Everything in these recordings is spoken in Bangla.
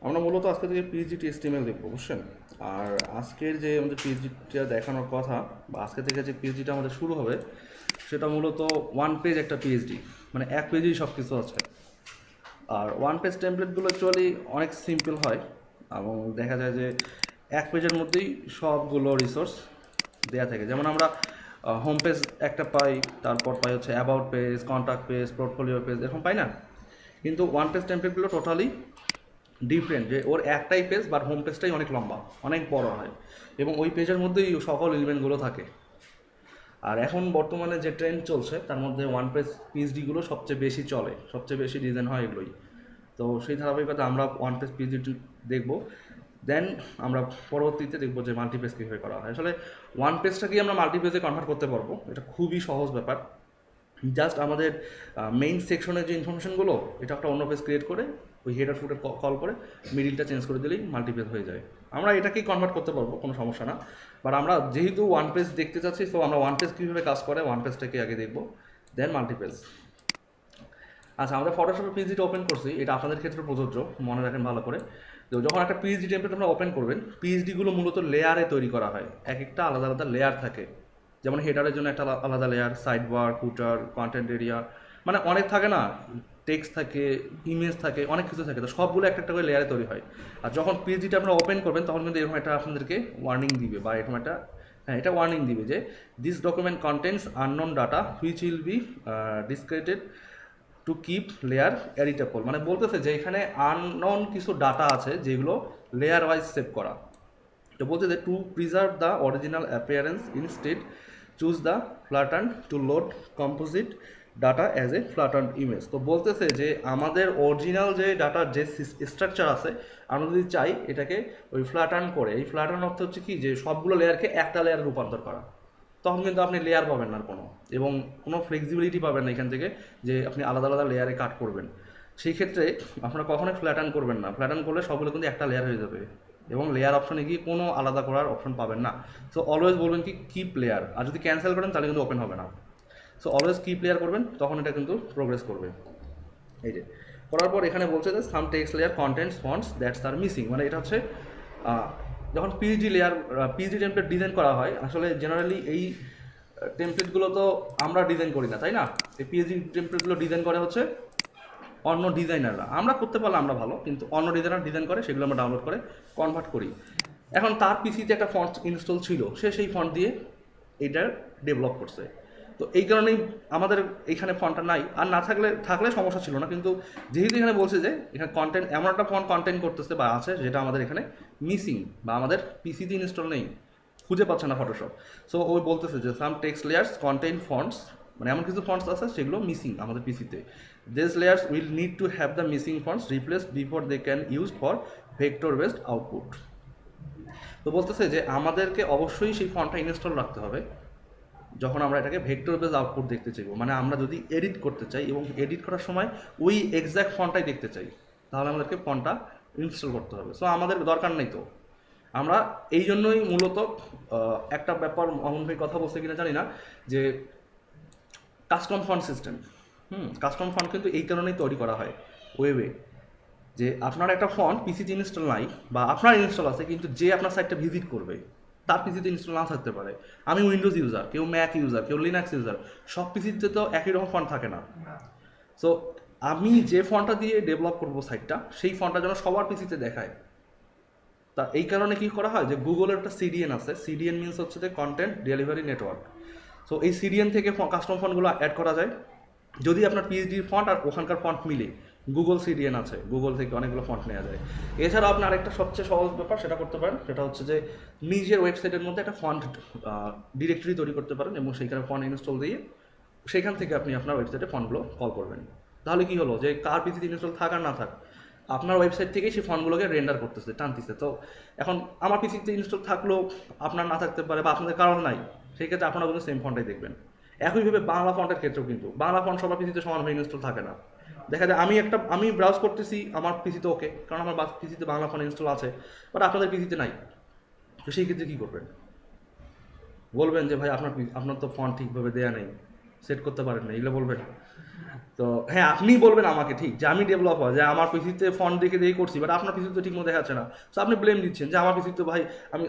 আমরা মূলত আজকে থেকে পিএইচডি টিএসটিএমএল দেখবো, বুঝছেন? আর আজকের যে আমাদের পিএইচডিটা দেখানোর কথা বা আজকে থেকে যে পিএইচডিটা আমাদের শুরু হবে সেটা মূলত ওয়ান পেজ একটা পিএইচডি, মানে এক পেজেই সব কিছু আছে। আর ওয়ান পেজ টেমপ্লেটগুলো অ্যাকচুয়ালি অনেক সিম্পল হয় এবং দেখা যায় যে এক পেজের মধ্যেই সবগুলো রিসোর্স দেওয়া থাকে। যেমন আমরা হোম পেজ একটা পাই, তারপর পাই হচ্ছে about page, contact page, portfolio page, এরকম পাই না? কিন্তু ওয়ান পেজ টেমপ্লেটগুলো টোটালি ডিফারেন্ট, যে ওর একটাই পেজ বাট হোম পেজটাই অনেক লম্বা, অনেক বড় হয় এবং ওই পেজের মধ্যেই সকল এলিমেন্টগুলো থাকে। আর এখন বর্তমানে যে ট্রেন্ড চলছে তার মধ্যে ওয়ান পেজ পিএইচডিগুলো সবচেয়ে বেশি চলে, সবচেয়ে বেশি ডিজাইন হয় এগুলোই। তো সেই ধারাবাহিকতা আমরা ওয়ান পেজ পিএইচডি দেখবো, দেন আমরা পরবর্তীতে দেখবো যে মাল্টিপেজ কীভাবে করা হয়। আসলে ওয়ান পেজটাকেই আমরা মাল্টিপেজে কনভার্ট করতে পারবো, এটা খুবই সহজ ব্যাপার। জাস্ট আমাদের মেইন সেকশনের যে ইনফরমেশনগুলো এটা একটা অন্য পেজ ক্রিয়েট করে ওই হেডার ফুটার কল করে মিডিলটা চেঞ্জ করে দিলেই মাল্টিপেজ হয়ে যায়। আমরা এটাকেই কনভার্ট করতে পারবো, কোনো সমস্যা না। বাট আমরা যেহেতু ওয়ান পেজ দেখতে চাচ্ছি, তো আমরা ওয়ান পেজ কীভাবে কাজ করে ওয়ান পেজটাকে আগে দেখবো, দেন মাল্টিপেজ। আচ্ছা, আমরা ফটোশপে পিএইচডিটা ওপেন করছি, এটা আপনাদের ক্ষেত্রে প্রযোজ্য, মনে রাখেন ভালো করে। তো যখন একটা পিএইচডি টেমপ্লেট আমরা ওপেন করবেন, পিএইচডিগুলো মূলত লেয়ারে তৈরি করা হয়, এক একটা আলাদা আলাদা লেয়ার থাকে। যেমন হেডারের জন্য একটা আলাদা লেয়ার, সাইড বার, ফুটার, কন্টেন্ট এরিয়া, মানে অনেক থাকে না, টেক্সট থাকে, ইমেজ থাকে, অনেক কিছু থাকে। তো সবগুলো একটা একটা করে লেয়ারে তৈরি হয়। আর যখন পিএইচডিটা আপনারা ওপেন করবেন তখন কিন্তু এরকম একটা আপনাদেরকে ওয়ার্নিং দিবে, বা এরকম একটা, হ্যাঁ, এটা ওয়ার্নিং দিবে যে this document contents unknown data which will be discarded to keep layer editable. মানে বলতেছে যে এখানে আননোন কিছু ডাটা আছে যেগুলো লেয়ার ওয়াইজ সেভ করা। তো বলতে যে to preserve the original appearance instead choose the flatten to load composite data as a flatten image. তো বলতেছে যে আমাদের অরিজিনাল যে ডাটার যে স্ট্রাকচার আছে আমরা যদি চাই এটাকে ওই ফ্ল্যাটার্ন করে, এই ফ্ল্যাটার্ন অর্থ হচ্ছে কি যে সবগুলো লেয়ারকে একটা লেয়ারে রূপান্তর করা, তখন কিন্তু আপনি লেয়ার পাবেন না কোনো, এবং কোনো ফ্লেক্সিবিলিটি পাবেন না এখান থেকে যে আপনি আলাদা আলাদা লেয়ারে কাট করবেন। সেই ক্ষেত্রে আপনারা কখনোই ফ্ল্যাটার্ন করবেন না, ফ্ল্যাটার্ন করলে সবগুলো কিন্তু একটা লেয়ার হয়ে যাবে এবং লেয়ার অপশনে গিয়ে কোনো আলাদা করার অপশন পাবেন না। সো অলওয়েজ বলবেন কি কিপ লেয়ার, আর যদি ক্যান্সেল করেন তাহলে কিন্তু ওপেন হবে না। সো অলওয়েজ কিপ লেয়ার করবেন, তখন এটা কিন্তু প্রোগ্রেস করবে। এই যে করার পর এখানে বলছে যে some text layer contents fonts that's are missing, মানে এটা হচ্ছে যখন PhD layer PhD template design করা হয়, আসলে জেনারেলি এই টেমপ্লেটগুলো তো আমরা ডিজাইন করি না, তাই না? এই পিএইচডি টেমপ্লেটগুলো ডিজাইন করে হচ্ছে অন্য ডিজাইনাররা। আমরা করতে পারলে আমরা ভালো, কিন্তু অন্য ডিজাইনার ডিজাইন করে সেগুলো আমরা ডাউনলোড করে কনভার্ট করি। এখন তার পিসিতে একটা ফন্ট ইনস্টল ছিল, সে সেই ফন্ট দিয়ে এইটার ডেভেলপ করছে। তো এই কারণেই আমাদের এইখানে ফন্টটা নাই, আর না থাকলে সমস্যা ছিল না। কিন্তু যেহেতু এখানে বলছে যে এখানে কন্টেন্ট এমন একটা ফন্ট কন্টেন্ট করতেছে বা আছে যেটা আমাদের এখানে মিসিং বা আমাদের পিসিতে ইনস্টল নেই, খুঁজে পাচ্ছে না ফটোশপ। সো ওই বলতেছে যে some text layers content fonts, মানে এমন কিছু ফন্টস আছে সেগুলো মিসিং আমাদের পিসিতে। This layers will need to have the missing fonts replaced before they can use for vector based output. তো বলতেছে যে আমাদেরকে অবশ্যই সেই ফন্টটা ইনস্টল রাখতে হবে যখন আমরা এটাকে ভেক্টর বেস আউটপুট দেখতে চাইবো, মানে আমরা যদি এডিট করতে চাই এবং এডিট করার সময় ওই এক্স্যাক্ট ফন্টটাই দেখতে চাই, তাহলে আমাদেরকে ফন্টটা ইনস্টল করতে হবে। সো আমাদের দরকার নেই, তো আমরা এই জন্যই মূলত একটা ব্যাপার অমন ভাই কথা বলছে কিনা জানি না, যে custom font system. Custom font কিন্তু এই কারণেই তৈরি করা হয় ওয়েবে, যে আপনার একটা ফন্ট পিসিতে ইনস্টল নাই বা আপনার ইনস্টল আছে কিন্তু যে আপনার সাইটটা ভিজিট করবে তার পিসিতে ইনস্টল না থাকতে পারে। আমি উইন্ডোজ ইউজার, কেউ ম্যাক ইউজার, কেউ লিনাক্স ইউজার, সব পিসিতে তো একই রকম ফন্ট থাকে না। সো আমি যে ফন্টটা দিয়ে ডেভেলপ করবো সাইটটা, সেই ফন্টটা যেন সবার পিসিতে দেখায়। তা এই কারণে কি করা হয় যে গুগলের একটা সিডিএন আছে, সিডিএন মিনস হচ্ছে যে কন্টেন্ট ডেলিভারি নেটওয়ার্ক। সো এই সিডিএন থেকে কাস্টম ফন্টগুলো অ্যাড করা যায়। যদি আপনার পিএইচডির ফন্ট আর ওখানকার ফন্ট মিলে, গুগল সিডিএন আছে, গুগল থেকে অনেকগুলো ফন্ট নেওয়া যায়। এছাড়া আপনি আরেকটা সবচেয়ে সহজ ব্যাপার সেটা করতে পারেন, সেটা হচ্ছে যে নিজের ওয়েবসাইটের মধ্যে একটা ফন্ট ডিরেক্টরি তৈরি করতে পারেন এবং সেইখানে ফন্ট ইনস্টল দিয়ে সেখান থেকে আপনি আপনার ওয়েবসাইটে ফন্টগুলো কল করবেন। তাহলে কি হলো যে কার পিসিতে ইনস্টল থাক আর না থাক, আপনার ওয়েবসাইট থেকেই সেই ফন্টগুলোকে রেন্ডার করতেছে, টানতেছে। তো এখন আমার পিসিতে ইনস্টল থাকলেও আপনার না থাকতে পারে বা আপনাদের কারণ নাই, সেই ক্ষেত্রে আপনারা কিন্তু সেম ফন্টটাই দেখবেন। একইভাবে বাংলা ফন্টের ক্ষেত্রেও কিন্তু বাংলা ফন্ট সবার পিসিতে সমানভাবে ইনস্টল থাকে না। দেখা যায় আমি ব্রাউজ করতেছি আমার পিসিতে ওকে, কারণ আমার পিসিতে বাংলা ফন্ট ইনস্টল আছে, বাট আপনাদের পিসিতে নাই। তো সেই ক্ষেত্রে কী করবেন? বলবেন যে ভাই আপনার তো ফন্ট ঠিকভাবে দেয়া নেই, সেট করতে পারেন না, এগুলো বলবেন। তো হ্যাঁ, আপনিই বলবেন আমাকে ঠিক যে আমি ডেভেলপার, যে আমার পিসিতে ফন্ট দেখে দিয়ে করছি, বাট আপনার পিসিতে ঠিক মতো দেখাচ্ছে না। সো আপনি ব্লেম দিচ্ছেন যে আমার পিসিতে ভাই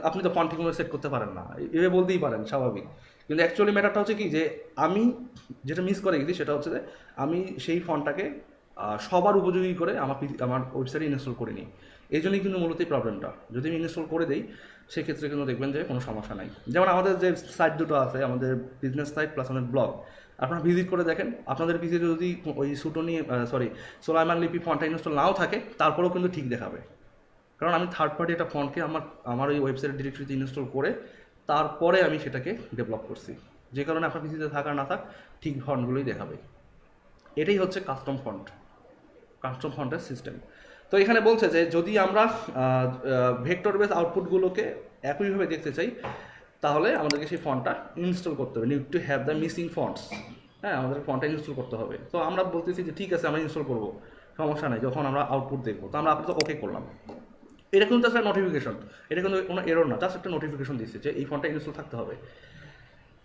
আপনি তো ফন্ট ঠিক মতো সেট করতে পারেন না, এভাবে বলতেই পারেন, স্বাভাবিক। কিন্তু অ্যাকচুয়ালি ম্যাটারটা হচ্ছে কি, যে আমি যেটা মিস করে গেছি সেটা হচ্ছে যে আমি সেই ফন্টটাকে সবার উপযোগী করে আমার ওয়েবসাইটে ইনস্টল করিনি। এই জন্যই কিন্তু মূলত এই প্রবলেমটা। যদি আমি ইনস্টল করে দিই সেক্ষেত্রে কিন্তু দেখবেন যে কোনো সমস্যা নাই। যেমন আমাদের যে সাইট দুটো আছে, আমাদের বিজনেস সাইট প্লাস আমাদের ব্লগ, আপনারা ভিজিট করে দেখেন, আপনাদের পিসিতে যদি ওই সোলাইমান লিপি ফন্টটা ইনস্টল নাও থাকে, তারপরেও কিন্তু ঠিক দেখাবে। কারণ আমি থার্ড পার্টি একটা ফন্টকে আমার ওই ওয়েবসাইটের ডিরেক্টরিতে ইনস্টল করে তারপরে আমি সেটাকে ডেভেলপ করছি, যে কারণে আপনার পিসিতে থাক আর না থাক ঠিক ফন্টগুলোই দেখাবে। এটাই হচ্ছে কাস্টম ফন্টের সিস্টেম। তো এখানে বলছে যে যদি আমরা ভেক্টর বেস আউটপুটগুলোকে একইভাবে দেখতে চাই, তাহলে আমাদেরকে সেই ফন্টটা ইনস্টল করতে হবে, need to have the missing fonts. হ্যাঁ, আমাদের ফন্টটা ইনস্টল করতে হবে। তো আমরা বলতেছি যে ঠিক আছে, আমরা ইনস্টল করবো, সমস্যা নেই, যখন আমরা আউটপুট দেখবো। তো আমরা আপাতত ওকে করলাম। এটা কিন্তু জাস্ট একটা নোটিফিকেশন, এটা কিন্তু কোনো এরর না, জাস্ট একটা নোটিফিকেশন দিচ্ছে যে এই ফন্টটা ইনস্টল থাকতে হবে।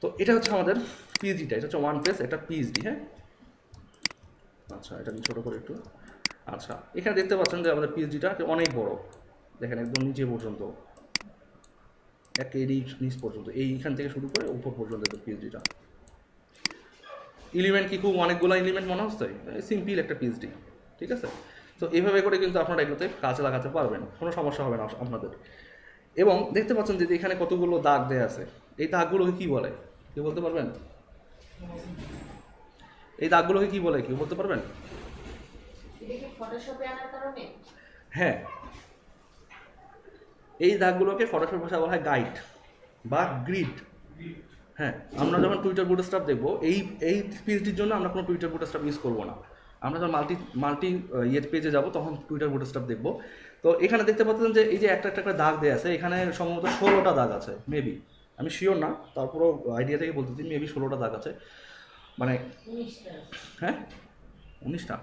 তো এটা হচ্ছে আমাদের পিএইচডিটা, এটা হচ্ছে ওয়ান পেজ একটা পিএইচডি। হ্যাঁ, আচ্ছা, এটা আমি ছোটো করে একটু। আচ্ছা, এখানে দেখতে পাচ্ছেন যে আমাদের পিএইচডিটা অনেক বড়, দেখেন একদম নিচে পর্যন্ত, একেরই নিচ পর্যন্ত, এইখান থেকে শুরু করে উপর পর্যন্ত পিএইচডিটা। এলিমেন্ট কি খুব অনেকগুলো এলিমেন্ট মনে হচ্ছে? সিম্পল একটা পিএইচডি, ঠিক আছে। তো এইভাবে করে কিন্তু আপনারা এগুলোতে কাজে লাগাতে পারবেন, কোনো সমস্যা হবে না আপনাদের। এবং দেখতে পাচ্ছেন যে এখানে কতগুলো দাগ দেওয়া আছে, এই দাগগুলোকে কী বলে কেউ বলতে পারবেন? এই দাগগুলোকে কী বলে কেউ বলতে পারবেন? হ্যাঁ, এই দাগগুলোকে ফটোশপ ভাষা বলা হয় গাইড বা গ্রিড। হ্যাঁ, আমরা যখন টুইটার বুটস্ট্র্যাপ দেখবো, এই পিএইচডির জন্য আমরা কোনো টুইটার বুটস্ট্র্যাপ ইউজ করবো না। আমরা যখন মাল্টি পেজে যাবো তখন টুইটার বুটস্ট্র্যাপ দেখবো। তো এখানে দেখতে পাচ্ছেন যে এই যে একটা একটা দাগ দেওয়া আছে, এখানে সম্ভবত 16টা দাগ আছে, মেবি, আমি শিওর না, তারপরও আইডিয়া থেকে বলতেছি মেবি 16টা দাগ আছে, মানে হ্যাঁ 19টা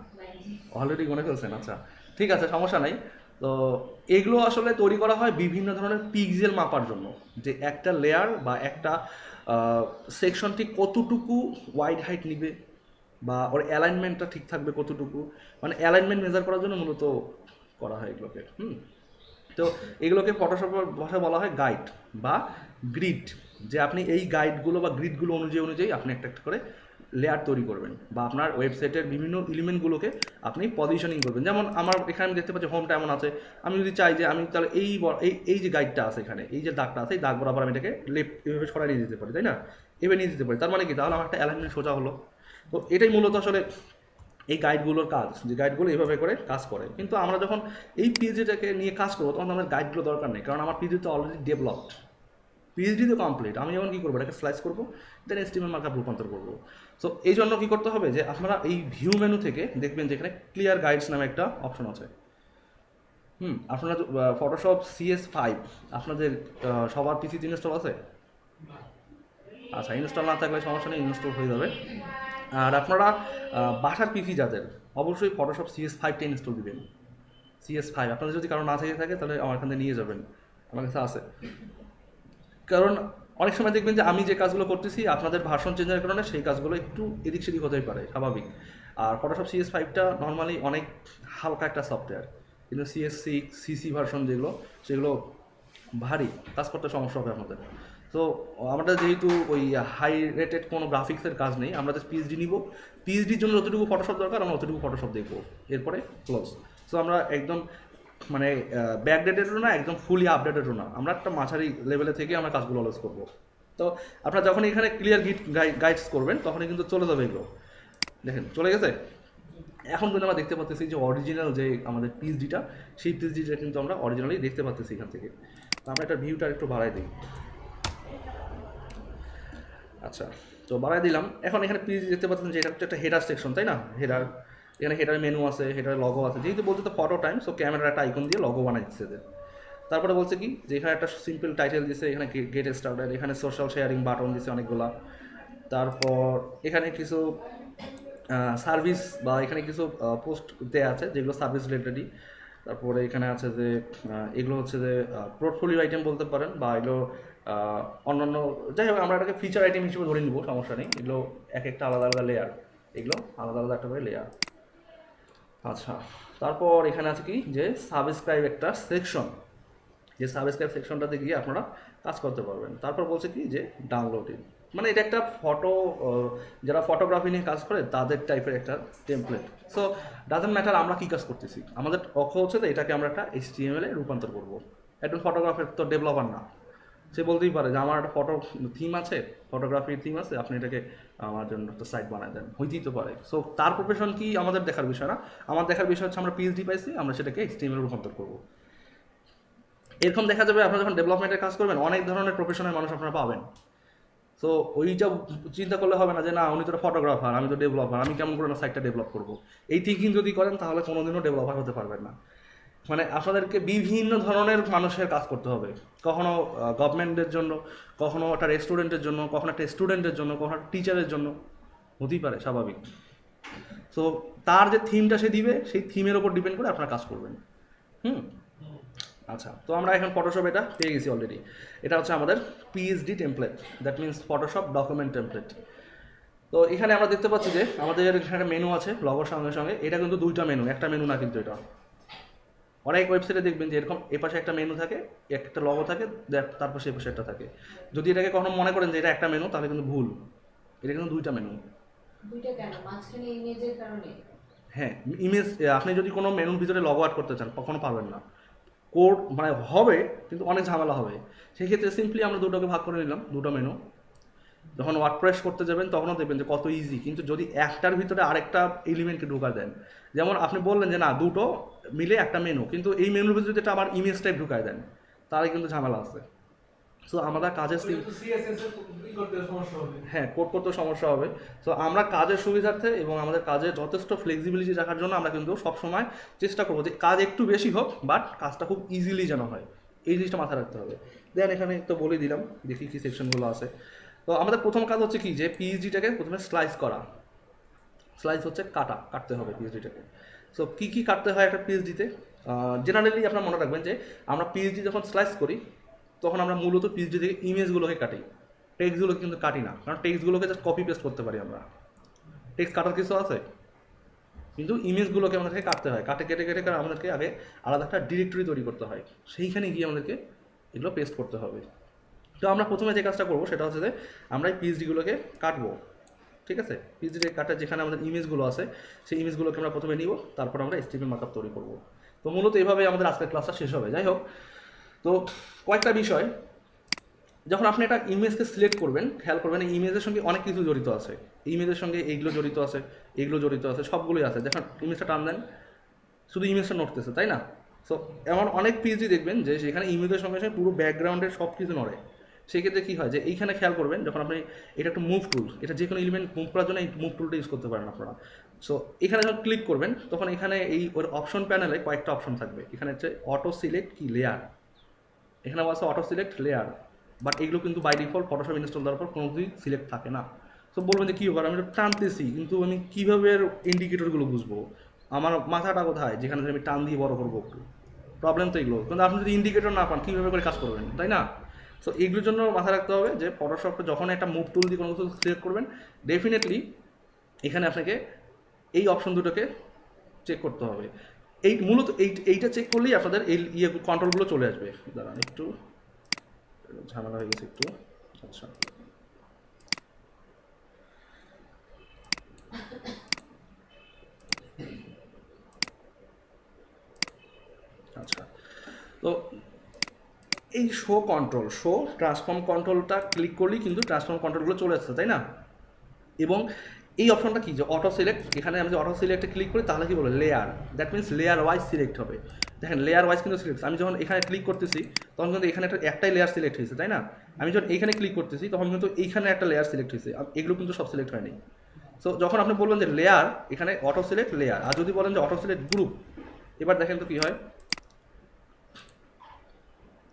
অলরেডি গুনে ফেলছেন। আচ্ছা, ঠিক আছে, সমস্যা নাই। তো এগুলো আসলে তৈরি করা হয় বিভিন্ন ধরনের পিক্সেল মাপার জন্য, যে একটা লেয়ার বা একটা সেকশন ঠিক কতটুকু ওয়াইড হাইট নিবে বা ওর অ্যালাইনমেন্টটা ঠিক থাকবে কতটুকু, মানে অ্যালাইনমেন্ট মেজার করার জন্য মূলত করা হয় এগুলোকে। তো এগুলোকে ফটোশপের ভাষায় বলা হয় গাইড বা গ্রিড, যে আপনি এই গাইডগুলো বা গ্রিডগুলো অনুযায়ী আপনি একটা একটা করে লেয়ার তৈরি করবেন, বা আপনার ওয়েবসাইটের বিভিন্ন এলিমেন্টগুলোকে আপনি পজিশনিং করবেন। যেমন আমার এখানে আমি দেখতে পাচ্ছি হোমটা এমন আছে, আমি যদি চাই যে আমি তাহলে এই যে গাইডটা আছে এখানে, এই যে দাগটা আছে, এই দাগ বরাবর আমি এটাকে লেফট এভাবে সরাই নিয়ে যেতে পারি, তাই না? এভাবে নিয়ে যেতে পারি, তার মানে কি, তাহলে আমার একটা অ্যালাইনমেন্ট সোজা হলো। তো এটাই মূলত আসলে এই গাইডগুলোর কাজ, যে গাইডগুলো এইভাবে করে কাজ করে। কিন্তু আমরা যখন এই পিএইচডিটাকে নিয়ে কাজ করবো তখন আমাদের গাইডগুলো দরকার নেই, কারণ আমার পিএইচডি তো অলরেডি ডেভেলপড, পিএইচডি তো কমপ্লিট। আমি যখন কী করবো, এটাকে স্লাইস করবো, দেন HTML মার্কআপ রূপান্তর করবো। সো এই জন্য কী করতে হবে, যে আপনারা এই ভিউ মেনু থেকে দেখবেন যেখানে ক্লিয়ার গাইডস নামে একটা অপশন আছে। আপনারা ফটোশপ CS5 আপনাদের সবার পিসিতে ইনস্টল আছে? আচ্ছা, ইনস্টল না থাকলে সমস্যা নেই, ইনস্টল হয়ে যাবে। আর আপনারা বাসার পিসি যাদের, অবশ্যই ফটোশপ CS5টা ইনস্টল দিবেন। CS5 আপনাদের যদি কারো না থেকে থাকে তাহলে আমার এখান থেকে নিয়ে যাবেন, আমার কাছে আছে। কারণ অনেক সময় দেখবেন যে আমি যে কাজগুলো করতেছি আপনাদের ভার্সন চেঞ্জের কারণে সেই কাজগুলো একটু এদিক সেদিক হতেই পারে, স্বাভাবিক। আর ফটোশপ CS5টা নর্মালি অনেক হালকা একটা সফটওয়্যার, কিন্তু CS6 CC ভার্সন সেগুলো ভারী, কাজ করতে সমস্যা হবে আপনাদের। তো আমাদের যেহেতু ওই হাই রেটেড কোনো গ্রাফিক্সের কাজ নেই, আমরা জাস্ট পিএইচডি নিব, পিএইচডির জন্য যতটুকু ফটোশপ দরকার আমরা অতটুকু ফটোশপ দেখবো, এরপরে ক্লোজ। সো আমরা একদম মানে ব্যাকডেটেডও না, একদম ফুলি আপডেটেডও না, আমরা একটা মাঝারি লেভেলে থেকে আমরা কাজগুলো অলওয়েজ করবো। তো আপনারা যখন এখানে ক্লিয়ার গাইডস করবেন তখনই কিন্তু চলে যাবে এগুলো। দেখেন চলে গেছে। এখন কিন্তু আমরা দেখতে পাচ্ছি যে অরিজিনাল যে আমাদের পিএইচডিটা, সেই পিএইচডিটা কিন্তু আমরা অরিজিনালি দেখতে পাচ্ছি এখান থেকে। তো আমরা একটা ভিউটা একটু বাড়াই দিই। আচ্ছা, তো বাড়াই দিলাম। এখন এখানে পিএইচডি দেখতে পাচ্ছেন যে এটা হচ্ছে একটা হেডার সেকশন, তাই না? হেডার, এখানে হেডার মেনু আছে, হেডার লগো আছে, যেহেতু বলতে তো ফটো টাইম, সো ক্যামেরার একটা আইকন দিয়ে লগো বানাই দিচ্ছে এদের। তারপরে বলছে কি, যে এখানে একটা সিম্পল টাইটেল দিছে, এখানে গেট স্টার্টেড, এখানে সোশ্যাল শেয়ারিং বাটন দিছে অনেকগুলা। তারপর এখানে কিছু সার্ভিস বা এখানে কিছু পোস্ট দেওয়া আছে যেগুলো সার্ভিস রিলেটেডই। তারপরে এখানে আছে যে এগুলো হচ্ছে যে পোর্টফোলিও আইটেম বলতে পারেন, বা এগুলো অন্যান্য যাই হোক আমরা এটাকে ফিচার আইটেম হিসেবে ধরে নিব, সমস্যা নেই। এগুলো এক একটা আলাদা আলাদা লেয়ার, এগুলো আলাদা আলাদা একটা করে লেয়ার। আচ্ছা, তারপর এখানে আছে কি যে সাবস্ক্রাইব একটা সেকশন, যে সাবস্ক্রাইব সেকশনটাতে গিয়ে আপনারা কাজ করতে পারবেন। তারপর বলছে কি যে ডাউনলোডিং, মানে এটা একটা ফটো, যারা ফটোগ্রাফি নিয়ে কাজ করে তাদের টাইপের একটা টেমপ্লেট। সো ডাজেন্ট ম্যাটার আমরা কী কাজ করতেছি, আমাদের লক্ষ্য হচ্ছে যে এটাকে আমরা একটা HTML এ রূপান্তর করবো। একজন ফটোগ্রাফার তো ডেভেলপার না, সে বলতেই পারে যে আমার একটা ফটো থিম আছে, ফটোগ্রাফির থিম আছে, আপনি এটাকে আমার জন্য একটা সাইট বানায় দেন, হইতেই তো পারে। সো তার প্রফেশন কি আমাদের দেখার বিষয় না, আমার দেখার বিষয় হচ্ছে আমরা PhD পাইছি, আমরা সেটাকে HTML রূপান্তর করবো। এরকম দেখা যাবে আপনারা যখন ডেভেলপমেন্টের কাজ করবেন অনেক ধরনের প্রফেশনের মানুষ আপনারা পাবেন। সো ওইটা চিন্তা করলে হবে না যে না উনি তো ফটোগ্রাফার, আমি তো ডেভেলপার, আমি কেমন করে না সাইটটা ডেভেলপ করবো। এই থিঙ্কিং যদি করেন তাহলে কোনোদিনও ডেভেলপার হতে পারবেন না। মানে আপনাদেরকে বিভিন্ন ধরনের মানুষের কাজ করতে হবে, কখনো গভর্নমেন্টের জন্য, কখনো একটা রেস্টুরেন্টের জন্য, কখনো একটা স্টুডেন্টের জন্য, কখনো একটা টিচারের জন্য, হতেই পারে, স্বাভাবিক। সো তার যে থিমটা সে দিবে সেই থিমের ওপর ডিপেন্ড করে আপনারা কাজ করবেন। আচ্ছা, তো আমরা এখন ফটোশপ এটা পেয়ে গেছি অলরেডি। এটা হচ্ছে আমাদের PhD template, that means Photoshop document template. তো এখানে আমরা দেখতে পাচ্ছি যে আমাদের এখানে মেনু আছে লগোর সঙ্গে সঙ্গে, এটা কিন্তু দুইটা মেনু, একটা মেনু না কিন্তু। এটা অনেক ওয়েবসাইটে দেখবেন যে এরকম এপাশে একটা মেনু থাকে, একটা লগো থাকে, তারপর সে পাশে একটা থাকে। যদি এটাকে কখনো মনে করেন যে এটা একটা মেনু তাহলে কিন্তু ভুল, এটা কিন্তু দুইটা মেনু। দুইটা কেন? মাঝখানে ইমেজের কারণে? হ্যাঁ, ইমেজ, আপনি যদি কোনো মেনুর ভিতরে লগো আউট করতে চান কখনো পারবেন না, কোড মানে হবে কিন্তু অনেক ঝামেলা হবে। সেই ক্ষেত্রে সিম্পলি আমরা দুটোকে ভাগ করে নিলাম, দুটো মেনু। যখন ওয়ার্ডপ্রেস করতে যাবেন তখনও দেখবেন যে কত ইজি, কিন্তু যদি একটার ভিতরে আরেকটা এলিমেন্টকে ঢুকা দেন, যেমন আপনি বললেন যে না দুটো মিলে একটা মেনু, কিন্তু এই মেনুর ভিতরে যদি এটা আবার ইমেজ টাইপ ঢুকায় দেন তাহলে কিন্তু ঝামেলা আছে। সো আমাদের কাজের হ্যাঁ কোড করতে সমস্যা হবে। সো আমরা কাজের সুবিধার্থে এবং আমাদের কাজে যথেষ্ট ফ্লেক্সিবিলিটি রাখার জন্য আমরা কিন্তু সবসময় চেষ্টা করবো যে কাজ একটু বেশি হোক বাট কাজটা খুব ইজিলি যেন হয়, এই জিনিসটা মাথায় রাখতে হবে। দেন এখানে তো বলে দিলাম, দেখি কী সেকশনগুলো আছে। তো আমাদের প্রথম কাজ হচ্ছে কি যে PhDটাকে প্রথমে স্লাইস করা। স্লাইস হচ্ছে কাটতে হবে PhDটাকে। সো কী কী কাটতে হয় একটা PhDতে, জেনারেলি আপনারা মনে রাখবেন যে আমরা PhD যখন স্লাইস করি তখন আমরা মূলত PhD থেকে ইমেজগুলোকে কাটি, টেক্সটগুলোকে কিন্তু কাটি না, কারণ টেক্সটগুলোকে জাস্ট কপি পেস্ট করতে পারি আমরা। টেক্সট কাটার কিছু আছে, কিন্তু ইমেজগুলোকে আমাদেরকে কাটতে হয়, কেটে কারণ আমাদেরকে আগে আলাদা একটা ডিরেক্টরি তৈরি করতে হয়, সেইখানে গিয়ে আমাদেরকে এগুলো পেস্ট করতে হবে। তো আমরা প্রথমে যে কাজটা করবো সেটা হচ্ছে যে আমরা এই PhDগুলোকে কাটবো, ঠিক আছে। PhD কাটা যেখানে আমাদের ইমেজগুলো আছে সেই ইমেজগুলোকে আমরা প্রথমে নিব, তারপর আমরা HTML মার্কআপ তৈরি করবো। তো মূলত এইভাবে আমাদের আজকের ক্লাসটা শেষ হবে। যাই হোক, তো কয়েকটা বিষয়, যখন আপনি একটা ইমেজকে সিলেক্ট করবেন খেয়াল করবেন এই ইমেজের সঙ্গে অনেক কিছু জড়িত আছে, ইমেজের সঙ্গে এইগুলো জড়িত আছে, এইগুলো জড়িত আছে, সবগুলোই আছে। যখন ইমেজটা টান দেন শুধু ইমেজটা নড়তেছে, তাই না? সো এমন অনেক PhD দেখবেন যে সেখানে ইমেজের সঙ্গে সঙ্গে পুরো ব্যাকগ্রাউন্ডের সব কিছু নড়ে। সেই ক্ষেত্রে কী হয় যে এইখানে খেয়াল করবেন যখন আপনি, এটা একটা মুভ টুল, এটা যে কোনো এলিমেন্ট মুভ করার জন্য এই মুভ টুলটা ইউজ করতে পারেন আপনারা। সো এখানে যখন ক্লিক করবেন তখন এখানে এই ওর অপশন প্যানেলে কয়েকটা অপশন থাকবে, এখানে হচ্ছে অটো সিলেক্ট কি লেয়ার, এখানে আছে অটো সিলেক্ট লেয়ার, বাট এগুলো কিন্তু বাই ডিফল্ট ফটোশপ ইনস্টল দেওয়ার পর কোনো কিছুই সিলেক্ট থাকে না। সো বলবেন যে কী ব্যাপার, আমি এটা টানতেছি কিন্তু আমি কীভাবে ইন্ডিকেটরগুলো বুঝবো, আমার মাথাটা কোথায় যেখানে আমি টান দিয়ে বড় করবো একটু, প্রবলেম তো এগুলো। কিন্তু আপনি যদি ইন্ডিকেটর না পান কীভাবে করে কাজ করবেন, তাই না? সো এগুলোর জন্য মাথায় রাখতে হবে যে ফটোশপে যখন একটা মুভ টুল দিয়ে কোনো কিছু সিলেক্ট করবেন ডেফিনেটলি এখানে আপনাকে এই অপশন দুটোকে চেক করতে হবে। এই মূলত এইটা চেক করলেই আপনাদের এই কন্ট্রোলগুলো চলে আসবে। দাঁড়ান একটু ঝামেলা হয়ে গেছে একটু। আচ্ছা, আচ্ছা, তো এই শো ট্রান্সফর্ম কন্ট্রোলটা ক্লিক করলেই কিন্তু ট্রান্সফর্ম কন্ট্রোলগুলো চলে আসছে, তাই না? এবং এই অপশনটা কি যে অটো সিলেক্ট, এখানে আমি যে অটো সিলেক্টে ক্লিক করি তাহলে কি বলে layer, that means layer wise select হবে। দেখেন লেয়ার ওয়াইজ কিন্তু সিলেক্ট, আমি যখন এখানে ক্লিক করতেছি তখন কিন্তু এখানে একটাই লেয়ার সিলেক্ট হয়েছে, তাই না? আমি যখন এইখানে ক্লিক করতেছি তখন কিন্তু এইখানে একটা লেয়ার সিলেক্ট হয়েছে, এগুলো কিন্তু সব সিলেক্ট হয়নি। সো যখন আপনি বলবেন যে লেয়ার, এখানে অটো সিলেক্ট লেয়ার, আর যদি বলেন যে অটো সিলেক্ট গ্রুপ, এবার দেখেন তো কী হয়,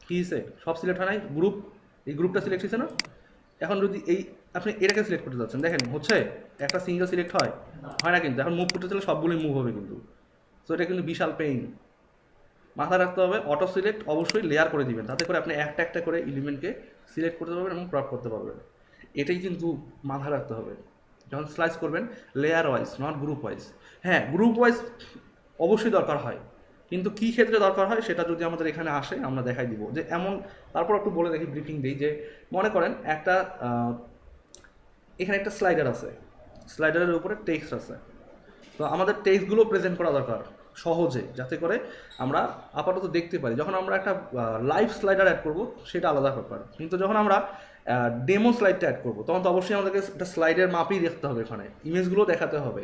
কী হয়েছে, সব সিলেক্ট হয় নাই, গ্রুপ, এই গ্রুপটা সিলেক্ট হয়েছে না? এখন যদি এই আপনি এটাকে সিলেক্ট করতে যাচ্ছেন, দেখেন হচ্ছে একটা সিঙ্গেল সিলেক্ট হয় না, কিন্তু এখন মুভ করতে চাইলে সবগুলোই মুভ হবে কিন্তু। সো এটা কিন্তু বিশাল পেইন। মাথায় রাখতে হবে অটো সিলেক্ট অবশ্যই লেয়ার করে দিবেন, তাতে করে আপনি একটা একটা করে এলিমেন্টকে সিলেক্ট করতে পারবেন এবং ক্রপ করতে পারবেন। এটাই কিন্তু মাথায় রাখতে হবে যখন স্লাইস করবেন, layer wise not group wise. হ্যাঁ, গ্রুপ ওয়াইজ অবশ্যই দরকার হয়, কিন্তু কী ক্ষেত্রে দরকার হয় সেটা যদি আমাদের এখানে আসে আমরা দেখাই দিব যে এমন। তারপর একটু বলে দেখি, ব্রিফিং দিই যে মনে করেন একটা এখানে একটা স্লাইডার আছে, স্লাইডারের উপরে টেক্সট আছে, তো আমাদের টেক্সটগুলো প্রেজেন্ট করা দরকার সহজে, যাতে করে আমরা আপাতত দেখতে পারি। যখন আমরা একটা লাইভ স্লাইডার অ্যাড করব সেটা আলাদা ব্যাপার, কিন্তু যখন আমরা ডেমো স্লাইডটা অ্যাড করবো তখন তো অবশ্যই আমাদেরকে একটা স্লাইডের মাপই দেখতে হবে, এখানে ইমেজগুলো দেখাতে হবে।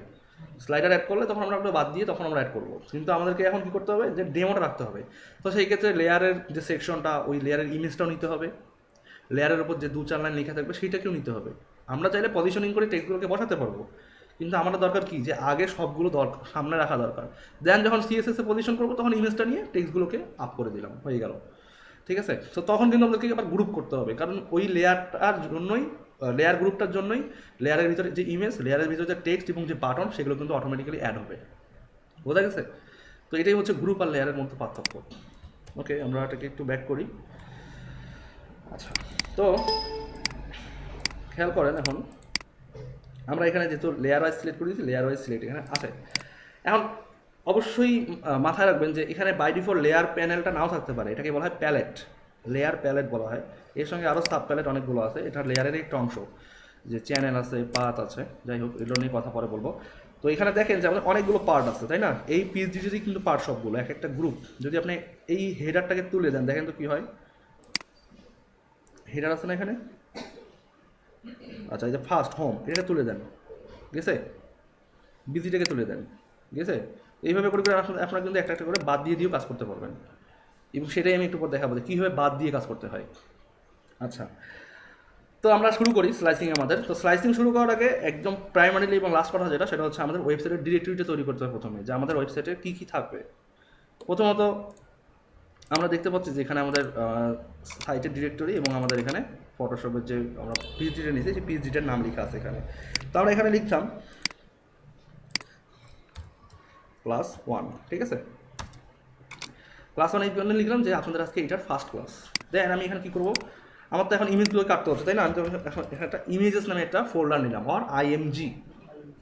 স্লাইডার অ্যাড করলে তখন আমরা ওটা বাদ দিয়ে তখন আমরা অ্যাড করবো, কিন্তু আমাদেরকে এখন কী করতে হবে যে ডেমোটা রাখতে হবে। তো সেই ক্ষেত্রে লেয়ারের যে সেকশনটা, ওই লেয়ারের ইমেজটাও নিতে হবে, লেয়ারের উপর যে 2-4 লাইন লেখা থাকবে সেইটাকেও নিতে হবে। আমরা চাইলে পজিশনিং করে টেক্সটগুলোকে বসাতে পারবো, কিন্তু আমাদের দরকার কি যে আগে সবগুলো দরকার সামনে রাখা দরকার, দেন যখন সিএসএসে পজিশন করবো তখন ইমেজটা নিয়ে টেক্সটগুলোকে আপ করে দিলাম, হয়ে গেল। ঠিক আছে, তো তখন কিন্তু আমাদেরকে আবার গ্রুপ করতে হবে, কারণ ওই লেয়ারটার জন্যই, লেয়ার গ্রুপটার জন্যই লেয়ারের ভিতরে যে ইমেজ, লেয়ারের ভিতরে যে টেক্সট এবং যে বাটন সেগুলো কিন্তু অটোমেটিক্যালি অ্যাড হবে। বোঝা গেছে? তো এটাই হচ্ছে গ্রুপ আর লেয়ারের মধ্যে পার্থক্য। ওকে, আমরা এটাকে একটু ব্যাক করি। আচ্ছা, তো খেয়াল করেন, এখন আমরা এখানে যেহেতু লেয়ার ওয়াইজ সিলেক্ট করে দিয়েছি, লেয়ার ওয়াইজ সিলেক্ট এখানে আছে। এখন অবশ্যই মাথায় রাখবেন যে এখানে বাই ডিফল্ট লেয়ার প্যানেলটা নাও থাকতে পারে, এটাকে বলা হয় প্যালেট, লেয়ার প্যালেট বলা হয়। এর সঙ্গে আরও সাব প্যালেট অনেকগুলো আছে, এটা লেয়ারের একটা অংশ, যে চ্যানেল আছে, পাথ আছে, যাই হোক এগুলো নিয়ে কথা পরে বলবো। তো এখানে দেখেন যে আমাদের অনেকগুলো পার্ট আছে, তাই না? এই পিএইচডিরই কিন্তু পার্ট সবগুলো, এক একটা গ্রুপ। যদি আপনি এই হেডারটাকে তুলে দেন, দেখেন তো কী হয়। হেডার আছে না এখানে? আচ্ছা, এই যে ফার্স্ট হোম, এটা তুলে দেন, গেছে? বিজিটাকে তুলে দেন, গেছে? এইভাবে করে করে আপনারা কিন্তু একটা একটা করে বাদ দিয়ে দিয়েও কাজ করতে পারবেন, এবং সেটাই আমি একটু পর দেখাবো যে কীভাবে বাদ দিয়ে কাজ করতে হয়। আচ্ছা, তো আমরা শুরু করি স্লাইসিং আমাদের। তো স্লাইসিং শুরু করার আগে একদম প্রাইমারিলি এবং লাস্ট কথা যেটা, সেটা হচ্ছে আমাদের ওয়েবসাইটের ডিরেক্টরিটা তৈরি করতে হবে প্রথমে, যে আমাদের ওয়েবসাইটে কী কী থাকবে। প্রথমত আমরা দেখতে পাচ্ছি যে এখানে আমাদের সাইটের ডিরেক্টরি এবং আমাদের এখানে ফটোশপের যে আমরা পিএইচডিটা নিয়েছি সেই পিএইচডিটার নাম লেখা আছে এখানে। তো আমরা এখানে লিখতাম +1, ঠিক আছে? +1 এই জন্য লিখলাম যে আপনাদের আজকে এটার ফার্স্ট ক্লাস। দেন আমি এখানে কী করবো, আমার তো এখন ইমেজগুলো কাটতে হচ্ছে, তাই না? আমি তো এখন এখানে একটা ইমেজেস নামে একটা ফোল্ডার নিলাম, আর আইএমজি।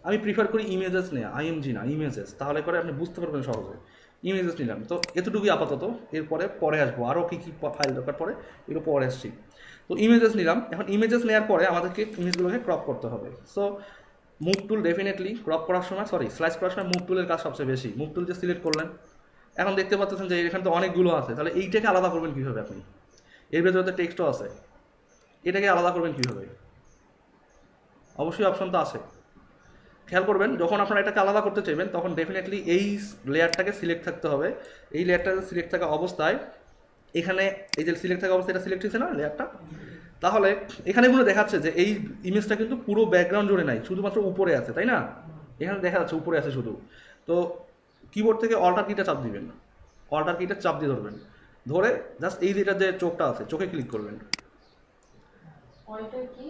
আমি প্রিফার করি ইমেজেস নেওয়া, আইএমজি না, ইমেজেস, তাহলে করে আপনি বুঝতে পারবেন সহজে। ইমেজেস নিলাম, তো এতটুকুই আপাতত, এরপরে পরে আসবো, আরও কী কী ফাইল দরকার পড়ে এগুলো পরে আসছি। তো ইমেজেস নিলাম, এখন ইমেজেস নেওয়ার পরে আমাদেরকে ইমেজগুলোকে ক্রপ করতে হবে। So move tool definitely crop করার সময়, স্লাইস করার সময় মুভ টুলের কাজ সবচেয়ে বেশি। মুভ টুল যে সিলেক্ট করলেন, এখন দেখতে পাচ্ছেন যে এখানে তো অনেকগুলো আছে, তাহলে এইটাকে আলাদা করবেন কীভাবে আপনি? এর ভেতরে তো টেক্সটও আছে, এটাকে আলাদা করবেন কীভাবে? অবশ্যই অপশন তো আছে। খেয়াল করবেন, যখন আপনারা এটাকে আলাদা করতে চাইবেন তখন ডেফিনেটলি এই লেয়ারটাকে সিলেক্ট থাকতে হবে। এই লেয়ারটাকে সিলেক্ট থাকা অবস্থায় এখানে এই যে সিলেক্ট থাকা অবস্থায় এটা সিলেক্ট হয়েছে না লেয়ারটা, তাহলে এখানে কোনো দেখাচ্ছে যে এই ইমেজটা কিন্তু পুরো ব্যাকগ্রাউন্ড জুড়ে নাই, শুধুমাত্র উপরে আছে, তাই না? এখানে দেখা যাচ্ছে উপরে আছে শুধু। তো কিবোর্ড থেকে অল্টার কিটা চাপ দিবেন, অল্টার কিটা চাপ দিয়ে ধরবেন, ধরে জাস্ট এই যেটা যে চোখটা আছে চোখে ক্লিক করবেন। অল্টার কি?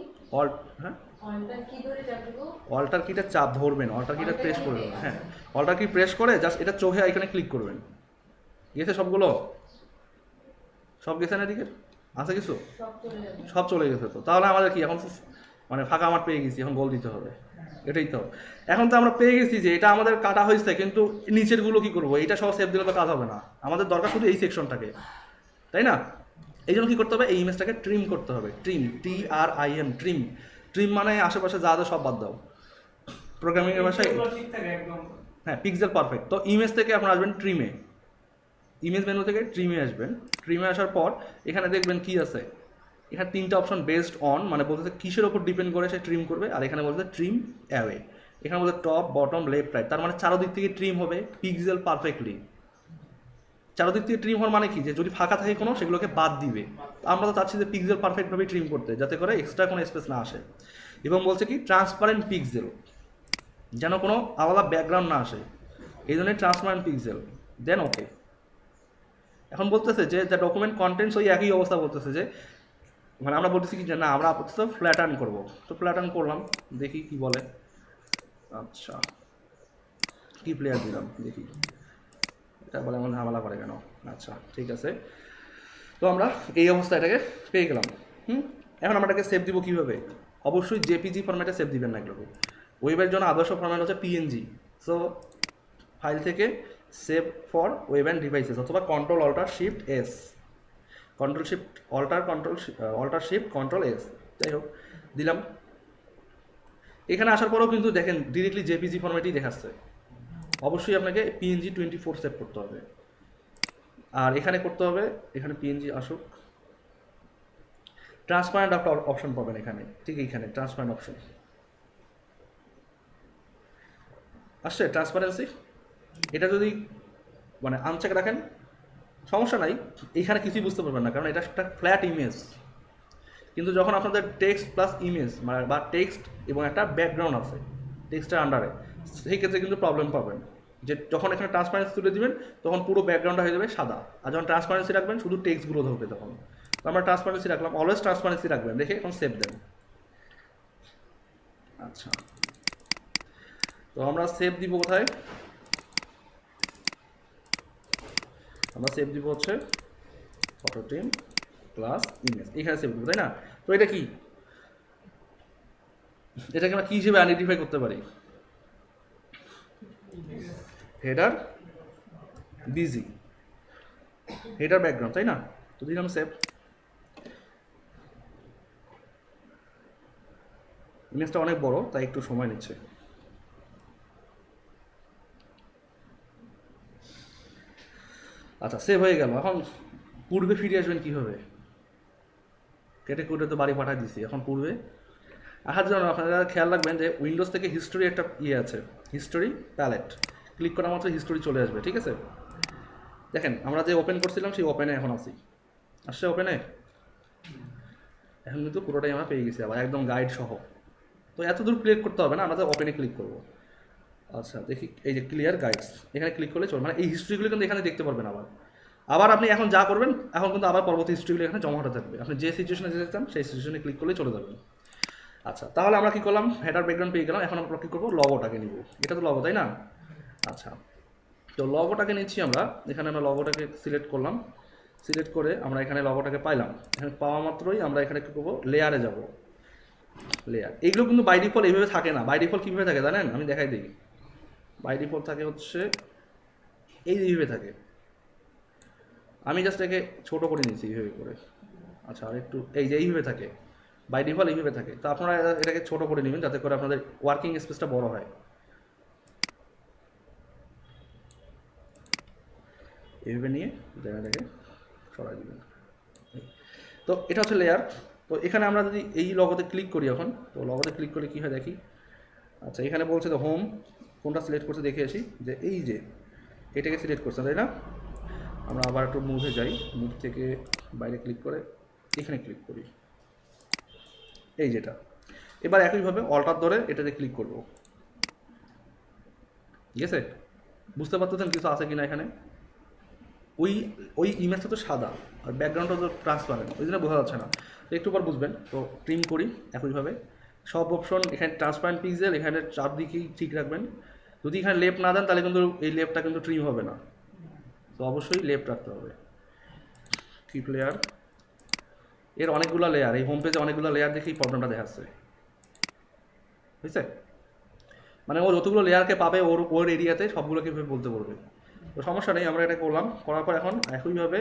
হ্যাঁ, অল্টার কি ধরে যাবো? অল্টার কিটা চাপ ধরবেন, অল্টার কিটা প্রেস করবেন। হ্যাঁ, অল্টার কি প্রেস করে জাস্ট এটা চোখে এখানে ক্লিক করবেন। গেছে সবগুলো? সব গেছে না? এদিকে আছে কিছু? সব চলে গেছে। তো তাহলে আমাদের কি এখন মানে ফাঁকা মাঠ পেয়ে গেছি, এখন গোল দিতে হবে, এটাই তো। এখন তো আমরা পেয়ে গেছি যে এটা আমাদের কাটা হয়েছে, কিন্তু নিচের গুলো কি করবো? এটা সব সেভ দিলে তো কাজ হবে না, আমাদের দরকার শুধু এই সেকশনটাকে, তাই না? এই জন্য কী করতে হবে, এই ইমেজটাকে ট্রিম করতে হবে। Trim, TRIM, trim. ট্রিম মানে আশেপাশে যা যা সব বাদ দাও, প্রোগ্রামিংয়ের ভাষায়। হ্যাঁ, পিক্সেল পারফেক্ট। তো ইমেজ থেকে আপনারা আসবেন ট্রিমে, ইমেজ মেনু থেকে ট্রিমে আসবেন। ট্রিমে আসার পর এখানে দেখবেন কি আছে, এখানে 3টা অপশন বেসড অন, মানে বলতে কিসের ওপর ডিপেন্ড করে সে ট্রিম করবে, আর এখানে বলতে ট্রিম অ্যাওয়ে, এখানে বলতে টপ, বটম, লেফট, রাইট, তার মানে চারোদিক থেকে ট্রিম হবে পিক্সেল পারফেক্টলি। চারোদিক থেকে ট্রিম হওয়ার মানে কি, যে যদি ফাঁকা থাকে কোনো সেগুলোকে বাদ দিবে। আমরা তো চাচ্ছি যে পিক্সেল পারফেক্টভাবে ট্রিম করতে, যাতে করে এক্সট্রা কোনো স্পেস না আসে। এবং বলছে কি ট্রান্সপারেন্ট পিক্সেল, যেন কোনো আলাদা ব্যাকগ্রাউন্ড না আসে, এই জন্যই ট্রান্সপারেন্ট পিক্সেল। দেন ওকে। এখন বলতেছে যে দ্য ডকুমেন্ট কন্টেন্টস ওই একই অবস্থা, বলতেছে যে মানে আমরা বলতেছি কি যে না আমরা আপাতত ফ্ল্যাটার্ন করবো। তো ফ্ল্যাটার্ন করলাম, দেখি কি বলে। আচ্ছা, কি প্লেয়ার দিলাম দেখি। এটা বলে এমন ঝামেলা করে কেন? আচ্ছা ঠিক আছে, তো আমরা এই অবস্থা এটাকে পেয়ে গেলাম। এখন আমরা এটাকে সেভ দিব কীভাবে? অবশ্যই জেপিজি ফরম্যাটে সেভ দিবেন না এগুলোকে। ওয়েবের জন্য আদর্শ ফরম্যাট হচ্ছে পিএনজি। সো ফাইল থেকে save for web and devices অথবা control alt shift S, alt shift control S, যাই হোক দিলাম। এখানে আসার পরেও কিন্তু দেখেন ডিরেক্টলি জেপিজি ফরম্যাটেই দেখাচ্ছে। অবশ্যই আপনাকে পিএনজি 24 সেভ করতে হবে। আর এখানে করতে হবে, এখানে পিএনজি আসুক, ট্রান্সপারেন্ট একটা অপশন পাবেন এখানে, ঠিক এইখানে ট্রান্সপারেন্ট অপশন আসছে, ট্রান্সপারেন্সি। এটা যদি মানে আনচেক রাখেন সমস্যা নাই, এইখানে কিছুই বুঝতে পারবেন না, কারণ এটা একটা ফ্ল্যাট ইমেজ। কিন্তু যখন আপনাদের টেক্সট প্লাস ইমেজ মানে বা টেক্সট এবং একটা ব্যাকগ্রাউন্ড আছে টেক্সটের আন্ডারে, সেই ক্ষেত্রে কিন্তু প্রবলেম পাবেন। যে যখন এখানে ট্রান্সপারেন্সি তুলে দিবেন তখন পুরো ব্যাকগ্রাউন্ডটা হয়ে যাবে সাদা, আর যখন ট্রান্সপারেন্সি রাখবেন শুধু টেক্সটগুলো ধরবে তখন। তো আমরা ট্রান্সপারেন্সি রাখলাম, অলওয়েজ ট্রান্সপারেন্সি রাখবেন, দেখে এখন সেভ দেন। আচ্ছা, তো আমরা সেভ দিব কোথায়? আমরা সেভ দিব হচ্ছে ফটো টিম প্লাস ইমেজ, এখানে সেভ দিব, তাই না? তো এটা কি, এটাকে আমরা কী হিসেবে আইডেন্টিফাই করতে পারি? হেডার বিজি, হেডার ব্যাকগ্রাউন্ড, তাই না? তো দিলাম সেভ। ইমেজটা অনেক বড় তাই একটু সময় নিচ্ছে। আচ্ছা সেভ হয়ে গেল। এখন পূর্বে ফিরে আসবেন কীভাবে? কেটে কুটে তো বাড়ি পাঠিয়ে দিছি, এখন পূর্বে আসার জন্য আপনারা খেয়াল রাখবেন যে উইন্ডোজ থেকে হিস্টোরি একটা ইয়ে আছে, হিস্টোরি প্যালেট, ক্লিক করা মাত্র হিস্টোরি চলে আসবে, ঠিক আছে? দেখেন আমরা যে ওপেন করছিলাম সেই ওপেনে এখন আছি, আসছে ওপেনে, এখন কিন্তু পুরোটাই আমরা পেয়ে গেছি আবার একদম গাইড সহ। তো এত দূর ক্লিক করতে হবে না, আমরা ওপেনে ক্লিক করবো। আচ্ছা দেখি, এই যে ক্লিয়ার গাইডস, এখানে ক্লিক করলে চলবে, মানে এই হিস্ট্রিগুলো কিন্তু এখানে দেখতে পারবেন। আবার আপনি এখন যা করবেন এখন কিন্তু আবার পরবর্তী হিস্ট্রিগুলো এখানে জমা হতে থাকবে, আপনি যে সিচুয়েশনে যেতে চান সেই সিচুয়েশনে ক্লিক করলেই চলে যাবেন। আচ্ছা তাহলে আমরা কী করলাম, হেডার ব্যাকগ্রাউন্ড পেয়ে গেলাম, এখন আমরা কী করবো, লগোটাকে নিব। এটা তো লগো, তাই না? আচ্ছা, তো লগোটাকে নিচ্ছি আমরা, এখানে আমরা লগোটাকে সিলেক্ট করলাম, সিলেক্ট করে আমরা এখানে লগোটাকে পাইলাম। এখানে পাওয়া মাত্রই আমরা এখানে কী করবো, লেয়ারে যাব। লেয়ার এগুলো কিন্তু বাই ডিফল্ট এইভাবে থাকে না, বাই ডিফল্ট কীভাবে থাকে জানেন? আমি দেখাই দিই। বাই ডিফল্ট থাকে হচ্ছে এইভাবে থাকে, আমি জাস্ট একে ছোটো করে নিয়েছি এইভাবে করে। আচ্ছা আর একটু, এই যে এইভাবে থাকে, বাই ডিফল্ট এইভাবে থাকে। তো আপনারা এটাকে ছোটো করে নেবেন যাতে করে আপনাদের ওয়ার্কিং স্পেসটা বড় হয়। এইভাবে নিয়ে দেন এটাকে সরাই দেবেন। তো এটা হচ্ছে লেয়ার। তো এখানে আমরা যদি এই লগোতে ক্লিক করি এখন, তো লগোতে ক্লিক করলে কী হয় দেখি। আচ্ছা এখানে বলছে তো হোম, কোনটা সিলেক্ট করছে দেখে আসি, যে এই যে এটাকে সিলেক্ট করছে, তাই না? আমরা আবার একটু মুভে যাই, মুভ থেকে বাইরে ক্লিক করে এখানে ক্লিক করি, এই যেটা। এবার একইভাবে অল্টার ধরে এটাতে ক্লিক করব, ঠিক আছে? বুঝতে পারতেছেন কিছু আছে কিনা এখানে? ওই ওই ইমেজটা তো সাদা আর ব্যাকগ্রাউন্ডটা তো ট্রান্সপারেন্ট, ওই জন্য বোঝা যাচ্ছে না। তো একটু পর বুঝবেন। তো ট্রিম করি একইভাবে সব অপশন, এখানে ট্রান্সপারেন্ট পিক্সেল এখানে চারদিকেই ঠিক রাখবেন। যদি এখানে লেফট না দেন তাহলে কিন্তু এই লেফটটা কিন্তু ট্রিম হবে না, তো অবশ্যই লেফট রাখতে হবে। কিপ লেয়ার, এর অনেকগুলো লেয়ার, এই হোম পেজে অনেকগুলো লেয়ার দেখেই প্রবলেমটা দেখাচ্ছে, বুঝছে? মানে ও যতগুলো লেয়ারকে পাবে ওর এরিয়াতে সবগুলোকে বলতে বলবে। তো সমস্যা নেই, আমরা এটা করলাম, করার পর এখন একইভাবে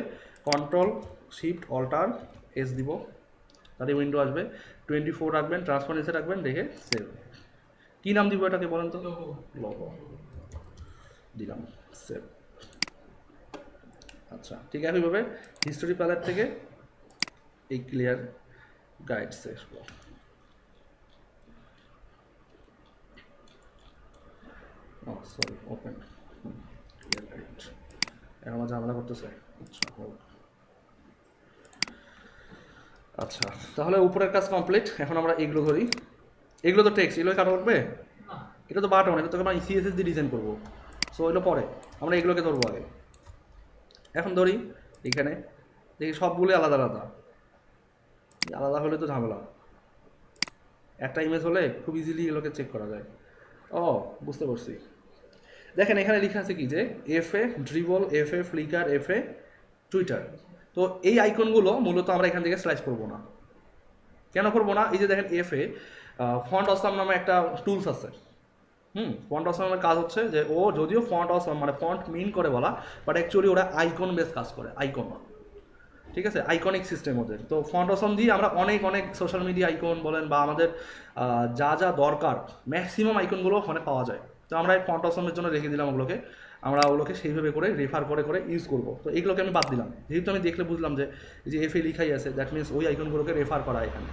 কন্ট্রোল শিফট অল্টার এস দিব, তাহলে উইন্ডো আসবে। 24 রাখবেন, ট্রান্সপারেন্সি রাখবেন, দেখে সেভ। কী নাম দিব এটাকে বলেন তো? লগো দিলাম, সেভ। আচ্ছা ঠিক একইভাবে হিস্টোরি প্যালেট থেকে এই ক্লিয়ার গাইডসে আসবো। সরি ওপেন ক্লিয়ার গাইড, এখন আমার ঝামেলা করতেছে। আচ্ছা হোক, আচ্ছা তাহলে উপরের কাজ কমপ্লিট। এখন আমরা এগুলো ধরি, এগুলো তো টেক্সট, এগুলো কাটা লাগবে, এটা তো বাটন, এটা তো আমরা সিএসএস দিয়ে ডিজাইন করবো। সো এগুলো পরে, আমরা এগুলোকে ধরবো আগে। এখন ধরি এখানে দেখি সবগুলোই আলাদা আলাদা, আলাদা হলে তো ঝামেলা। একটা ইমেজ হলে খুব ইজিলি এগুলোকে চেক করা যায়। ও বুঝতে পারছি, দেখেন এখানে লেখা আছে কি যে FA dribble, FA flicker, FA Twitter. তো এই আইকনগুলো মূলত আমরা এখান থেকে স্লাইস করবো না। কেন করবো না? এই যে দেখেন এফএ ফন্ট অসাম নামে একটা টুলস আছে। ফন্ট অসামের কাজ হচ্ছে যে ও যদিও ফন্ট অসাম মানে ফন্ট মিন করে বলা, বাট অ্যাকচুয়ালি ওরা আইকন বেস কাজ করে, আইকন, ঠিক আছে, আইকনিক সিস্টেম ওদের। তো ফন্ট অসম দিয়ে আমরা অনেক অনেক সোশ্যাল মিডিয়া আইকন বলেন বা আমাদের যা যা দরকার ম্যাক্সিমাম আইকনগুলো ওখানে পাওয়া যায়। তো আমরা এই ফন্ট অসমের জন্য রেখে দিলাম ওগুলোকে, আমরা ওগুলোকে সেইভাবে করে রেফার করে করে ইউজ করবো। তো এগুলোকে আমি বাদ দিলাম, যেহেতু আমি দেখলে বুঝলাম যে এই যে এফএ লিখাই আছে, দ্যাট মিনস ওই আইকনগুলোকে রেফার করা এখানে।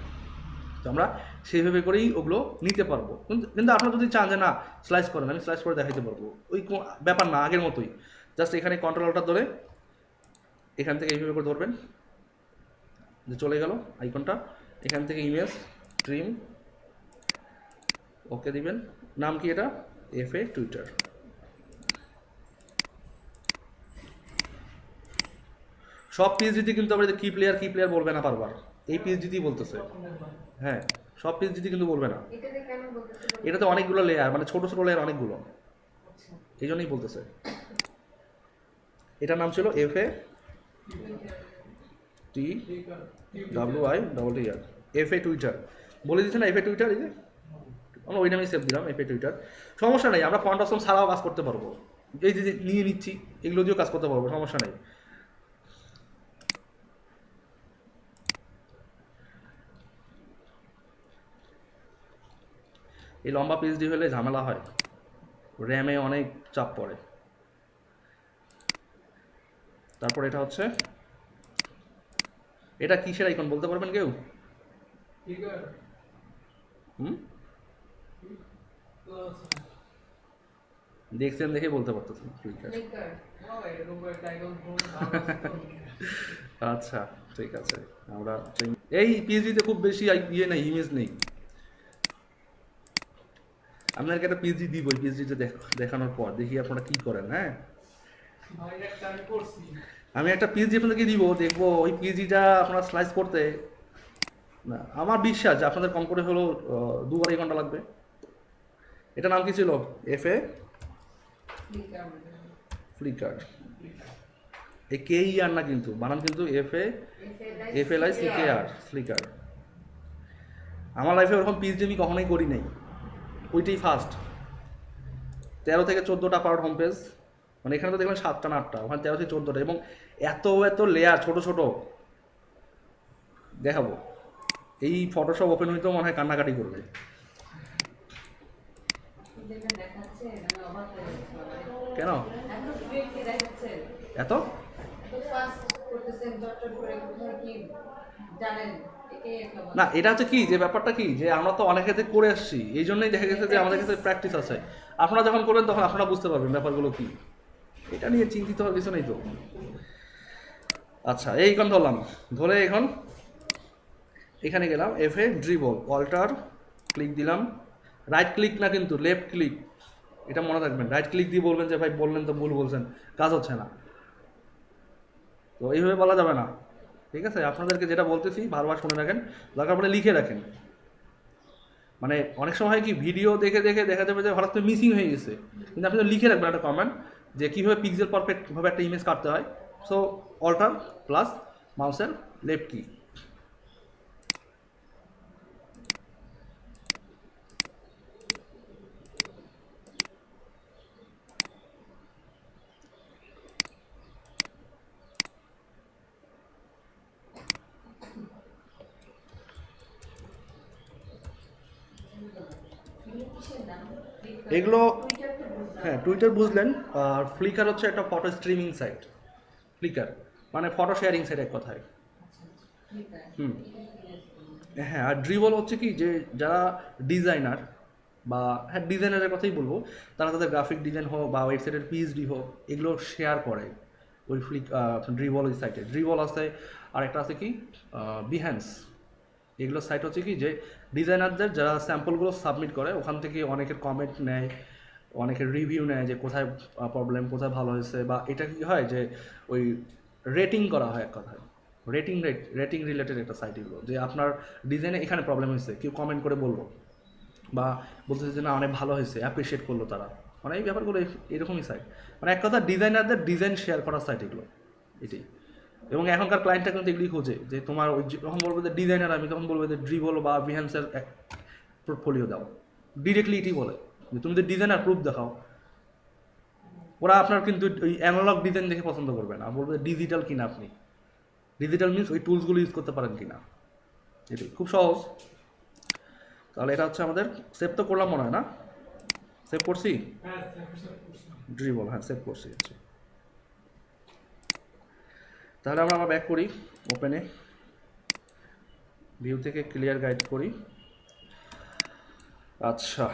তো আমরা সেইভাবে করেই ওগুলো নিতে পারবো। কিন্তু আপনারা যদি চান যে না স্লাইস করেন, আমি স্লাইস করে দেখাইতে পারবো, ওই ব্যাপার না, আগের মতোই। জাস্ট এখানে কন্ট্রোলটা ধরে এখান থেকে এইভাবে করে ধরবেন, যে চলে গেল আইকনটা। এখান থেকে ইমেজ ট্রিম, ওকে দিবেন। নাম কি এটা? FA Twitter. সব পিএইচডিতে কিন্তু আমরা কি প্লেয়ার বলবে না বারবার, এই পিএইচডিতেই বলতেছে। হ্যাঁ, সব পিএইচডিতে কিন্তু বলবে না। এটাতে কেন বলতেছে? এটাতে অনেকগুলো লেয়ার, মানে ছোট ছোট লেয়ার অনেকগুলো, এই জন্যই বলতেছে। এটার নাম ছিল এফএ টি WI এফএ টুইটার। বলে দিচ্ছে না এফএ টুইটার, এই যে আমরা ওই নামেই সেভ দিলাম এফএ টুইটার। সমস্যা নেই, আমরা ফন্ট অপশন ছাড়াও কাজ করতে পারবো। এই যে নিয়ে নিচ্ছি এগুলো দিয়েও কাজ করতে পারবো, সমস্যা নেই। এই লম্বা পিএইচডি হলে ঝামেলা হয়, র্যামে অনেক চাপ পড়ে। তারপর এটা হচ্ছে, এটা কিসের আইকন বলতে পারবেন কেউ? দেখছেন দেখে বলতে পারতেছেন। ফ্লিকার। আচ্ছা ঠিক আছে, আমরা এই পিএইচডিতে খুব বেশি ইয়ে নেই, ইমেজ নেই। আপনাকে একটা পিএইচডি দিব, ওই পিএইচডিতে দেখানোর পর দেখি আপনারা কি করেন। হ্যাঁ, আমি একটা পিএইচডি আপনাদেরকে দিব, দেখবো ওই পিএইচডিটা আপনারা স্লাইস করতে না, আমার বিশ্বাস যে আপনাদের কম করে হলেও 2-2.5 ঘন্টা লাগবে। এটা নাম কি ছিল? FA flicker. এ কে ই আর না কিন্তু, বানান কিন্তু FLI CKR ফ্লিকার। আমার লাইফে ওরকম পিএইচডি আমি কখনোই করি নাই, ওইটাই ফার্স্ট। 13 থেকে 14টা পাওয়ার হোম পেজ, মানে এখানে তো দেখলাম 7টা না 8টা, ওখানে 13 থেকে 14টা, এবং এত এত লেয়ার ছোট ছোট দেখাবো। এই ফটোশপ ওপেন হইতেও মনে হয় কান্নাকাটি করবে। দেখাচ্ছে, আমি অবাক হয়ে যাচ্ছি। কেন এত ফ্লুয়েন্টলি দেখাচ্ছে, এত? এত ফাস্ট করতেছেন, চটচট করে কোথায় কি জানেন? এটাই একটা না, এটা হচ্ছে কি যে ব্যাপারটা কি যে আমরা তো অনেক ক্ষেত্রে করে আসছি, এই জন্যই দেখা গেছে যে আমাদের কাছে প্র্যাকটিস আছে। আপনারা যখন করবেন তখন আপনারা বুঝতে পারবেন ব্যাপারগুলো কি, এটা নিয়ে চিন্তিত হওয়ার কিছু নেই তো। আচ্ছা, এইখান ধরলাম, ধরে এখন এখানে গেলাম এফএ ড্রিবল, অল্টার ক্লিক দিলাম, রাইট ক্লিক না কিন্তু লেফট ক্লিক, এটা মনে রাখবেন। রাইট ক্লিক দিয়ে বলবেন যে ভাই বললেন তো ভুল বলছেন, কাজ হচ্ছে না, তো এইভাবে বলা যাবে না। ঠিক আছে, আপনাদেরকে যেটা বলতেছি বারবার শুনে রাখেন, দরকার পড়ে লিখে রাখেন। মানে অনেক সময় কি ভিডিও দেখে দেখে দেখা যাবে যে হঠাৎ করে মিসিং হয়ে গেছে, কিন্তু আপনি তো লিখে রাখবেন একটা কমেন্ট যে কীভাবে পিক্সেল পারফেক্টভাবে একটা ইমেজ কাটতে হয়। সো অল্টার প্লাস মাউসের লেফট কি। এগুলো হ্যাঁ, টুইটার বুঝলেন। আর ফ্লিকার হচ্ছে একটা ফটো স্ট্রিমিং সাইট। ফ্লিকার মানে ফটো শেয়ারিং সাইট এক কথায়। হ্যাঁ, আর ড্রিবল হচ্ছে কি যে যারা ডিজাইনার বা হ্যাঁ ডিজাইনারের কথাই বলবো, তারা তাদের গ্রাফিক ডিজাইন হোক বা ওয়েবসাইটের পিএইচডি হোক এগুলো শেয়ার করে ওই ড্রিবল ওই সাইটে। ড্রিবল আছে, আর একটা আছে কি বিহ্যান্স। এগুলো সাইট হচ্ছে কি যে ডিজাইনারদের যারা স্যাম্পলগুলো সাবমিট করে, ওখান থেকে অনেকের কমেন্ট নেয়, অনেকের রিভিউ নেয় যে কোথায় প্রবলেম, কোথায় ভালো হয়েছে, বা এটা কি হয় যে ওই রেটিং করা হয় এক কথায়। রেটিং রিলেটেড একটা সাইট এগুলো, যে আপনার ডিজাইনে এখানে প্রবলেম হয়েছে, কেউ কমেন্ট করে বললো বা বলতেছে যে না অনেক ভালো হয়েছে, অ্যাপ্রিসিয়েট করলো তারা। মানে এই ব্যাপারগুলো এরকমই সাইট, মানে এক কথা ডিজাইনারদের ডিজাইন শেয়ার করার সাইট এগুলো, এটাই। এবং এখনকার ক্লায়েন্টটা কিন্তু এগুলি খোঁজে যে তোমার ওই যখন বলবো যে ডিজাইনার আমি, তখন বলবো যে ড্রিবল বা বিহান্সের পোর্টফোলিও দাও, ডিরেক্টলি এটি বলে যে তুমি যে ডিজাইনার প্রুফ দেখাও। ওরা আপনার কিন্তু ওই অ্যানালগ ডিজাইন দেখে পছন্দ করবে না, বলবে ডিজিটাল কিনা, আপনি ডিজিটাল মিনস ওই টুলসগুলো ইউজ করতে পারেন কিনা, এটাই খুব সহজ। তাহলে এটা হচ্ছে আমাদের, সেভ তো করলাম মনে হয় না, সেভ করছি ড্রিবল, হ্যাঁ সেভ করছি। আচ্ছা তাহলে আমরা আবার ব্যাক করি ওপেনে, ভিউ থেকে ক্লিয়ার গাইড করি। আচ্ছা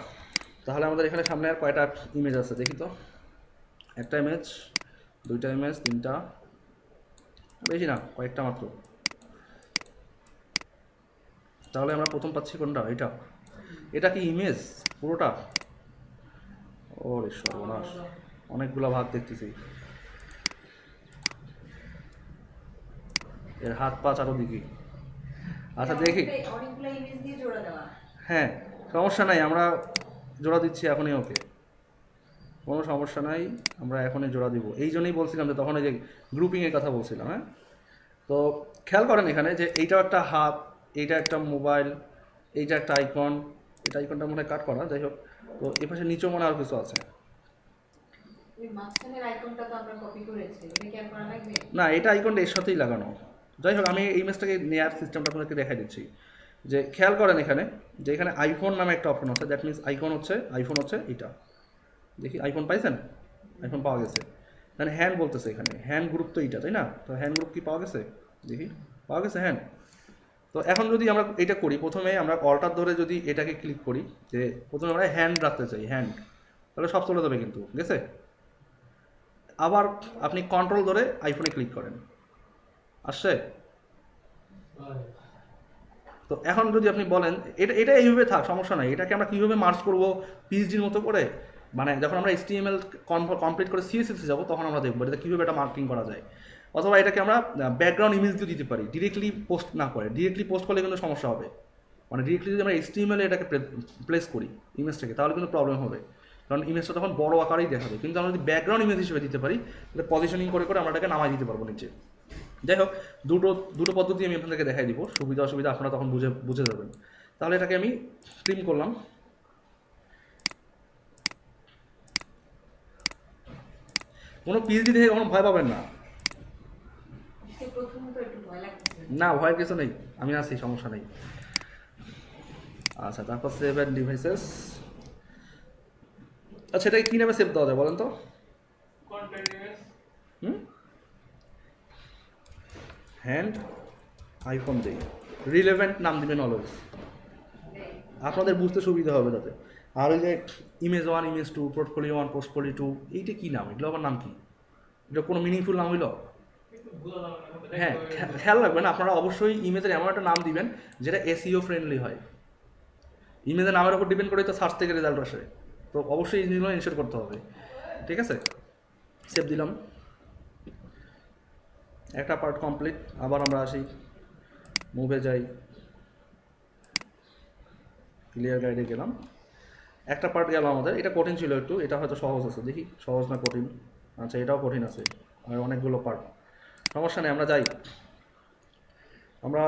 তাহলে আমাদের এখানে সামনে আর কয়টা ইমেজ আছে দেখি তো, একটা ইমেজ, দুইটা ইমেজ, তিনটা, বেশি না কয়েকটা মাত্র। তাহলে আমরা প্রথম পাচ্ছি কোনটা, এটা কি ইমেজ পুরোটা? ওরে সর্বনাশ, অনেকগুলো ভাগ দেখতেছি, এর হাত পা চারোদিকে। আচ্ছা দেখি, অনেকগুলো ইমেজ দিয়ে জোড়া দেওয়া। হ্যাঁ সমস্যা নাই, আমরা জোড়া দিচ্ছি এখনই, ওকে কোনো সমস্যা নাই, আমরা এখনই জোড়া দিব। এই জন্যই বলছিলাম যে তখন ওই যে গ্রুপিংয়ের কথা বলছিলাম। হ্যাঁ তো খেয়াল করেন এখানে যে এইটাও একটা হাত, এইটা একটা মোবাইল, এইটা একটা আইকন, এটা আইকনটা মনে হয় কাট করা, যাই হোক। তো এ পাশে নিচেও মনে হয় আর কিছু আছে, ওই মাঝখানের আইকনটা তো আমরা কপি করেছি, এটা কি আর করা লাগবে? না এটা আইকনটা এর সাথেই লাগানো। যাই হোক আমি এই ইমেজটাকে নেওয়ার সিস্টেমটা আপনাদেরকে দেখাই দিচ্ছি। যে খেয়াল করেন এখানে যে এখানে আইফোন নামে একটা অপশন আছে, দ্যাট মিনস আইকন হচ্ছে, আইফোন হচ্ছে এটা, দেখি আইফোন পাইছেন, আইফোন পাওয়া গেছে। মানে হ্যান্ড বলতেছে এখানে, হ্যান্ড গ্রুপ তো এইটা তাই না, তো হ্যান্ড গ্রুপ কি পাওয়া গেছে, দেখি পাওয়া গেছে হ্যান্ড। তো এখন যদি আমরা এটা করি, প্রথমে আমরা অল্টার ধরে যদি এটাকে ক্লিক করি, যে প্রথমে আমরা হ্যান্ড রাখতে চাই, হ্যান্ড, তাহলে সব চলে যাবে কিন্তু, গেছে। আবার আপনি কন্ট্রোল ধরে আইফোনে ক্লিক করেন, আসছে। তো এখন যদি আপনি বলেন এটা এইভাবে থাক, সমস্যা নাই, এটাকে আমরা কীভাবে মার্চ করবো পিএইচডির মতো করে, মানে যখন আমরা HTML কমপ্লিট করে CSS যাবো তখন আমরা দেখবো এটা কীভাবে এটা মার্কিং করা যায়। অথবা এটাকে আমরা ব্যাকগ্রাউন্ড ইমেজ দিয়ে দিতে পারি, ডিরেক্টলি পোস্ট না করে। ডিরেক্টলি পোস্ট করলে কিন্তু সমস্যা হবে, মানে ডিরেক্টলি যদি আমরা HTML এটাকে প্লেস করি ইমেজটাকে, তাহলে কিন্তু প্রবলেম হবে, কারণ ইমেজটা তখন বড় আকারেই দেখাবে। কিন্তু আমরা যদি ব্যাকগ্রাউন্ড ইমেজ হিসেবে দিতে পারি, তাহলে পজিশনিং করে করে আমরা এটাকে নামাই দিতে পারবো নিচে। যাই হোক, দুটো পদ্ধতি আমি আপনাদেরকে দেখাই দিব, সুবিধা অসুবিধা আপনারা তখন বুঝে যাবেন। তাহলে এটাকে আমি ট্রিম করলাম, কোনো পিএইচডি দেখে কখনো ভয় পাবেন না, প্রথমত একটু ভয় লাগছে। না ভয়ের কিছু নেই, আমি আছি, সমস্যা নেই। আচ্ছা তারপর সেভ অ্যান্ড ডিভাইসেস, আচ্ছা এটাকে কী নামে সেভ দেওয়া যায় বলেন তো? হ্যান্ড আইফোন দিই, রিলেভেন্ট নাম দিবেন অলওয়েজ, আপনাদের বুঝতে সুবিধা হবে তাতে। আর ওই যে ইমেজ 1, ইমেজ 2, পোর্টফোলিও 1, পোর্টফোলিও 2, এইটা কী নাম, এগুলো আবার নাম কি, এটা কোনো মিনিংফুল নাম হইল? হ্যাঁ খেয়াল রাখবেন আপনারা, অবশ্যই ইমেজের এমন একটা নাম দিবেন যেটা SEO ফ্রেন্ডলি হয়। ইমেজের নামের উপর ডিপেন্ড করে তো সার্চ থেকে রেজাল্ট আসে, তো অবশ্যই এই জিনিসগুলো ইনশিওর করতে হবে। ঠিক আছে, সেভ দিলাম, একটা পার্ট কমপ্লিট। আবার আমরা আসি, মুভে যাই, ক্লিয়ার গাইডে গেলাম, একটা পার্ট গেল আমাদের। এটা কঠিন ছিল একটু, এটা হয়তো সহজ আছে, দেখি সহজ না কঠিন। আচ্ছা এটাও কঠিন আছে, আর অনেকগুলো পার্ট, সমস্যা নেই, আমরা যাই। আমরা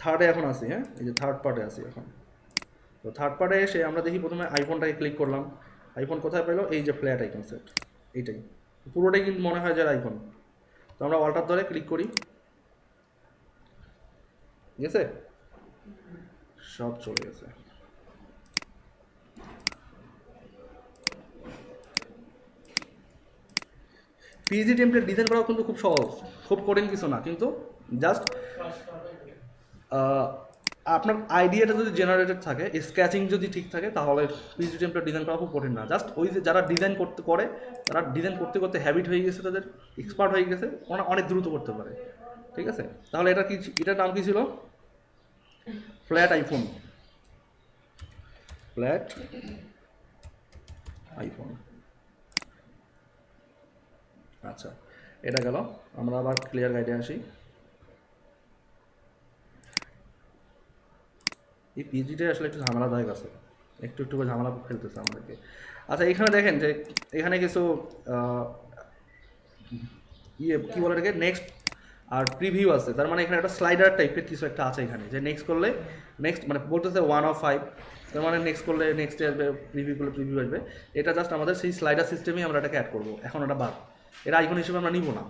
থার্ডে এখন আসি, হ্যাঁ এই যে থার্ড পার্টে আসি এখন। তো থার্ড পার্টে এসে আমরা দেখি প্রথমে আইফোনটাকে ক্লিক করলাম, আইফোন কোথায় পেলো, এই যে ফ্ল্যাট আইকন সেট, এইটাই পুরোটাই কিন্তু মনে হয় যে আইফোন। তো আমরা অল্টার ধরে ক্লিক করি, ঠিক আছে, সব চলে গেছে। পিএইচডি টেমপ্লেট ডিজাইন করাও কিন্তু খুব সহজ, খুব কঠিন কিছু না, কিন্তু জাস্ট আপনার আইডিয়াটা যদি জেনারেটেড থাকে, স্কেচিং যদি ঠিক থাকে, তাহলে পিএইচডি টেমপ্লেট ডিজাইন করা খুব কঠিন না। জাস্ট ওই যে যারা ডিজাইন করে তারা ডিজাইন করতে করতে হ্যাবিট হয়ে গেছে, তাদের এক্সপার্ট হয়ে গেছে, ওরা অনেক দ্রুত করতে পারে। ঠিক আছে, তাহলে এটা কি, এটার নাম কি ছিল, ফ্ল্যাট আইফোন, ফ্ল্যাট আইফোন। আচ্ছা এটা গেল, আমরা আবার ক্লিয়ার গাইডে আসি। এই পিএইচডিটা আসলে একটু ঝামেলাদায়ক আছে, একটু একটু করে ঝামেলা ফেলতেছে আমাদেরকে। আচ্ছা এখানে দেখেন যে এখানে কিছু কী বলে এটাকে নেক্সট আর প্রিভিউ আছে, তার মানে এখানে একটা স্লাইডার টাইপের কিছু একটা আছে এখানে, যে নেক্সট করলে নেক্সট মানে বলতেছে 1 of 5, তার মানে নেক্সট করলে নেক্সটে আসবে, প্রিভিউ করলে প্রিভিউ আসবে। এটা জাস্ট আমাদের সেই স্লাইডার সিস্টেমেই আমরা এটাকে অ্যাড করবো, এখন এটা বাদ, এটা আইকন হিসেবে আমরা নিব না।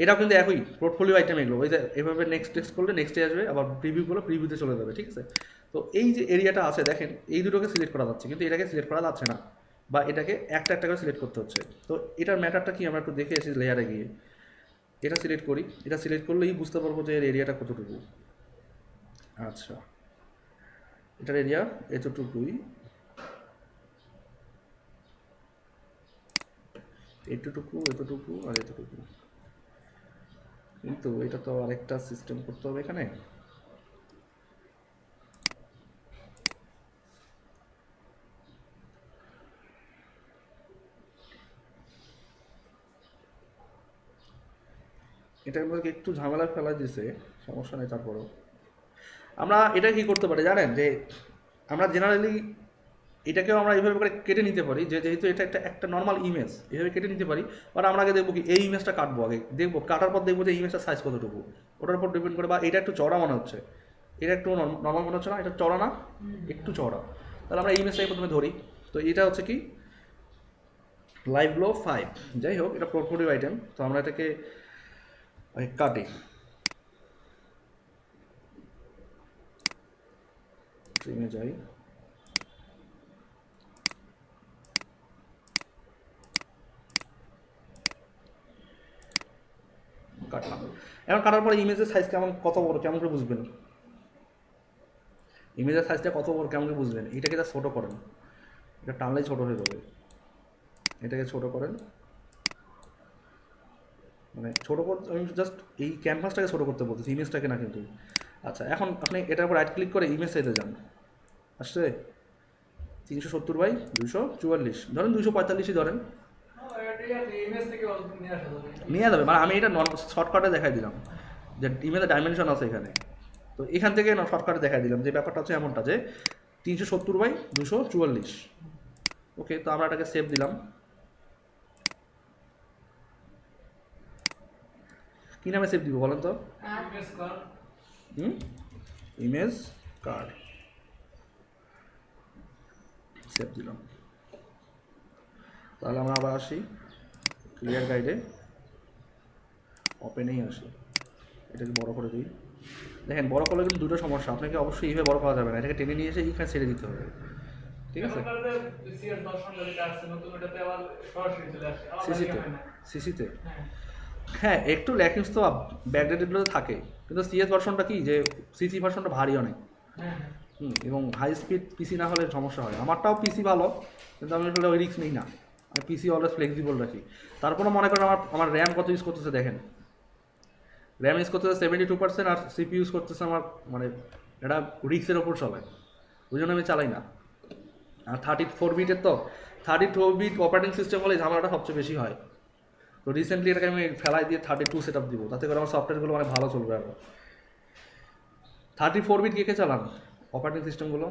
এটাও কিন্তু একই পোর্টফোলিও আইটেম, এগুলো ওই যে এভাবে নেক্সট করলে নেক্সটে আসবে, আবার প্রিভিউ করলে প্রিভিউতে চলে যাবে, ঠিক আছে। তো এই যে এরিয়াটা আছে দেখেন, এই দুটোকে সিলেক্ট করা যাচ্ছে, কিন্তু এটাকে সিলেক্ট করা যাচ্ছে না, বা এটাকে একটা একটা করে সিলেক্ট করতে হচ্ছে। তো এটার ম্যাটারটা কি আমরা একটু দেখে এসেছি লেয়ারে গিয়ে, এটা সিলেক্ট করি, এটা সিলেক্ট করলেই বুঝতে পারবো যে এর এরিয়াটা কতটুকু। আচ্ছা এটার এরিয়া এতটুকুই, এতটুকু আর এতটুকু, কিন্তু এটা তো আরেকটা সিস্টেম করতে হবে এখানে। এটার মধ্যে একটু ঝামেলা ফেলা দিছে, সমস্যা নেই। তারপরেও আমরা এটা কি করতে পারি জানেন, যে আমরা জেনারেলি এটাকেও আমরা এইভাবে করে কেটে নিতে পারি, যে যেহেতু এটা একটা নর্মাল ইমেজ, এইভাবে কেটে নিতে পারি। আর আমরা আগে দেখবো কি এই ইমেজটা কাটবো, আগে দেখবো, কাটার পর দেখবো যে ইমেজটা সাইজ কতটুকু, ওটার উপর ডিপেন্ড করে। বা এটা একটু চড়া মনে হচ্ছে, এটা একটু নর্মাল মনে হচ্ছে না, এটা চড়া না, একটু চড়া, তাহলে আমরা এই ইমেজটাই প্রথমে ধরি। তো এটা হচ্ছে কি লাইভ গ্লো 5, যাই হোক এটা পোর্টফোলিও আইটেম। তো আমরা এটাকে কাটি, ট্রিমে যাই, কাটলাম। এখন কাটার পরে ইমেজের সাইজ কেমন, কত বড়, কেমন করে বুঝবেন ইমেজের সাইজটা কত বড়, কেমন করে বুঝবেন? এটাকে যা ছোটো করেন, এটা টানলেই ছোটো হয়ে যাবে, এটাকে ছোটো করেন, মানে ছোটো করতে আমি জাস্ট এই ক্যানভাসটাকে ছোটো করতে বলতেছি, ইমেজটাকে না কিন্তু। আচ্ছা এখন আপনি এটার উপর রাইট ক্লিক করে ইমেজ সাইজে যান, আসছে 370x244, ধরেন 245ই ধরেন, নিয়ে যাবে। মানে আমি এটা শর্টকাটে দেখাই দিলাম যে ইমেজের ডাইমেনশন আছে এখানে, তো এখান থেকে শর্টকাটে দেখাই দিলাম যে ব্যাপারটা হচ্ছে এমনটা যে 370x244। ওকে, তো আমরা এটাকে সেভ দিলাম। কী নামে সেভ দিব বলেন তো? ইমেজ কার্ড সেভ দিলাম। তাহলে আমরা আবার আসি ক্লিয়ার গাইডে, ওপেনেই আসি, এটাকে বড় করে দিই। দেখেন বড় করলে কিন্তু দুটো সমস্যা, আপনাকে অবশ্যই এইভাবে বড় করা যাবে না, এটাকে টেনে নিয়ে এসে এইখানে ছেড়ে দিতে হবে, ঠিক আছে। সিসিতে হ্যাঁ একটু ল্যাকিংস তো ব্যাকডেটেডগুলোতে থাকে, কিন্তু সিএস ভার্সনটা কি যে সিসি ভার্সনটা ভারী অনেক, এবং হাই স্পিড পিসি না হলে সমস্যা হয়। আমারটাও পিসি ভালো, কিন্তু আমি আসলে ওই রিস্ক নিই না, আমি পিসি অলওয়েজ ফ্লেক্সিবল রাখি। তারপরে মনে করেন আমার র্যাম কত ইউজ করতেছে দেখেন, র্যাম ইউজ করতেছে 72%, আর সিপি ইউজ করতেছে আমার, মানে এটা রিক্সের ওপর চলে, ওই জন্য আমি চালাই না। আর 34 বিটের, তো 32 বিট অপারেটিং সিস্টেম হলে ঝামেলাটা সবচেয়ে বেশি হয়। তো রিসেন্টলি এটাকে আমি ফেলাই দিয়ে 32 সেট আপ দিব, তাতে করে আমার সফটওয়্যারগুলো মানে ভালো চলবে। আরও 34 বিট কে চালান অপারেটিং সিস্টেমগুলো?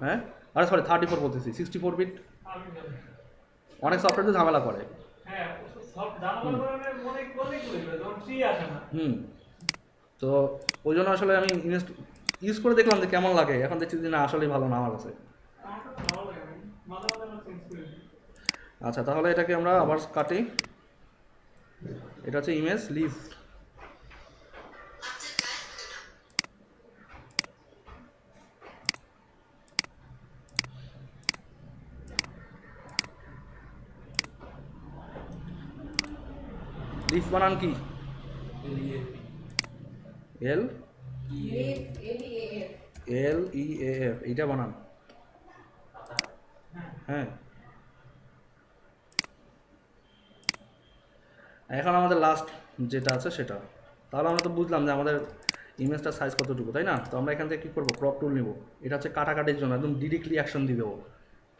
হ্যাঁ আরে সরি 34 বলতেছি, 64 বিট অনেক সফটওয়্যার তো ঝামেলা করে। তো ওই জন্য আসলে আমি ইউজ করে দেখলাম যে কেমন লাগে, এখন দেখছি যে না আসলেই ভালো না আমার কাছে। আচ্ছা তাহলে এটাকে আমরা আবার কাটি, এটা হচ্ছে ইমেজ লিভ। লিফ বানান কি? LEAF, এইটা বানান। হ্যাঁ এখন আমাদের লাস্ট যেটা আছে সেটা, তাহলে আমরা তো বুঝলাম যে আমাদের ইমেজটার সাইজ কতটুকু, তাই না? তো আমরা এখান থেকে কী করবো, ক্রপ টুল নিব, এটা হচ্ছে কাটাকাটির জন্য একদম ডিরেক্টলি অ্যাকশন দিয়ে দেবো,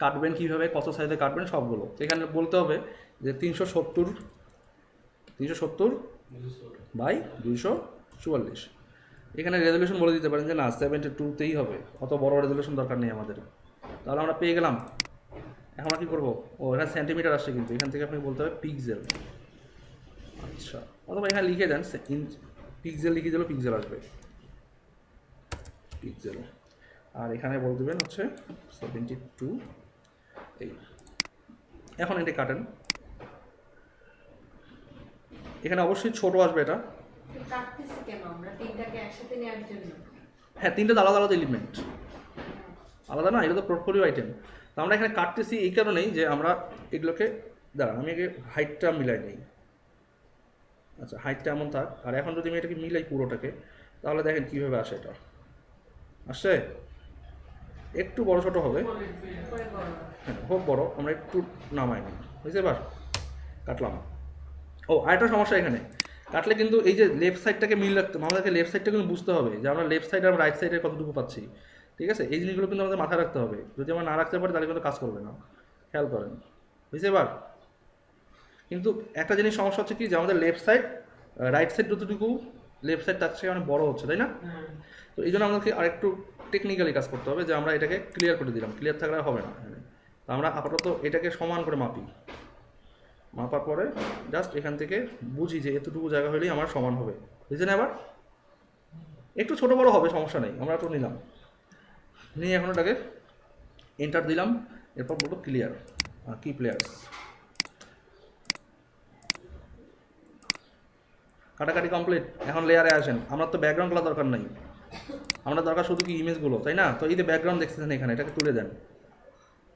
কাটবেন কীভাবে, কত সাইজে কাটবেন সবগুলো। তো এখানে বলতে হবে যে 370 বাই 244, এখানে রেজলিউশন বলে দিতে পারেন যে না 72তেই হবে, অত বড় রেজলিউশন দরকার নেই আমাদের। তাহলে আমরা পেয়ে গেলাম। এখন আমরা কী করবো? ও এখানে সেন্টিমিটার আসছে, কিন্তু এখান থেকে আপনি বলতে হবে পিক্সেল। আচ্ছা, অথবা এখানে লিখে দেন পিক্সেল, লিখে দিলেও পিক্সেল আসবে, পিক্সেল। আর এখানে বলে দেবেন হচ্ছে 72 এই। এখন এটা কাটেন, এখানে অবশ্যই ছোট আসবে এটা। কাটতেছি কেন আমরা তিনটাকে একসাথে নেওয়ার জন্য? হ্যাঁ, তিনটা আলাদা আলাদা এলিমেন্ট, আলাদা না, এটা তো পোর্টফোলিও আইটেম। তো আমরা এখানে কাটতেছি এই কারণেই যে আমরা এগুলোকে, দাঁড়ান আমি আগে হাইটটা মিলাই নিই। আচ্ছা, হাইটটা এমন থাক। আর এখন যদি আমি এটাকে মিলাই পুরোটাকে, তাহলে দেখেন কীভাবে আসে। এটা আসছে, একটু বড় ছোটো হবে, হ্যাঁ হোক বড়, আমরা একটু নামাই নিই, বুঝতে পার? কাটলাম। ও আরেকটা সমস্যা, এখানে কাটলে কিন্তু এই যে লেফট সাইডটাকে মিল রাখতে, আমাদেরকে লেফট সাইডটা কিন্তু বুঝতে হবে যে আমরা লেফট সাইড আর রাইট সাইডের কতটুকু পাচ্ছি। ঠিক আছে, এই জিনিসগুলো কিন্তু আমাদের মাথায় রাখতে হবে। যদি আমরা না রাখতে পারি তাহলে কিন্তু কাজ করবে না, খেয়াল করেন, বুঝতে পার? কিন্তু একটা জিনিস সমস্যা হচ্ছে কি, যে আমাদের লেফট সাইড রাইট সাইড যতটুকু, লেফট সাইড তার থেকে অনেক বড় হচ্ছে, তাই না? তো এই জন্য আমাদেরকে আরেকটু টেকনিক্যালি কাজ করতে হবে, যে আমরা এটাকে ক্লিয়ার করে দিলাম, ক্লিয়ার থাকলে হবে না। তো আমরা আপাতত এটাকে সমান করে মাপি, মাপার পরে জাস্ট এখান থেকে বুঝি যে এতটুকু জায়গা হলেই আমার সমান হবে, বুঝছেন? আবার একটু ছোটো বড়ো হবে, সমস্যা নেই, আমরা তো নিলাম, নিয়ে এখন এটাকে এন্টার দিলাম, এরপর বলবো ক্লিয়ার, কি প্লেয়ার্স। কাটাকাটি কমপ্লিট। এখন লেয়ারে আসেন, আমার তো ব্যাকগ্রাউন্ডগুলো দরকার নাই, আমরা দরকার শুধু কি ইমেজগুলো, তাই না? তো এই যে ব্যাকগ্রাউন্ড দেখতেছেন এখানে, এটাকে তুলে দেন।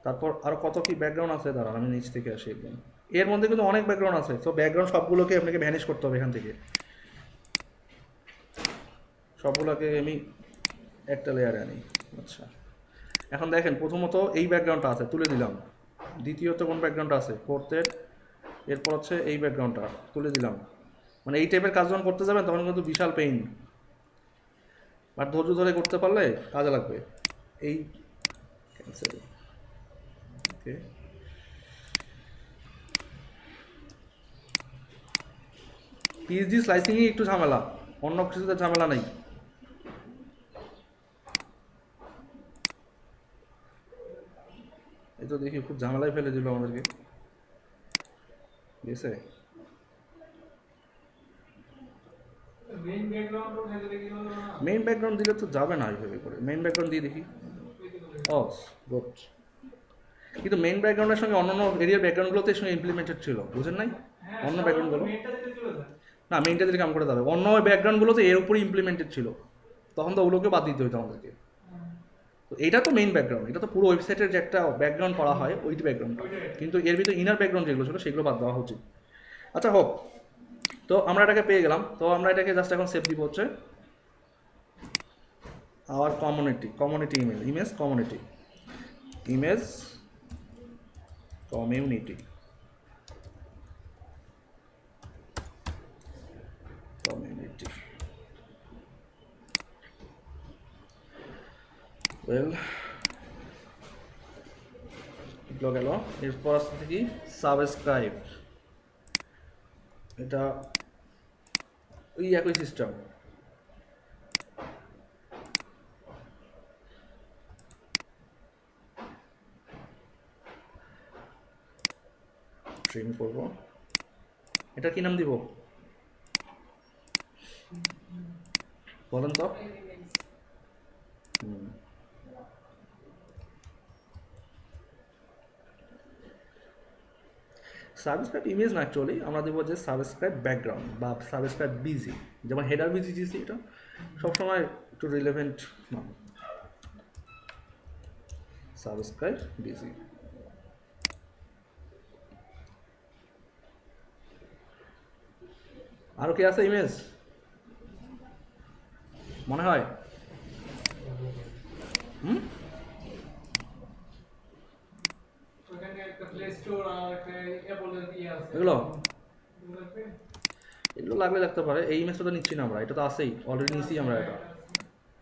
তারপর আরও কত কি ব্যাকগ্রাউন্ড আছে, দাঁড়ান আমি নিচ থেকে আসি একদম। এর মধ্যে কিন্তু অনেক ব্যাকগ্রাউন্ড আছে, তো ব্যাকগ্রাউন্ড সবগুলোকে আপনাকে ভ্যানিশ করতে হবে এখান থেকে, সবগুলোকে আমি একটা লেয়ারে আনি। আচ্ছা, এখন দেখেন প্রথমত এই ব্যাকগ্রাউন্ডটা আছে, তুলে দিলাম। দ্বিতীয়ত কোন ব্যাকগ্রাউন্ডটা আছে, ফোর্থের, এরপর হচ্ছে এই ব্যাকগ্রাউন্ডটা তুলে দিলাম। মানে এই টাইপের কাজ যখন করতে যাবেন তখন কিন্তু বিশাল পেইন, আর ধৈর্য ধরে করতে পারলে কাজে লাগবে। এই ক্যান্সেল, ওকে। পিএইচডি স্লাইসিংই একটু ঝামেলা, অন্য কিছুতে ঝামেলা নেই। এই তো দেখি খুব ঝামেলায় ফেলে দিল আমাদেরকে, বুঝছে? মেইন ব্যাকগ্রাউন্ড দিলে তো যাবে না এইভাবে করে, মেইন ব্যাকগ্রাউন্ড দিয়ে দেখি। ও গুড, কিন্তু মেইন ব্যাকগ্রাউন্ডের সঙ্গে অন্যান্য এরিয়ার ব্যাকগ্রাউন্ডগুলোতে সঙ্গে ইমপ্লিমেন্টেড ছিল, বুঝেন নাই? অন্য ব্যাকগ্রাউন্ডগুলো না, মেইনটা দিলে কাম করে যাবে, অন্য ব্যাকগ্রাউন্ডগুলোতে এর উপরে ইমপ্লিমেন্টেড ছিল, তখন তো ওগুলোকে বাদ দিতে হতো আমাদেরকে। তো এইটা তো মেইন ব্যাকগ্রাউন্ড, এটা তো পুরো ওয়েবসাইটের যে একটা ব্যাকগ্রাউন্ড করা হয় ওই ব্যাকগ্রাউন্ডটা, কিন্তু এর ভিতরে ইনার ব্যাকগ্রাউন্ড যেগুলো ছিল সেগুলো বাদ দেওয়া উচিত। আচ্ছা হোক, তো আমরা এটাকে পেয়ে গেলাম। তো আমরা এটাকে জাস্ট এখন সেভ দিব হচ্ছে our community image community well এগুলো গেল। এরপর আসতে কি সাবস্ক্রাইব, এটা ওই একই সিস্টেম। ট্রিম করবো, এটা কি নাম দিব বলেন তো? সাবস্ক্রাইব ইমেজ না, অ্যাকচুয়ালি আমরা দেবো যে সাবস্ক্রাইব ব্যাকগ্রাউন্ড বা সাবস্ক্রাইব বিজি, যেমন হেডার বিজি দিয়েছি, এটা সবসময় একটু রিলেভেন্ট নাম, সাবস্ক্রাইব বিজি। আরও কি আছে ইমেজ মনে হয়? এগুলো এগুলো লাগলে লাগতে পারে, এই ইমেজটা তো নিচ্ছি না আমরা, এটা তো আছেই অলরেডি নিচ্ছি আমরা। এটা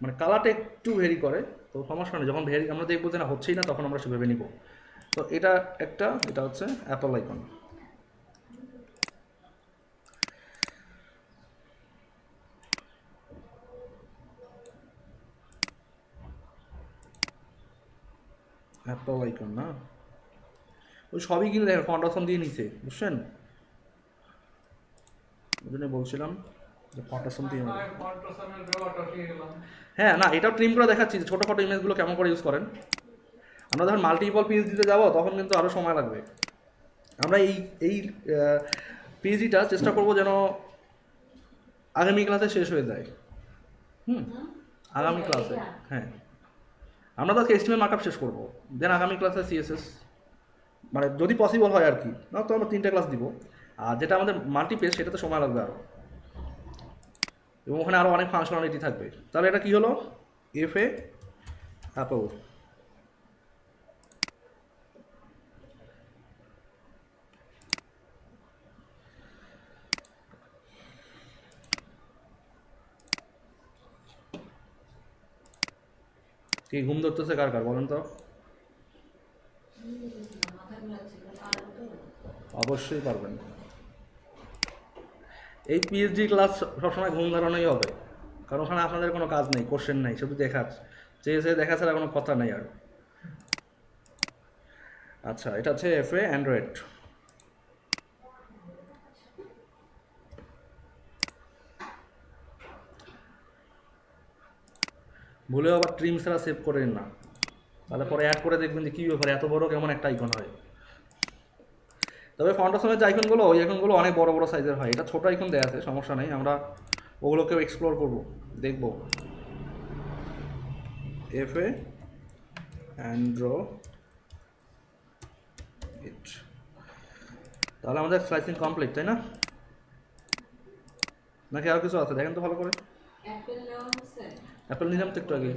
মানে কালারটা একটু ভেরি করে, তো সমস্যা নেই, যখন আমরা দেখবো যে না হচ্ছেই না তখন আমরা সেভাবে নিব। তো এটা একটা, এটা হচ্ছে অ্যাপল আইকন। অ্যাপল আইকন না, ওই সবই কিন্তু দেখেন ফন্ট অপশন দিয়ে নিছে, বুঝছেন? ওই জন্য বলছিলাম যে ফন্ট অপশন দিয়ে নেবে। হ্যাঁ না, এটাও ট্রিম করে দেখাচ্ছি যে ছোটোখাটো ইমেজগুলো কেমন করে ইউজ করেন। আমরা যখন মাল্টিপল পেজ দিতে যাবো তখন কিন্তু আরও সময় লাগবে। আমরা এই এই পিএইচডিটা চেষ্টা করবো যেন আগামী ক্লাসে শেষ হয়ে যায়। আগামী ক্লাসে, হ্যাঁ আমরা তো এস্টিমেট মার্কআপ শেষ করবো, দেন আগামী ক্লাসে সিএসএস, মানে যদি পসিবল হয় আর কি, না তো আমরা 3টে ক্লাস দিব। আর যেটা আমাদের মাল্টিপেজ সেটাতে সময় লাগবে আরও, এবং ওখানে আরও অনেক ফাংশনালিটি থাকবে। তাহলে এটা কি হলো, এফএ অ্যাপল। কি ঘুম ধরতেছে কার কার বলেন তো? মাথা ঘুরাচ্ছিল, পারবো তো? অবশ্যই পারবেন। এই পিএইচডি ক্লাস সবসময় ঘুম ধরানোই হবে, কারণ ওখানে আপনাদের কোনো কাজ নেই, কোশ্চেন নেই, শুধু দেখা, চেয়ে দেখা ছাড়া কোনো কথা নেই আর। আচ্ছা, এটা হচ্ছে এফএ অ্যান্ড্রয়েড। ভুলেও আবার ট্রিম ছাড়া সেভ করেন না, তাহলে পরে অ্যাড করে দেখবেন যে কী ব্যাপারে এত বড় কেমন একটা আইকন হয়। তবে ফাউন্ডেশনের যে আইকনগুলো, ওই আইকনগুলো অনেক বড় বড় সাইজের হয়, এটা ছোট আইকন দেওয়া আছে, সমস্যা নেই, আমরা ওগুলোকেও এক্সপ্লোর করবো, দেখবো। এফএ অ্যান্ড্রয়েড, তাহলে আমাদের স্লাইসিং কমপ্লিট, তাই না? নাকি আর কিছু আছে দেখেন তো ভালো করে। অ্যাপেল নেওয়া হচ্ছে? অ্যাপেল নিলাম তো একটু আগে,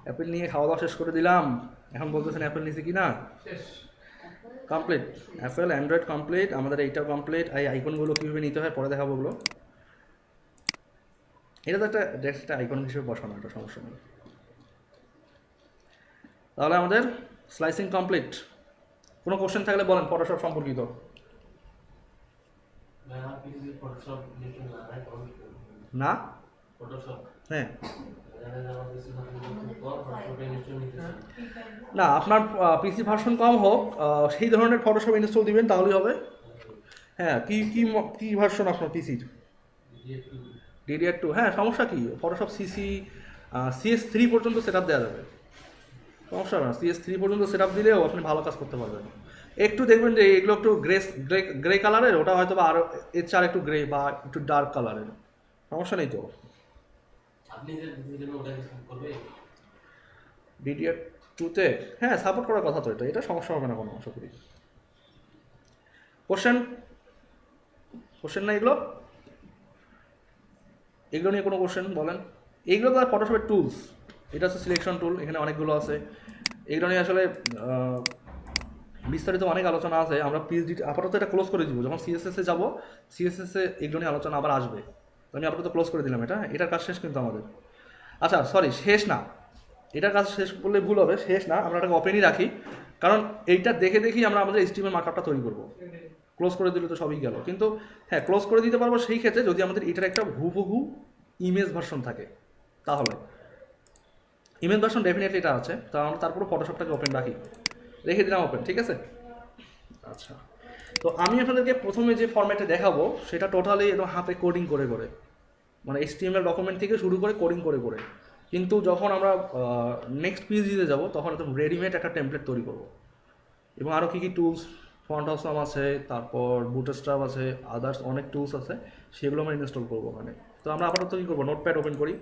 অ্যাপেল নিয়ে খাওয়া দাওয়া শেষ করে দিলাম, এখন বলতেছেন অ্যাপেল নিয়েছি কি না। কমপ্লিট, অ্যাপেল অ্যান্ড্রয়েড কমপ্লিট, আমাদের এইটাও কমপ্লিট। এই আইকনগুলো কীভাবে নিতে হয় পরে দেখাবো ওগুলো। এটা তো একটা আইকন হিসেবে বসানো, একটা সমস্যা নেই। তাহলে আমাদের স্লাইসিং কমপ্লিট। কোনো কোশ্চেন থাকলে বলেন ফটোশপ সম্পর্কিত। না, হ্যাঁ না, আপনার পিসি ভার্সন কম হোক, সেই ধরনের ফটোশপ ইনস্টল দিবেন তাহলেই হবে। হ্যাঁ, কি কি কি ভার্সন আপনার পিসির? DDR2, হ্যাঁ সমস্যা কি, ফটোশপ CS3 পর্যন্ত সেট আপ দেওয়া যাবে, সমস্যা না। CS3 পর্যন্ত সেট আপ দিলেও আপনি ভালো কাজ করতে পারবেন। একটু দেখবেন যে এগুলো একটু গ্রে কালারের, ওটা হয়তো বা আরও এর চেয়ে একটু গ্রে বা একটু ডার্ক কালারের, সমস্যা নেই তো। DDR2-তে হ্যাঁ সাপোর্ট করার কথা তো, এটা সমস্যা হবে না কোনো, আশা করি। কোশ্চেন না এগুলো নিয়ে কোনো কোশ্চেন বলেন। এইগুলো তো ফটোশপের টুলস, এটা হচ্ছে সিলেকশন টুল, এখানে অনেকগুলো আছে। এগুলো নিয়ে আসলে বিস্তারিত অনেক আলোচনা আছে। আমরা পিএইচডি আপাতত এটা ক্লোজ করে দিব, যখন সিএসএসে যাব সিএসএসে এগুলো নিয়ে আলোচনা আবার আসবে। আমি আপাতত ক্লোজ করে দিলাম, এটার কাজ শেষ কিন্তু আমাদের। আচ্ছা সরি, শেষ না, এটার কাজ শেষ বললে ভুল হবে, শেষ না, আমরা এটাকে ওপেনই রাখি, কারণ এইটা দেখে দেখেই আমরা আমাদের HTML মার্কআপটা তৈরি করবো। ক্লোজ করে দিলে তো সবই গেল, কিন্তু হ্যাঁ ক্লোজ করে দিতে পারবো সেই ক্ষেত্রে যদি আমাদের এটার একটা হুবহু ইমেজ ভার্সন থাকে, তাহলে ইমেজ ভার্সন ডেফিনেটলি এটা আছে, তা আমরা তারপরে ফটোশপটাকে ওপেন রাখি, রেখে দিলাম ওপেন, ঠিক আছে। আচ্ছা, তো আমি আপনাদেরকে প্রথমে যে ফরম্যাটে দেখাবো সেটা টোটালি একদম হাতে কোডিং করে করে, মানে HTML ডকুমেন্ট থেকে শুরু করে কোডিং করে করে, কিন্তু যখন আমরা নেক্সট পিএইচডিতে যাব তখন একদম রেডিমেড একটা টেমপ্লেট তৈরি করব, এবং আরও কী কী টুলস, ফন্ট হাউসাম আছে, তারপর বুটস্ট্র্যাপ আছে, আদার্স অনেক টুলস আছে, সেগুলো আমরা ইনস্টল করবো ওখানে। তো আমরা আপাতত কী করবো, নোটপ্যাড ওপেন করি,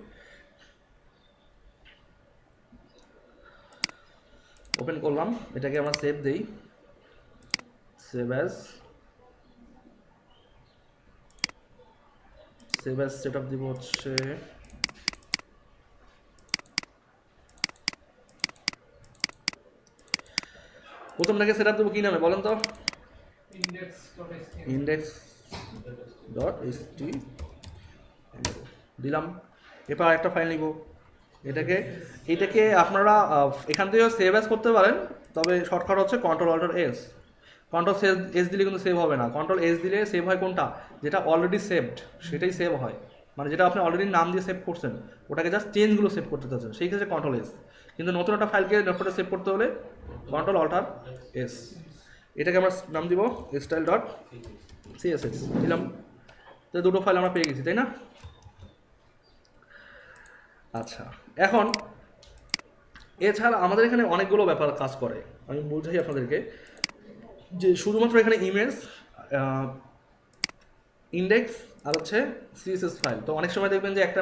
ওপেন করলাম, এটাকে আমরা সেভ দেই, সেভ অ্যাজ সেট আপ দিব হচ্ছে প্রথম থেকে সেট আপ দেবো কী নামে বলেন তো, index.html দিলাম। এরপর একটা ফাইল নিব, এটাকে আপনারা এখান থেকেও সেভ অ্যাজ করতে পারেন, তবে শর্টকাট হচ্ছে Ctrl+Alt+S। Ctrl+S দিলে কিন্তু সেভ হবে না, Ctrl+S দিলে সেভ হয় কোনটা, যেটা অলরেডি সেভড সেটাই সেভ হয়, মানে যেটা আপনি অলরেডি নাম দিয়ে সেভ করছেন ওটাকে জাস্ট চেঞ্জগুলো সেভ করতে চাচ্ছেন, সেই ক্ষেত্রে Ctrl+S। কিন্তু নতুন একটা ফাইলকে নোটপ্যাডে সেভ করতে হলে কন্ট্রোল অল্টার এস, এটাকে আমরা নাম দিব স্টাইল ডট সিএসএস দিলাম। তো দুটো ফাইল আমরা পেয়ে গেছি, তাই না? আচ্ছা, এখন এছাড়া আমাদের এখানে অনেকগুলো ব্যাপার কাজ করে, আমি বুঝাই আপনাদেরকে যে শুধুমাত্র এখানে ইমেজ, ইন্ডেক্স আর হচ্ছে সিএসএস ফাইল। তো অনেক সময় দেখবেন যে একটা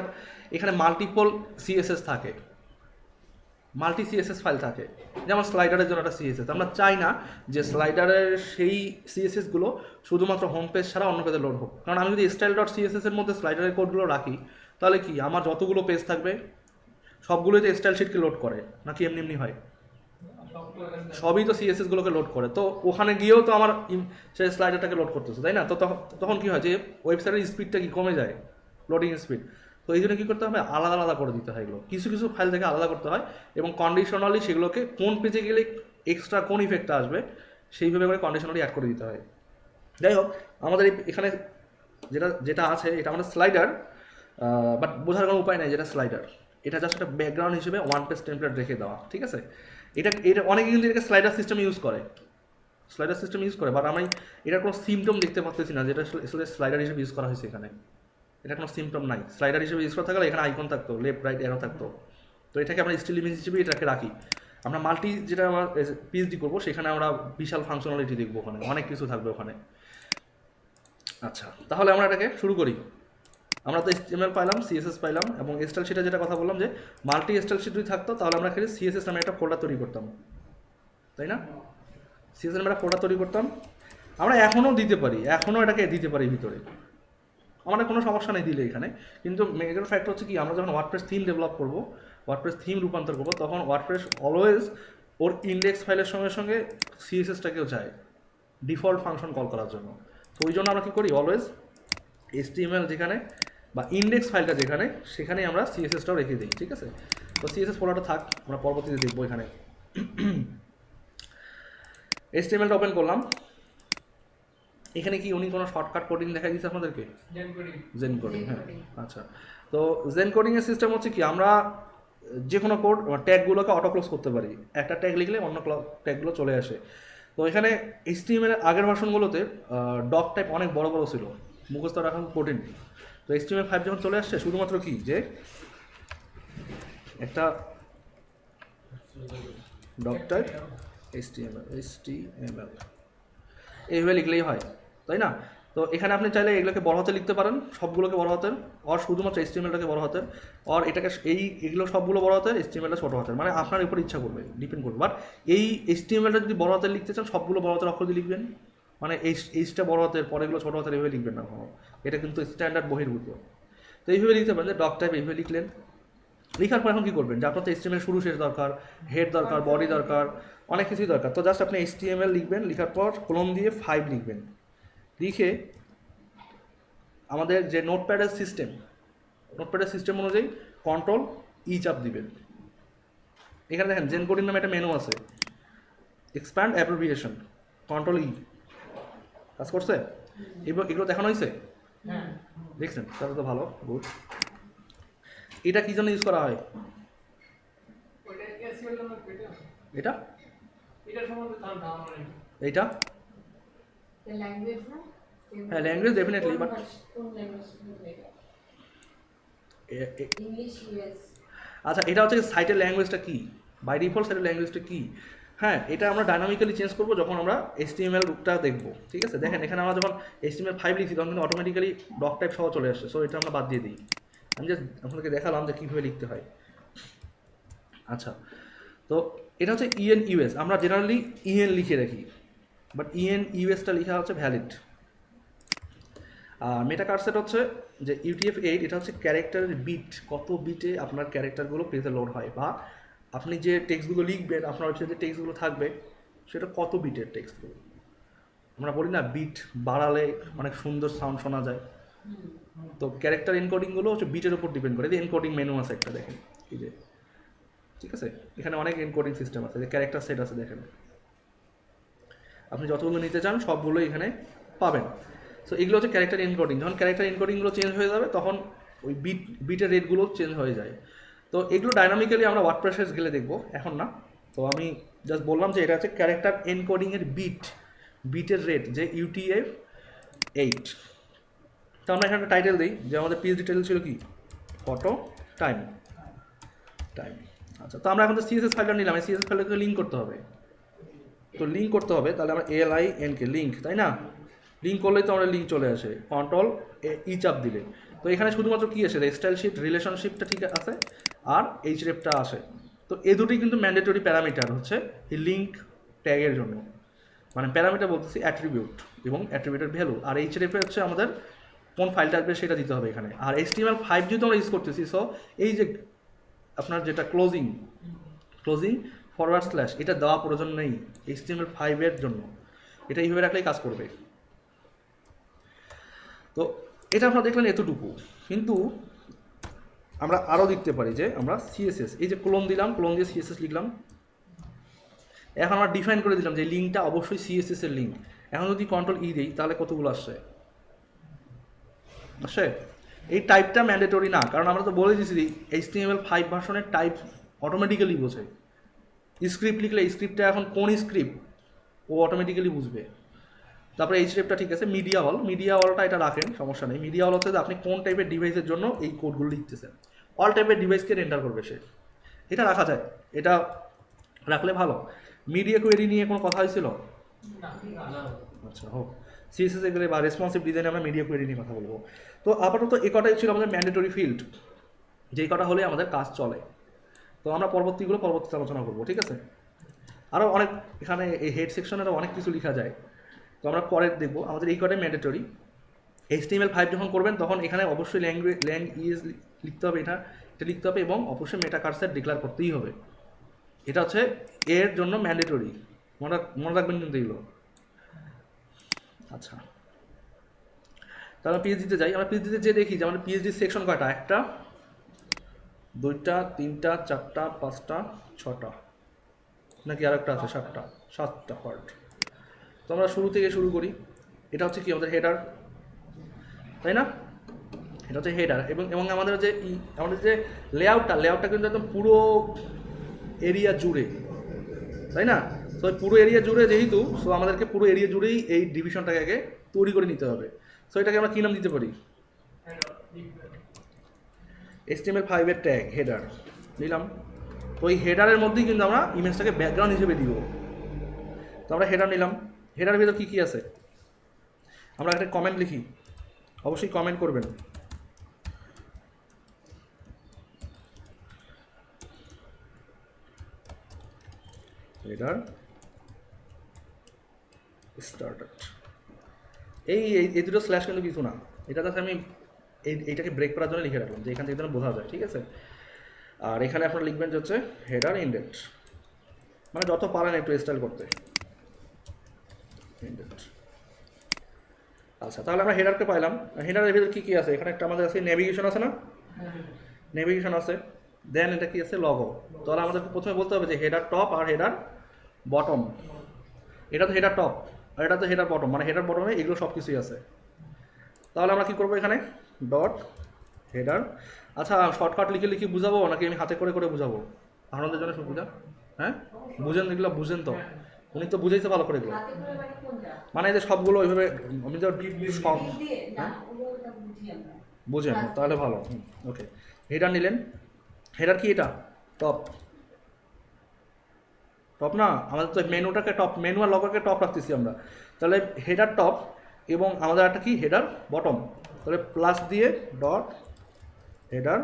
এখানে মাল্টিপল সিএসএস থাকে, মাল্টি সিএসএস ফাইল থাকে, যেমন স্লাইডারের জন্য একটা সিএসএস। আমরা চাই না যে স্লাইডারের সেই সিএসএসগুলো শুধুমাত্র হোম পেজ ছাড়া অন্য পেজে লোড হোক, কারণ আমি যদি স্টাইল ডট সিএসএস এর মধ্যে স্লাইডারের কোডগুলো রাখি তাহলে কি আমার যতগুলো পেজ থাকবে সবগুলোই তো স্টাইল শিটকে লোড করে নাকি এমনি এমনি হয়? সবই তো সিএসএসগুলোকে লোড করে, তো ওখানে গিয়েও তো আমার সেই স্লাইডারটাকে লোড করতেছে, তাই না? তো তখন কী হয় যে ওয়েবসাইটের স্পিডটা কি কমে যায়, লোডিং স্পিড। তো এই জন্য কী করতে হবে, আলাদা আলাদা করে দিতে হয় এগুলো, কিছু কিছু ফাইল থেকে আলাদা করতে হয় এবং কন্ডিশনালি সেগুলোকে কোন পেজে গেলে এক্সট্রা কোন ইফেক্টটা আসবে সেইভাবে করে কন্ডিশনালি অ্যাড করে দিতে হয়। যাই হোক, আমাদের এখানে যেটা যেটা আছে এটা আমাদের স্লাইডার, বাট বোঝার কোনো উপায় নেই যেটা স্লাইডার। এটা জাস্ট একটা ব্যাকগ্রাউন্ড হিসেবে ওয়ান পেজ টেমপ্লেট রেখে দেওয়া, ঠিক আছে? এটা অনেকে কিন্তু এটাকে স্লাইডার সিস্টেম ইউজ করে, বাট আমি এটার কোনো সিমটম দেখতে পাচ্ছি না যেটা আসলে স্লাইডার হিসেবে ইউজ করা হয়েছে এখানে। এটা কোনো সিমটম নাই। স্লাইডার হিসেবে ইউজ করা থাকলে এখানে আইকন থাকতো, লেফট রাইট এরো থাকতো। তো এটাকে আমরা স্টিল ইমেজ হিসেবে এটাকে রাখি। আমরা মাল্টি যেটা আমরা পিএইচডি করবো সেখানে আমরা বিশাল ফাংশনালিটি দেখবো, ওখানে অনেক কিছু থাকবে ওখানে। আচ্ছা, তাহলে আমরা এটাকে শুরু করি। আমরা তো HTML পাইলাম, সিএসএস পাইলাম এবং স্টাইল শিটে যেটা কথা বললাম যে মাল্টি স্টাইল শিট যদি থাকতো তাহলে আমরা এখানে সিএসএস নামে একটা ফোল্ডার তৈরি করতাম, তাই না? সিএসএস নামে একটা ফোল্ডার তৈরি করতাম। আমরা এখনও এটাকে দিতে পারি ভিতরে, আমাদের কোনো সমস্যা নেই দিলে এখানে। কিন্তু মেজর ফ্যাক্টর হচ্ছে কি, আমরা যখন ওয়ার্ডপ্রেস থিম ডেভেলপ করবো, ওয়ার্ডপ্রেস থিম রূপান্তর করবো, তখন ওয়ার্ডপ্রেস অলওয়েজ ওর ইন্ডেক্স ফাইলের সঙ্গে সঙ্গে সিএসএসটাকেও চায় ডিফল্ট ফাংশন কল করার জন্য। তো ওই জন্য আমরা কী করি, অলওয়েজ HTML যেখানে বা ইন্ডেক্স ফাইলটা যেখানে সেখানে আমরা সিএসএসটাও রেখে দিই, ঠিক আছে? তো সিএসএস ফোল্ডারটা থাক, আমরা পরবর্তীতে দেখবো। এখানে HTMLটা ওপেন করলাম। এখানে কি উনি কোনো শর্টকাট কোডিং দেখা দিচ্ছে আপনাদেরকে? জেন কোডিং, হ্যাঁ। আচ্ছা, তো জেন কোডিংয়ের সিস্টেম হচ্ছে কি, আমরা যে কোনো কোড ট্যাগগুলোকে অটো ক্লোজ করতে পারি। একটা ট্যাগ লিখলে অন্য ট্যাগগুলো চলে আসে। তো এখানে HTML এর আগের ভার্সনগুলোতে ডক টাইপ অনেক বড় বড় ছিল, মুখস্থ রাখা কঠিন। তো HTML5 যখন চলে আসছে, শুধুমাত্র কি যে একটা ডক টাইপ HTML এইভাবে লিখলেই হয়, তাই না? তো এখানে আপনি চাইলে এগুলোকে বড় হাতে লিখতে পারেন, সবগুলোকে বড় হাতের, আর শুধুমাত্র HTMLটাকে বড় হাতের, আর এটাকে এগুলো সবগুলো বড় হাতের, HTMLটা ছোটো হাতের, মানে আপনার উপর ইচ্ছা করবে, ডিপেন্ড করবে। বাট এই HTMLটা যদি বড় হাতের লিখতে চান, সবগুলো বড় হাতের অক্ষর দিয়ে লিখবেন, মানে এইচটা বড় হাতের, পরেগুলো ছোটো হাতের এভাবে লিখবেন না কখনো, এটা কিন্তু স্ট্যান্ডার্ড বহির্ভূত। তো এইভাবে লিখতে পারেন যে ডক টাইপ এইভাবে লিখলেন। লিখার পর এখন কী করবেন, যে আপনার তো HTML শুরু শেষ দরকার, হেড দরকার, বডি দরকার, অনেক কিছুই দরকার। তো জাস্ট আপনি HTML লিখবেন, লিখার পর কোলন দিয়ে 5 লিখবেন, লিখে আমাদের যে নোটপ্যাডের সিস্টেম অনুযায়ী কন্ট্রোল ই চাপ দিবেন। এখানে দেখেন জেন কোডিং নামে একটা মেনু আছে, এক্সপ্যান্ড অ্যাব্রিভিয়েশন, কন্ট্রোল ই কাজ করছে। এগুলো দেখানো হয়েছে, দেখছেন? তাহলে তো ভালো, গুড। এটা কি জন্য ইউজ করা হয়? এটা এইটা হ্যাঁ, ল্যাঙ্গুয়েজ ডেফিনেটলি, বাট আচ্ছা, এটা হচ্ছে সাইটের ল্যাঙ্গুয়েজটা কি, বাই ডিফল্ট সাইটের ল্যাঙ্গুয়েজটা কি? হ্যাঁ, এটা আমরা ডাইনামিক্যালি চেঞ্জ করবো যখন আমরা HTML রূপটা দেখবো, ঠিক আছে? দেখেন এখানে আমরা যখন HTML5 লিখছি তখন কিন্তু অটোমেটিক্যালি ডক টাইপ সহ চলে আসছে, সো এটা আমরা বাদ দিয়ে দিই। আমি জাস্ট আপনাদেরকে দেখালাম যে কীভাবে লিখতে হয়। আচ্ছা, তো এটা হচ্ছে EN/US, আমরা জেনারেলি EN লিখে রাখি, বাট EN/USটা লেখা হচ্ছে ভ্যালিড। আর মেটা কারসেট হচ্ছে যে UTF-8, এটা হচ্ছে ক্যারেক্টারের বিট, কত বিটে আপনার ক্যারেক্টারগুলো পেজে লোড হয়, বা আপনি যে টেক্সটগুলো লিখবেন, আপনার ওয়েবসাইটে টেক্সটগুলো থাকবে সেটা কত বিটের টেক্সটগুলো। আমরা বলি না বিট বাড়ালে অনেক সুন্দর সাউন্ড শোনা যায়, তো ক্যারেক্টার এনকোডিংগুলো হচ্ছে বিটের উপর ডিপেন্ড করে। যে এনকোডিং মেনু আছে একটা, দেখেন এই যে, ঠিক আছে? এখানে অনেক এনকোডিং সিস্টেম আছে, যে ক্যারেক্টার সেট আছে, দেখেন আপনি যতগুলো নিতে চান সবগুলো এখানে পাবেন। সো এগুলো হচ্ছে ক্যারেক্টার এনকোডিং। যখন ক্যারেক্টার এনকোডিংগুলো চেঞ্জ হয়ে যাবে তখন ওই বিটের রেটগুলো চেঞ্জ হয়ে যায়। তো এগুলো ডাইনামিক্যালি আমরা ওয়ার্ডপ্রেসে গেলে দেখবো, এখন না। তো আমি জাস্ট বললাম যে এটা হচ্ছে ক্যারেক্টার এনকোডিংয়ের বিটের রেট, যে UTF-8। তো আমরা এখানে টাইটেল দিই, যে আমাদের পিএইচডি টাইটেল ছিল কি, ফটো টাইম। আচ্ছা, তো আমরা এখন তো CSS ফাইলটা নিলাম, এই CSS ফাইলটাকে লিঙ্ক করতে হবে। তো লিঙ্ক করতে হবে, তাহলে আমরা LINK লিঙ্ক, তাই না? লিঙ্ক করলেই তো আমরা লিঙ্ক চলে আসে, Ctrl-E চাপ দিলে। তো এখানে শুধুমাত্র কি আসে, স্টাইল শিট রিলেশনশিপটা ঠিক আছে, আর hrefটা আসে। তো এই দুটোই কিন্তু ম্যান্ডেটরি প্যারামিটার হচ্ছে এই লিঙ্ক ট্যাগের জন্য, মানে প্যারামিটার বলতেছি অ্যাট্রিবিউট এবং অ্যাট্রিবিউটের ভ্যালু। আর href হচ্ছে আমাদের কোন ফাইলটা আসবে সেটা দিতে হবে এখানে। আর HTML5 যেহেতু আমরা ইউজ করতেছি, সো এই যে আপনার যেটা ক্লোজিং // এটা দেওয়া প্রয়োজন নেই HTML5 এর জন্য, এটা এইভাবে রাখলেই কাজ করবে। তো এটা আপনারা দেখলেন এতটুকু, কিন্তু আমরা আরও দেখতে পারি যে আমরা CSS, এই যে ক্লোন দিলাম, ক্লোন দিয়ে CSS লিখলাম। এখন আমরা ডিফাইন করে দিলাম যে লিঙ্কটা অবশ্যই CSS এর লিঙ্ক। এখন যদি Ctrl-E দিই তাহলে কতগুলো আসছে? এই টাইপটা ম্যান্ডেটরি না, কারণ আমরা তো বলে দিয়েছি HTML5 ভার্সনের টাইপ অটোমেটিক্যালি বোঝে। স্ক্রিপ্ট লিখলে স্ক্রিপ্টটা এখন কোন স্ক্রিপ্ট ও অটোমেটিক্যালি বুঝবে। তারপরে hrefটা ঠিক আছে, মিডিয়া অলটা এটা রাখেন, সমস্যা নেই। মিডিয়া অল হচ্ছে যে আপনি কোন টাইপের ডিভাইসের জন্য এই কোডগুলো লিখতেছেন, অল টাইপের ডিভাইসকে রেন্ডার করবে সে, এটা রাখা যায়, এটা রাখলে ভালো। মিডিয়া কোয়েরি নিয়ে কোনো কথা হয়েছিল? আচ্ছা, হোক, CSS এ গেলে বা রেসপন্সিভ ডিজাইনে আমরা মিডিয়া কোয়েরি নিয়ে কথা বলবো। তো আপাতত এ কটাই ছিল আমাদের ম্যান্ডেটরি ফিল্ড, যেই কটা হলে আমাদের কাজ চলে। তো আমরা পরবর্তীতে আলোচনা করবো, ঠিক আছে? আরও অনেক এখানে এই হেড সেকশনেরও অনেক কিছু লেখা যায়, তো আমরা পরে দেখবো। আমাদের এই কটাই ম্যান্ডেটরি। HTML5 যখন করবেন তখন এখানে অবশ্যই ল্যাঙ্গুয়েজ লিখতে হবে, এটা লিখতে হবে, এবং অবশ্যই মেটা কার্সর ডিক্লেয়ার করতেই হবে। এটা হচ্ছে এর জন্য ম্যান্ডেটরি, মনে রাখবেন কিন্তু এগুলো। আচ্ছা, তাহলে পিএইচডিতে যাই। আমরা পিএইচডিতে যে দেখি যে আমাদের পিএইচডি সেকশন কয়টা, 1টা 2টা 3টা 4টা 5টা 6টা, নাকি আর একটা আছে 7টা পার্ট। তো আমরা শুরু থেকে শুরু করি। এটা হচ্ছে কি আমাদের হেডার, তাই না? এটা হচ্ছে হেডার, এবং আমাদের যে লেআউটটা কিন্তু একদম পুরো এরিয়া জুড়ে, তাই না? তো পুরো এরিয়া জুড়ে যেহেতু, সো আমাদেরকে পুরো এরিয়া জুড়েই এই ডিভিশনটাকে আগে তৈরি করে নিতে হবে। সো এটাকে আমরা কী নাম দিতে পারি? HTML5 এর ট্যাগ হেডার নিলাম। তো এই হেডারের মধ্যেই কিন্তু আমরা ইমেজটাকে ব্যাকগ্রাউন্ড হিসেবে দিব। তো আমরা হেডার নিলাম। হেডারের ভিতর কী কী আছে? আমরা একটা কমেন্ট লিখি, অবশ্যই কমেন্ট করবেন। হেডার স্টার্টার, এই দুটো স্ল্যাশ কিন্তু কিছু না, এটা জাস্ট আমি এইটাকে ব্রেক করার জন্য লিখে রাখলাম, যে এখান থেকে যেন বোঝা যায়, ঠিক আছে? আর এখানে আপনারা লিখবেন যে হচ্ছে হেডার ইন্ডেট, মানে যত পারেন একটু স্টাইল করতে ইন্ডেট। আচ্ছা, তাহলে আমরা হেডারকে পাইলাম। হেডারের ভিতরে কী কী আছে? এখানে একটা আমাদের আছে নেভিগেশন আছে না, নেভিগেশন আছে। দেন এটা কি আছে? লগো। তাহলে আমাদেরকে প্রথমে বলতে হবে যে হেডার টপ আর হেডার বটম। এটা তো হেডার টপ আর এটা তো হেডার বটম, মানে হেডার বটমে এগুলো সব কিছুই আছে। তাহলে আমরা কী করবো এখানে? Dot header. আচ্ছা, শর্টকাট লিখে বুঝাবো নাকি আমি হাতে করে বুঝাবো? আপনাদের জন্য সুবিধা। হ্যাঁ, বুঝেন এগুলো, বুঝেন তো? উনি তো বুঝেইছে ভালো করে এগুলো, মানে এই যে সবগুলো ওইভাবে আমি যে বুঝেন, তাহলে ভালো। ওকে, হেডার নিলেন। হেডার কি? এটা টপ না, আমাদের তো মেনুটাকে টপ, মেনু আর লগোকে টপ রাখতেছি আমরা। তাহলে হেডার টপ, এবং আমাদের একটা কি হেডার বটম। তাহলে প্লাস দিয়ে ডট হেডার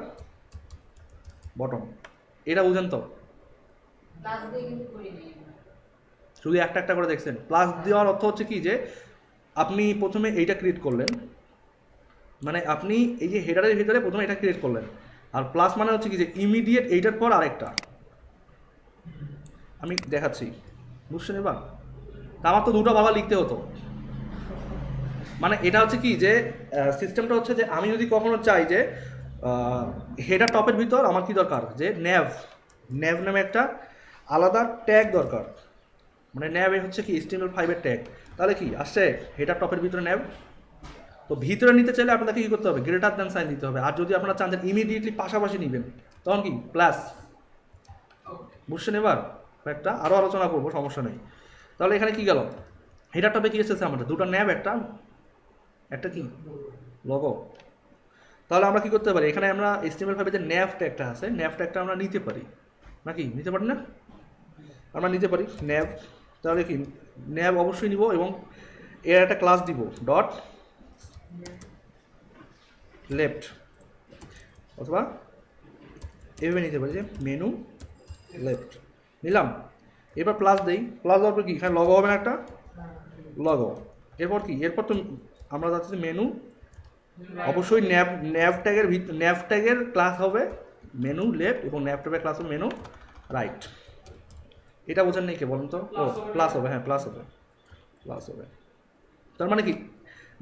বটম, এটা বুঝেন তো? শুধু একটা করে দেখছেন। প্লাস দেওয়ার অর্থ হচ্ছে কি, যে আপনি প্রথমে এইটা ক্রিয়েট করলেন, মানে আপনি এই যে হেডারের ভিতরে প্রথমে এটা ক্রিয়েট করলেন, আর প্লাস মানে হচ্ছে কি যে ইমিডিয়েট এইটার পর আরেকটা। আমি দেখাচ্ছি, বুঝছেন এবার? আমার তো দুটো বাবা লিখতে হতো, মানে এটা হচ্ছে কি যে সিস্টেমটা হচ্ছে যে আমি যদি কখনো চাই যে হেডার টপের ভিতর আমার কি দরকার, যে ন্যাভ নামে একটা আলাদা ট্যাগ দরকার, মানে ন্যাভ হচ্ছে কি HTML5 এর ট্যাগ। তাহলে কি আসছে হেডার টপের ভিতরে ন্যাভ। তো ভিতরে নিতে চাইলে আপনাকে কী করতে হবে? গ্রেটার দ্যান সাইন দিতে হবে। আর যদি আপনারা চান যে ইমিডিয়েটলি পাশাপাশি নেবেন, তখন কি প্লাস। বুঝছেন এবার একটা আরও আলোচনা করবো, সমস্যা নেই। তাহলে এখানে কি গেল, হেডার টপে কি এসেছে আমাদের দুটো ন্যাব একটা একটা কি লগো। তাহলে আমরা কি করতে পারি, এখানে আমরা HTML5 যে ন্যাভ ট্যাগটা আছে, ন্যাভ ট্যাগটা আমরা নিতে পারি নাকি, নিতে পারি না? আমরা নিতে পারি ন্যাব। তাহলে কি ন্যাব অবশ্যই নিব এবং এর একটা ক্লাস দিব ডট লেফট, অথবা এভাবে নিতে পারি যে মেনু লেফট নিলাম। এবার প্লাস দেই, প্লাস দেওয়ার পর কি এখানে লগো হবে না একটা লগো। এরপর কি, এরপর তো আমরা যাচ্ছি মেনু, অবশ্যই ন্যাভ ট্যাগের ক্লাস হবে মেনু লেফট এবং ন্যাভ ট্যাগের ক্লাস হবে মেনু রাইট। এটা বোঝেন নেই কে বলুন তো? ও প্লাস হবে, হ্যাঁ প্লাস হবে, প্লাস হবে। তার মানে কি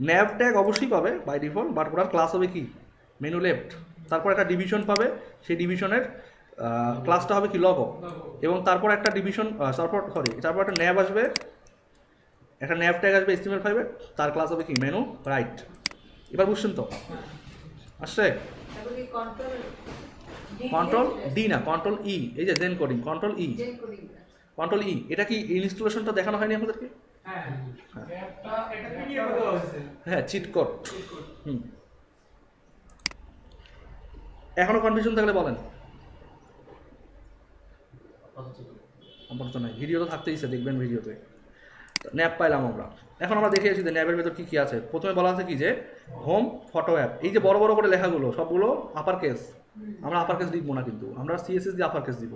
ন্যাভ ট্যাগ অবশ্যই পাবে বাই ডিফল্ট, বাট ওটার ক্লাস হবে কি মেনু লেফট। তারপর একটা ডিভিশন পাবে, সেই ডিভিশনের ক্লাসটা হবে কি লগো, এবং তারপর একটা ডিভিশন তারপর একটা ন্যাব আসবে, একটা ন্যাভ ট্যাগ আসবে HTML5 তার ক্লাস হবে কি মেনু রাইট। এবার বুঝছেন তো আসছে? তারপর কি কন্ট্রোল ডি না, কন্ট্রোল ই, এই যে zen coding, control E, control E. এটা কি ইনস্টলেশনটা দেখানো হয়নি আপনাদেরকে? হ্যাঁ চিট কোড। হুম, এখনো কনফিউশন থাকলে বলেন। আপাতত নাই, ভিডিও তো থাকতেইছে, দেখবেন ভিডিওতে। ন্যাপ পাইলাম আমরা। এখন আমরা দেখে আসি যে ন্যাপের ভেতর কী কী আছে। প্রথমে বলা আছে কি যে হোম ফটো অ্যাপ, এই যে বড় বড় করে লেখাগুলো সবগুলো আপার কেস। আমরা আপার কেস দিব না কিন্তু, আমরা CSS দিয়ে আপার কেস দিব।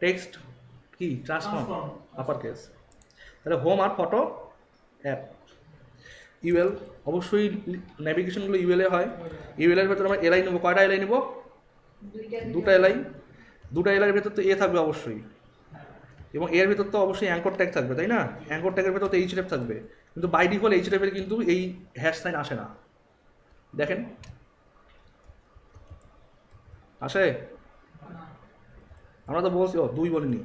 টেক্সট কি ট্রান্সফর্ম আপার কেস। তাহলে হোম আর ফটো অ্যাপ। ইউএল অবশ্যই, নেভিগেশনগুলো ইউএলে হয়। ইউএলের ভেতরে আমরা এলআই নেবো, কয়টা এলআই নেবো? দুটা এলআই। দুটা এলআইয়ের ভেতর তো থাকবে অবশ্যই, এবং এর ভেতর তো অবশ্যই অ্যাঙ্কর ট্যাগ থাকবে, তাই না? অ্যাঙ্কর ট্যাগের ভেতর তো href থাকবে, কিন্তু বাই ডিফল্ট href এর কিন্তু এই হ্যাশ সাইন আসে না। দেখেন আসে? আমরা তো বলছি, দুই বলিনি,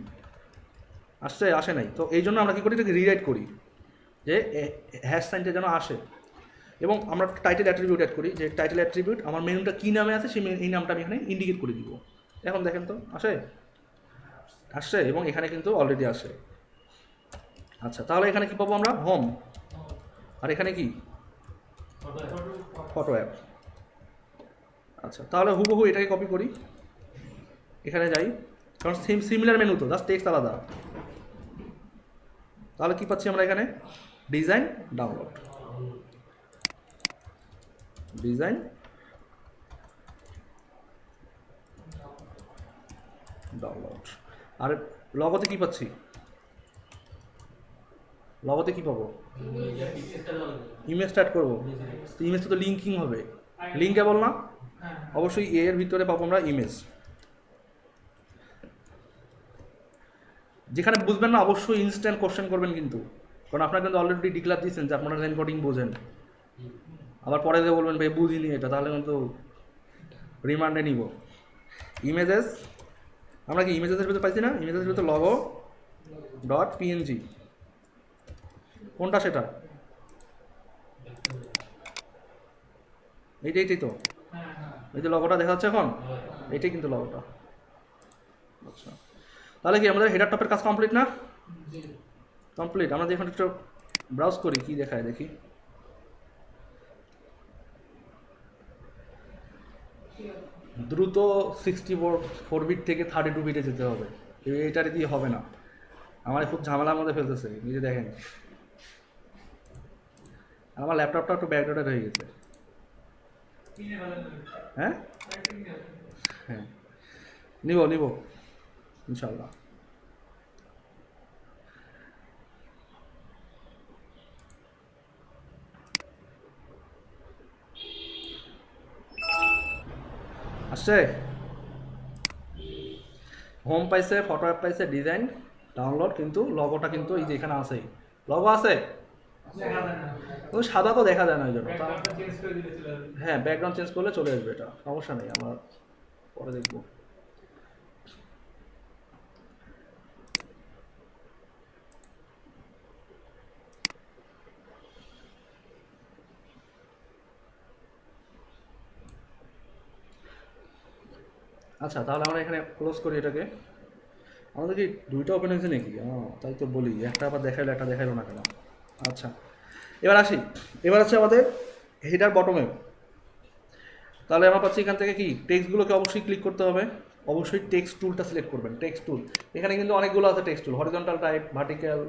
আসে নাই। তো এই জন্য আমরা কী করি, এটাকে রিরাইট করি যে হ্যাশ সাইনটা যেন আসে, এবং আমরা টাইটেল অ্যাট্রিবিউট অ্যাড করি যে টাইটেল অ্যাট্রিবিউট আমার মেনুটা কী নামে আছে সেই এই নামটা আমি এখানে ইন্ডিকেট করে দিব। এখন দেখেন তো আসছে, এবং এখানে কিন্তু অলরেডি আসে। আচ্ছা, তাহলে এখানে কি পাবো আমরা? হোম। আর এখানে কি? Photo app. আচ্ছা, তাহলে হুবহু এটাকে কপি করি, এখানে যাই, কারণ সিমিলার মেনু তো, জাস্ট টেক্সট আলাদা। তাহলে কি পাচ্ছি আমরা এখানে? Design download, design download. আর লগোতে কি পাচ্ছি? লগোতে কি পাবো? ইমেজ স্টার্ট করবো, ইমেজ তো লিঙ্কিং হবে, লিঙ্কেবল না? অবশ্যই এর ভিতরে পাবো আমরা ইমেজ। যেখানে বুঝবেন না অবশ্যই ইনস্ট্যান্ট কোশ্চেন করবেন কিন্তু, কারণ আপনারা কিন্তু অলরেডি ডিক্লার দিচ্ছেন যে আপনারা এনকোডিং বোঝেন। আবার পরে দিয়ে বলবেন ভাই বুঝিনি এটা, তাহলে কিন্তু রিমান্ডে নিব। ইমেজেস, আমরা কি ইমেজেসের ভিতরে পাইছি না? ইমেজেসের ভিতরে লগো ডট PNG, কোনটা সেটা? এইটাই তো, এই যে লগোটা দেখা যাচ্ছে এখন, এইটাই কিন্তু লগোটা। আচ্ছা, তাহলে কি আমাদের হেডার টপের কাজ কমপ্লিট না? কমপ্লিট। আমরা এখন একটু ব্রাউজ করি কি দেখায়, দেখি। দ্রুত 64 বিট থেকে 32 বিটে যেতে হবে, এইটার দিয়ে হবে না, আমার খুব ঝামেলার মধ্যে ফেলতেছে নিজে দেখেন। আর আমার ল্যাপটপটা একটু ব্যাকডেটেড হয়ে গেছে। হ্যাঁ হ্যাঁ, নিব ইনশাল্লাহ। আসছে, হোম পাইছে, ফটো অ্যাপ পাইছে, ডিজাইন ডাউনলোড, কিন্তু লগোটা কিন্তু এই যে এখানে আছেই, লগো আছে, সাদা তো দেখা যায় না ওই জন্য। হ্যাঁ, ব্যাকগ্রাউন্ড চেঞ্জ করলে চলে আসবে, এটা সমস্যা নেই, আমরা পরে দেখবো। আচ্ছা, তাহলে আমরা এখানে ক্লোজ করি এটাকে। আমাদের কি দুইটা ওপেন হয়েছে নাকি? তাই তো বলি, একটা আবার দেখাইলো একটা দেখাইলো না কেন? আচ্ছা, এবার আসি। এবার আছে আমাদের হেডার বটমে। তাহলে আমরা পাচ্ছি এখান থেকে কি টেক্সটগুলোকে অবশ্যই ক্লিক করতে হবে। অবশ্যই টেক্সট টুলটা সিলেক্ট করবেন। টেক্সট টুল এখানে কিন্তু অনেকগুলো আছে text tool, horizontal type, vertical,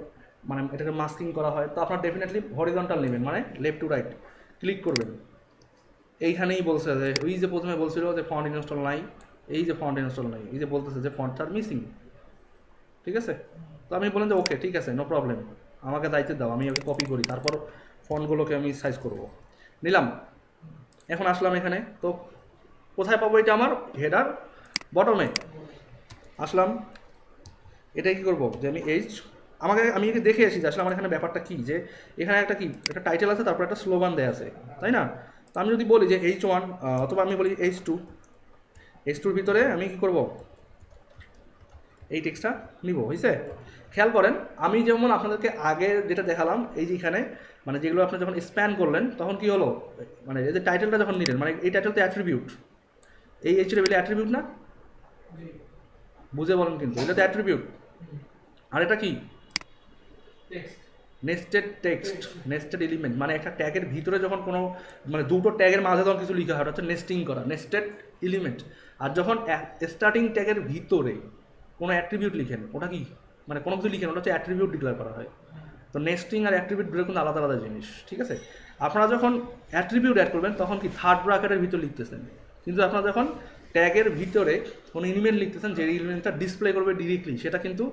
মানে এটাকে মাস্কিং করা হয়। তো আপনার ডেফিনেটলি হরিজন্টাল নেবেন, মানে লেফট টু রাইট ক্লিক করবেন। এইখানেই বলছে যে ওই যে প্রথমে বলছিল যে ফন্ট ইনস্টল নাই, এই যে ফন্ট ইনস্টল নাই, এই যে বলতেছে যে ফন্টটা মিসিং। ঠিক আছে, তো আমি বললাম যে ওকে ঠিক আছে, নো প্রবলেম, আমাকে দায়িত্ব দাও, আমি ওকে কপি করি, তারপর ফন্টগুলোকে আমি সাইজ করব। নিলাম। এখন আসলাম এখানে, তো কোথায় পাবো এটা? আমার হেডার বটমে আসলাম। এটা কি করবো যে আমি একে দেখে আসি যে আসলে আমার এখানে ব্যাপারটা কি, যে এখানে একটা টাইটেল আছে, তারপর একটা স্লোগান দেয়া আছে, তাই না? তো আমি যদি বলি যে H1, অথবা আমি বলি H2 ভিতরে আমি কি করব, এই টেক্সটটা নিব। হয়েছে? খেয়াল করেন, আমি যেমন আপনাদেরকে আগে যেটা দেখালাম, এই যে এখানে মানে যেগুলো আপনি যখন স্প্যান করলেন তখন কি হলো, মানে এই যে টাইটেলটা যখন নিলেন, মানে এই টাইটেল তো অ্যাট্রিবিউট, এই HTML অ্যাট্রিবিউট না? বুঝে বলেন কিন্তু, এটা তো অ্যাট্রিবিউট। আর এটা কি? নেস্টেড টেক্সট, নেস্টেড এলিমেন্ট, মানে একটা ট্যাগের ভিতরে যখন কোনো মানে দুটো ট্যাগের মাঝে যখন কিছু লেখা হয় ওটা হচ্ছে নেস্টিং করা, নেস্টেড এলিমেন্ট। আর যখন স্টার্টিং ট্যাগের ভিতরে কোনো অ্যাট্রিবিউট লিখেন, ওটা কি মানে কোনো কিছু লিখেন, ওটা হচ্ছে অ্যাট্রিবিউট ডিক্লেয়ার করা হয়। তো নেস্টিং আর অ্যাট্রিবিউট দুটো কিন্তু আলাদা আলাদা জিনিস। ঠিক আছে, আপনারা যখন অ্যাট্রিবিউট অ্যাড করবেন তখন কি থার্ড ব্র্যাকেটের ভিতর লিখতেছেন, কিন্তু আপনারা যখন ট্যাগের ভিতরে কোনো এলিমেন্ট লিখতেছেন যে এলিমেন্টটা ডিসপ্লে করবে ডিরেক্টলি, সেটা কিন্তু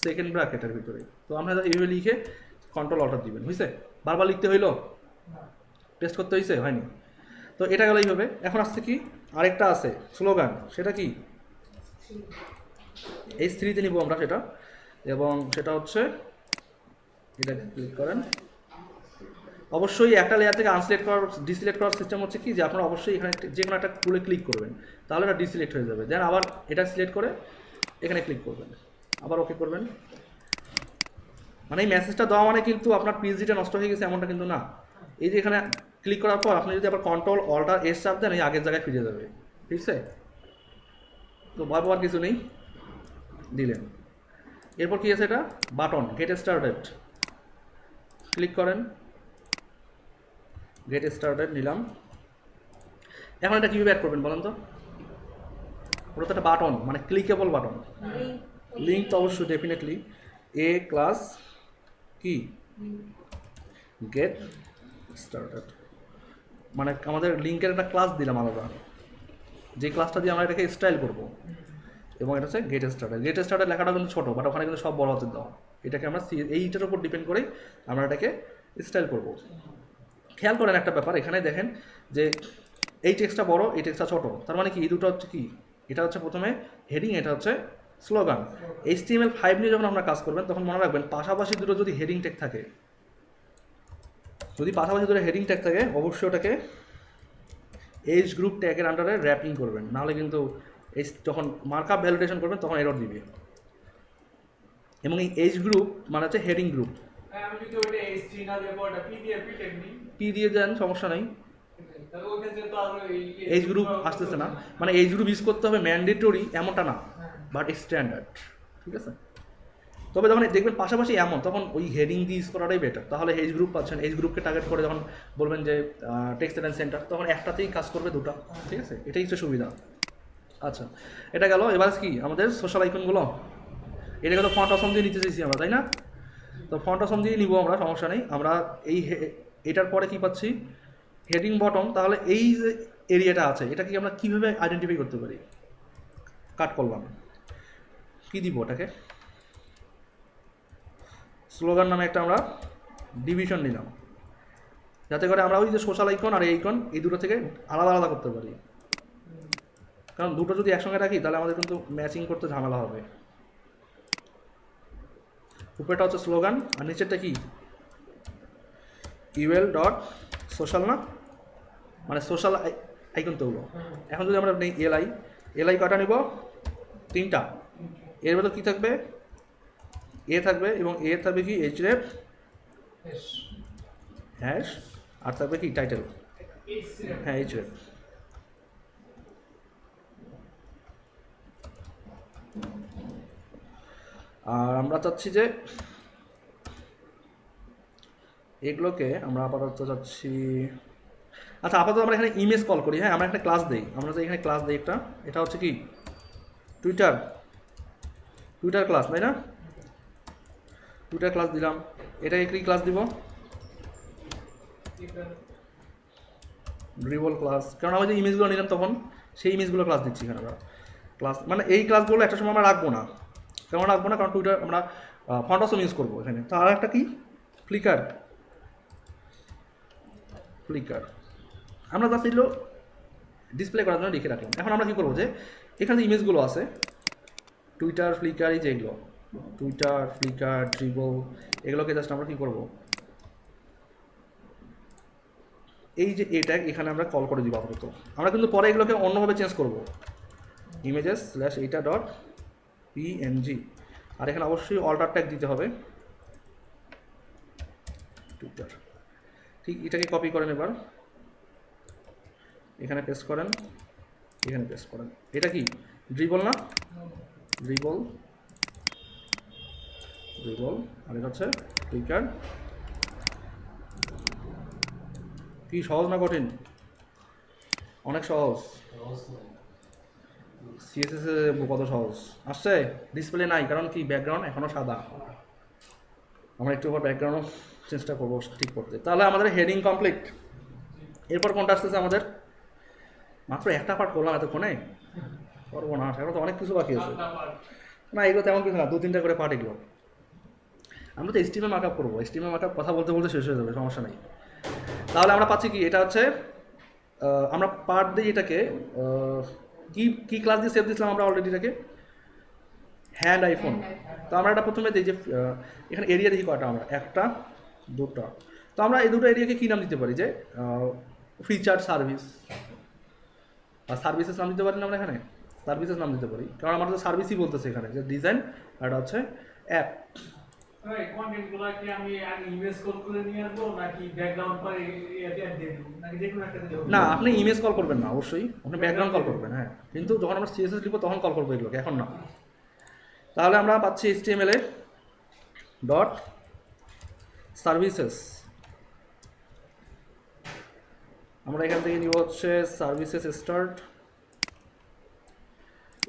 সেকেন্ড ব্র্যাকেটের ভিতরে। তো আমরা এইভাবে লিখে কন্ট্রোল অর্ডার দিবেন। হয়েছে? বারবার লিখতে হইলো? টেস্ট করতে হয়েছে? হয়নি? তো এটা গেল এইভাবে। এখন আসছে কি আরেকটা আছে স্লোগান, সেটা কি H3-তে নিব আমরা সেটা, এবং সেটা হচ্ছে এটা ক্লিক করেন। অবশ্যই একটা লেয়ার থেকে আনসিলেক্ট করার ডিসিলেক্ট করার সিস্টেম হচ্ছে কি যে আপনারা অবশ্যই এখানে যে কোনো একটা টুলে ক্লিক করবেন, তাহলে এটা ডিসিলেক্ট হয়ে যাবে। দেন আবার এটা সিলেক্ট করে এখানে ক্লিক করবেন, আবার ওকে করবেন। মানে এই মেসেজটা দেওয়া মানে কিন্তু আপনার পিএইচডিটা নষ্ট হয়ে গেছে এমনটা কিন্তু না। এই যে এখানে ক্লিক করার পর আপনি যদি আবার কন্ট্রোল অল্টার এস চাপ দেন, এই আগের জায়গায় ফিরে যাবে। ঠিক আছে, তো ভয় পাওয়ার কিছু নেই, দিলেন। এরপর কি আছে, এটা বাটন গেট স্টার্টেড, ক্লিক করেন, গেট স্টার্টেড নিলাম। এখন এটা কীভাবে অ্যাড করবেন বলেন তো? ওটা তো একটা বাটন, মানে ক্লিকেবল বাটন। লিঙ্ক তো অবশ্যই ডেফিনেটলি এ ক্লাস কি গেট স্টার্টেড, মানে আমাদের লিঙ্কের একটা ক্লাস দিলাম আলাদা, যে ক্লাসটা দিয়ে আমরা এটাকে স্টাইল করব, এবং এটা হচ্ছে গেট স্টার্টেড। গেট স্টার্টেড লেখাটা কিন্তু ছোটো, বাট ওখানে কিন্তু সব বড় হাতের দেওয়া। এটাকে আমরা এইটার উপর ডিপেন্ড করেই আমরা এটাকে স্টাইল করব। খেয়াল করেন একটা ব্যাপার, এখানে দেখেন যে এই টেক্সটটা বড়, এই টেক্সটটা ছোটো, তার মানে কি এই দুটো হচ্ছে কি, এটা হচ্ছে প্রথমে হেডিং, এটা হচ্ছে স্লোগান। HTML5 নিয়ে যখন আমরা কাজ করবেন তখন মনে রাখবেন পাশাপাশি দুটো যদি হেডিং ট্যাগ থাকে, যদি পাশাপাশি দুটো হেডিং ট্যাগ থাকে অবশ্যই ওটাকে এজ গ্রুপ ট্যাগের আন্ডারে র্যাপিং করবেন, নাহলে কিন্তু যখন মার্কআপ ভ্যালিডেশন করবেন তখন এরর দিবে। এবং এই এজ গ্রুপ মানে হচ্ছে হেডিং গ্রুপ। পি দিয়ে দেন, সমস্যা নেই, এজ গ্রুপ আসতেছে না, মানে এজ গ্রুপ ইউজ করতে হবে ম্যান্ডেটরি এমনটা না, বাট স্ট্যান্ডার্ড। ঠিক আছে, তবে যখন দেখবেন পাশাপাশি এমন, তখন ওই হেডিং দিয়ে ইউজ করাটাই বেটার। তাহলে এজ গ্রুপ পাচ্ছেন, এজ গ্রুপকে টার্গেট করে যখন বলবেন যে টেক্সট অ্যান্ড সেন্টার, তখন একটাতেই কাজ করবে দুটো। ঠিক আছে, এটাই হচ্ছে সুবিধা। আচ্ছা, এটা গেল। এবার কি আমাদের সোশ্যাল আইকনগুলো, এটাকে তো ফন্ট অপশন দিয়ে নিতে চাইছি আমরা, তাই না? তো ফন্ট অপশন দিয়ে নিব আমরা, সমস্যা নেই। আমরা এটার পরে কি পাচ্ছি, হেডিং বটম। তাহলে এই যে এরিয়াটা আছে, এটা কি আমরা কীভাবে আইডেন্টিফাই করতে পারি? কাট করলাম, কি দিব ওটাকে, স্লোগান নামে একটা আমরা ডিভিশন নিলাম, যাতে করে আমরা ওই যে সোশ্যাল আইকন আর এই আইকন এই দুটো থেকে আলাদা আলাদা করতে পারি। কারণ দুটো যদি একসঙ্গে রাখি তাহলে আমাদের কিন্তু ম্যাচিং করতে ঝামেলা হবে। উপরেটা হচ্ছে স্লোগান আর নিচেরটা কি ইউএল ডট সোশ্যাল, না মানে সোশ্যাল আইকন তো ওগুলো। এখন যদি আমরা নেই এলআই কটা নিব, তিনটা। এর ভেতর কী থাকবে, এ থাকবে, এবং এ থাকবে কি href হ্যাশ, আর থাকবে কি টাইটেল, হ্যাঁ href। আর আমরা চাচ্ছি যে এগুলোকে আমরা আপাতত চাচ্ছি, আচ্ছা আপাতত আমরা এখানে ইমেজ কল করি। হ্যাঁ, আমরা একটা ক্লাস দিই, আমরা যে এখানে ক্লাস দিই একটা, এটা হচ্ছে কি টুইটার ক্লাস, তাই না? টুইটার ক্লাস দিলাম, এটাকে কি ক্লাস দিব? ড্রিবল ক্লাস, কারণ আমরা যে ইমেজগুলো নিলাম তখন সেই ইমেজগুলো ক্লাস দিচ্ছি এখানে আমরা। ক্লাস মানে এই ক্লাসগুলো একটা সময় আমরা রাখবো না, কেন রাখবো না? কারণ টুইটার আমরা ফন্ট অসম ইউজ করবো এখানে। তো আর একটা কি ফ্লিকার আমরা জাস্ট এগুলো ডিসপ্লে করার জন্য লিখে রাখলাম। এখন আমরা কী করবো, যে এখানে যে ইমেজগুলো আছে টুইটার, ফ্লিকার, এই যে এগুলো টুইটার, ফ্লিকার, ড্রিবল, এগুলোকে জাস্ট আমরা কী করবো, এই যে এটা এখানে আমরা কল করে দিব আপাতত। আমরা কিন্তু পরে এগুলোকে অন্যভাবে চেঞ্জ করবো, ইমেজেস স্ল্যাশ এইটা ডট পিএনজি, আর এখানে অবশ্যই অল্টার ট্যাগ দিতে হবে টুইটার। ঠিক এটাকে কপি করেন, এবার এখানে পেস্ট করেন, এখানে পেস্ট করেন। এটা কি ড্রিবল না? ড্রিবল, আর এটা হচ্ছে ফ্লিকার। কি সহজ না কঠিন? অনেক সহজ। সিএসএস এ কত সহজ আসছে। ডিসপ্লে নাই, কারণ কি ব্যাকগ্রাউন্ড এখনো সাদা। আমরা একটু পর ব্যাকগ্রাউন্ড চেঞ্জটা করবো ঠিক করতে। তাহলে আমাদের হেডিং কমপ্লিট। এরপর কোনটা আসতেছে আমাদের? মাত্র একটা পার্ট করলাম এতক্ষণে, করবো না, এখন তো অনেক কিছু বাকি আছে। না এগুলো তেমন কিছু না, 2-3টা করে পার্ট এগুলো। আমরা তো এসটিএমএল মার্কআপ করবো, এসটিএমএল মার্কআপ কথা বলতে বলতে শেষ হয়ে যাবে, সমস্যা নেই। তাহলে আমরা পাচ্ছি কি, এটা হচ্ছে আমরা পার্ট দিই এটাকে কি ক্লাস দিয়ে সেভ দিয়েছিলাম আমরা অলরেডি, এটাকে হ্যান্ড আইফোন। তো আমরা এটা প্রথমে দিই যে এখানে এরিয়া দেখি কয়টা, আমরা 1টা 2টা। তো আমরা এই দুটো এরিয়াকে কী নাম দিতে পারি, যে ফিচার সার্ভিস আর সার্ভিসেস নাম দিতে পারি না আমরা এখানে, সার্ভিসেস নাম দিতে পারি, কারণ আমরা তো সার্ভিসই বলতেছে এখানে, যে ডিজাইন আর এটা হচ্ছে অ্যাপ। কন্টেন্টগুলো কি আমি আগে ইমেজ কল করে নিয়ে আসবো নাকি ব্যাকগ্রাউন্ড পরে এতে অ্যাড দিয়ে দেব, নাকি যে কোনো একটা দিলে হবে? না, আপনি ইমেজ কল করবেন না, অবশ্যই আপনি ব্যাকগ্রাউন্ড কল করবেন। হ্যাঁ, কিন্তু যখন আমরা সিএসএস লিখবো তখন কল করবো এগুলোকে, এখন না। তাহলে আমরা পাচ্ছি এইচটিএমএল এ ডট সার্ভিসেস, আমরা এখান থেকে নিব হচ্ছে সার্ভিসেস স্টার্ট।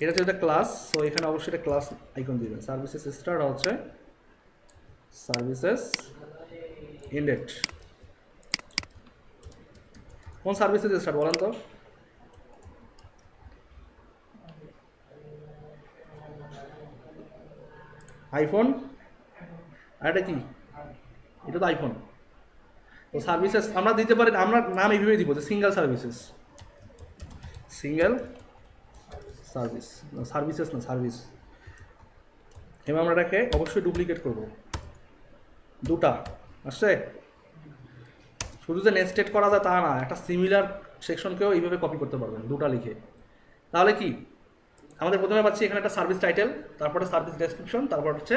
এটা হচ্ছে একটা ক্লাস, সো এখানে অবশ্যই একটা ক্লাস আইকন দিবেন। সার্ভিসেস স্টার্ট হচ্ছে সার্ভিসেস ইন্ডেট। কোন সার্ভিসেস স্টার্ট বলেন তো? আইফোন, আর এটা কি? এটা তো আইফোন। তো সার্ভিসেস আমরা দিতে পারি, আমরা নাম এইভাবে দিব যে single services, single service, services না সার্ভিস। এবার আমরা এটাকে অবশ্যই ডুপ্লিকেট করব, 2টা আসছে। শুধু যে নেস্টেড করা যায় তা না, একটা সিমিলার সেকশনকেও এইভাবে কপি করতে পারবেন 2টা লিখে। তাহলে কি আমাদের প্রথমে পাচ্ছি এখানে একটা সার্ভিস টাইটেল, তারপরে সার্ভিস ডেসক্রিপশন, তারপর হচ্ছে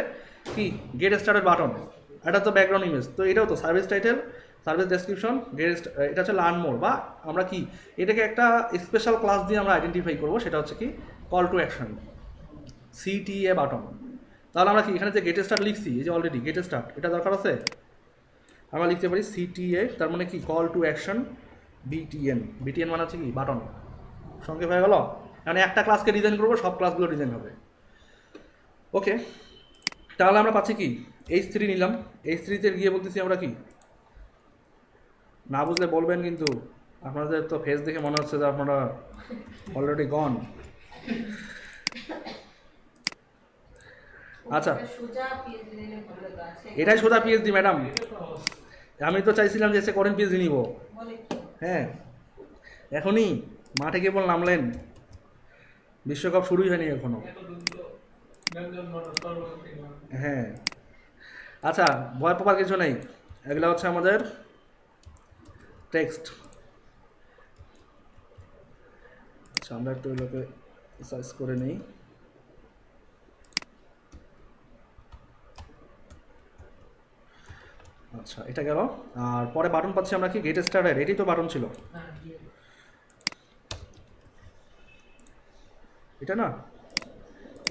কি গেট স্টার্টেড বাটন। এটা তো ব্যাকগ্রাউন্ড ইমেজ, তো এটাও তো সার্ভিস টাইটেল, সার্ভিস ডেসক্রিপশন, এটা হচ্ছে লার্ন মোর, বা আমরা কি এটাকে একটা স্পেশাল ক্লাস দিয়ে আমরা আইডেন্টিফাই করবো, সেটা হচ্ছে কি call to action, CTA button. তাহলে আমরা কি এখানে যে গেট স্টার্ট লিখছি, এই যে অলরেডি গেট স্টার্ট, এটা দরকার আছে, আমরা লিখতে পারি সিটিএ, তার মানে কি কল টু অ্যাকশন বিটিএন মানে হচ্ছে কি বাটন, সংক্ষেপ হয়ে গেল। মানে একটা ক্লাসকে ডিজাইন করবো, সব ক্লাসগুলো ডিজাইন হবে। ওকে, তাহলে আমরা পাচ্ছি কি H3 নিলাম, H3-তে গিয়ে বলতেছি আমরা কি, না বুঝলে বলবেন কিন্তু, আপনাদের তো ফেস দেখে মনে হচ্ছে যে আপনারা অলরেডি গন। আচ্ছা, এটাই সোজা পিএইচডি ম্যাডাম। আমি তো চাইছিলাম যে এসে করেন পিএইচডি নিব। হ্যাঁ, এখনই মাঠে কেবল নামলেন, বিশ্বকাপ শুরুই হয়নি এখনো। হ্যাঁ, আচ্ছা ভয় পাবার কিছু নেই, এগুলো হচ্ছে আমাদের টেক্সট। আচ্ছা আমরা একটু এগুলোকে সার্চ করে নিই। আচ্ছা এটা গেল, আর পরে বাটন পাচ্ছি আমরা কি গেট স্টার্টেড, এটাই তো বাটন ছিল, এটা না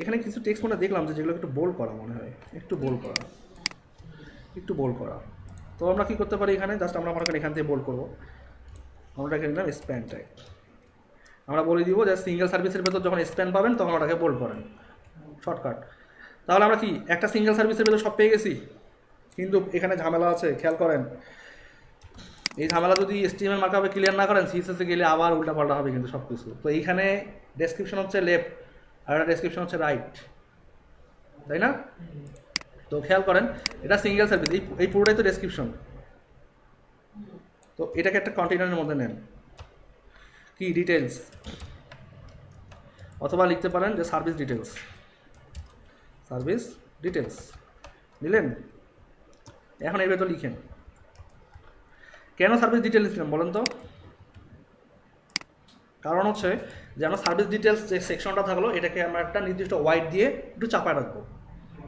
এখানে কিছু টেক্সট মনে দেখলাম যে যেগুলো একটু বোল্ড করা মনে হয়, একটু বোল্ড করা। তো আমরা কী করতে পারি এখানে, জাস্ট আমরা মনে করি এখান থেকে বোল্ড করবো, আমরা এখানে নিলাম স্প্যান ট্যাগ। আমরা বলে দিব যে সিঙ্গেল সার্ভিসের ভেতর যখন স্প্যান পাবেন তখন ওটাকে বোল্ড করেন, শর্টকাট। তাহলে আমরা কি একটা সিঙ্গেল সার্ভিসের ভেতর সব পেয়ে গেছি, কিন্তু এখানে ঝামেলা আছে, খেয়াল করেন। এই ঝামেলা যদি HTML মার্কআপে ক্লিয়ার না করেন, CSS-এ গেলে আবার উল্টাপাল্টা হবে কিন্তু সব কিছু। তো এইখানে ডেসক্রিপশন হচ্ছে লেফট আর একটা ডেসক্রিপশন হচ্ছে রাইট, তাই না? তো খেয়াল করেন, এটা সিঙ্গেল সার্ভিস, এই পুরোটাই তো ডেসক্রিপশন। তো এটাকে একটা কন্টেইনারের মধ্যে নেন, কি ডিটেলস, অথবা লিখতে পারেন যে সার্ভিস ডিটেলস নিলেন। এখন এর ভেতর লিখেন, কেন সার্ভিস ডিটেলস লিখলাম বলেন তো? কারণ হচ্ছে যে আমরা সার্ভিস ডিটেলস যে সেকশনটা থাকলো এটাকে আমরা একটা নির্দিষ্ট ওয়াইড দিয়ে একটু চাপায় রাখবো,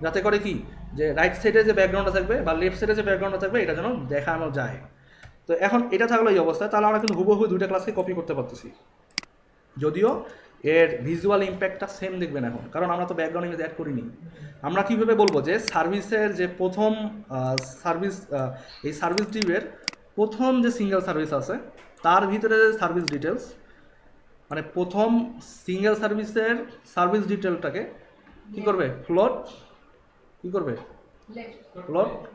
যাতে করে কি যে রাইট সাইডে যে ব্যাকগ্রাউন্ডটা থাকবে বা লেফট সাইডে যে ব্যাকগ্রাউন্ডটা থাকবে এটা যেন দেখানো যায়। তো এখন এটা থাকলো এই অবস্থায়, তাহলে আমরা কিন্তু হুবহু দুইটা ক্লাসকে কপি করতে পারতেছি, যদিও এর ভিজুয়াল ইম্প্যাক্টটা সেম দেখবেন এখন, কারণ আমরা তো ব্যাকগ্রাউন্ড ইমেজ অ্যাড করিনি। আমরা কীভাবে বলবো যে সার্ভিসের যে প্রথম এই সার্ভিস ডিপের প্রথম যে সিঙ্গেল সার্ভিস আছে তার ভিতরে যে সার্ভিস ডিটেলস, মানে প্রথম সিঙ্গেল সার্ভিসের সার্ভিস ডিটেলটাকে কী করবে, ফ্লোট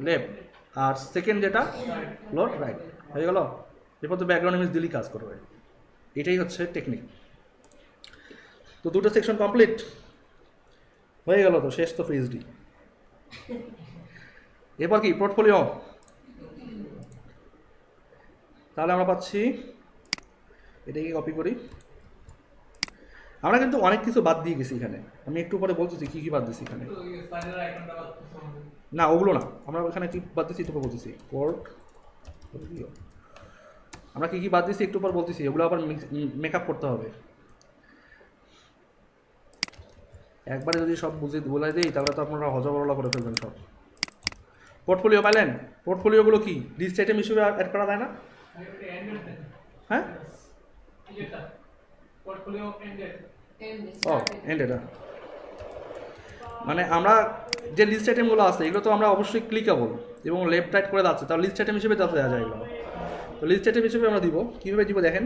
লেফট, আর সেকেন্ড যেটা ফ্লোট রাইট, হয়ে গেল। এরপর তো ব্যাকগ্রাউন্ড ইমেজ দিলেই কাজ করবে, এটাই হচ্ছে টেকনিক। তো দুটো সেকশন কমপ্লিট হয়ে গেল, তো শেষ তো PhD। এরপর কি পোর্টফোলিও, তাহলে আমরা পাচ্ছি, এটাকে কপি করি। আমরা কিন্তু অনেক কিছু বাদ দিয়ে গেছি এখানে, আমি একটু পরে বলতেছি কী কী বাদ দিচ্ছি এখানে। না ওগুলো না, আমরা ওখানে কী বাদ দিচ্ছি একটু পর বলতেছি। আমরা কী কী বাদ দিচ্ছি একটু পর বলতেছি, ওগুলো আবার মেকআপ করতে হবে। একবারে যদি সব বলে দিই তাহলে তো আপনারা হজবরলা করে ফেলবেন সব। পোর্টফোলিও পাইলেন? পোর্টফোলিওগুলো কি লিস্ট আইটেম হিসেবে অ্যাড করা যায় না? হ্যাঁ, ও এন্ডেড। মানে আমরা যে লিস্ট আইটেমগুলো আছে এগুলো তো আমরা অবশ্যই ক্লিকেবল এবং লেফট রাইট করে যাচ্ছে, তাহলে লিস্ট আইটেম হিসেবে যাতে দেওয়া যায় এগুলো। তো লিস্ট আইটেম হিসেবে আমরা দিব, কীভাবে দিব দেখেন,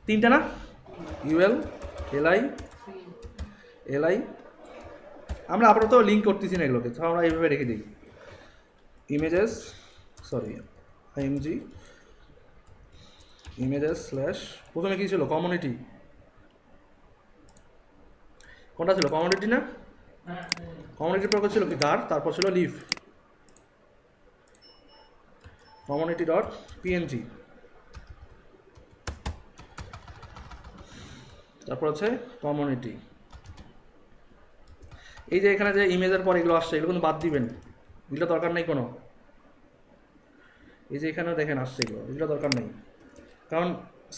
তিনটা না, UL LI। আমরা আপাতত লিঙ্ক করতেছি না এগুলোকে, তো আমরা এইভাবে রেখে দিই, IMG ইমেজেস স্ল্যাশ, প্রথমে কী ছিল কমিউনিটি, কোনটা ছিল কমিউনিটি না, কমিউনিটির পর ছিল কি গার, তারপর ছিল লিভ, community.png, তারপর হচ্ছে কমিউনিটি। এই যে এখানে যে ইমেজের পর এগুলো আসছে এগুলো কিন্তু বাদ দিবেন, এগুলো দরকার নেই কোনো। এই যে এখানে দেখেন আসছে এগুলো দরকার নেই, কারণ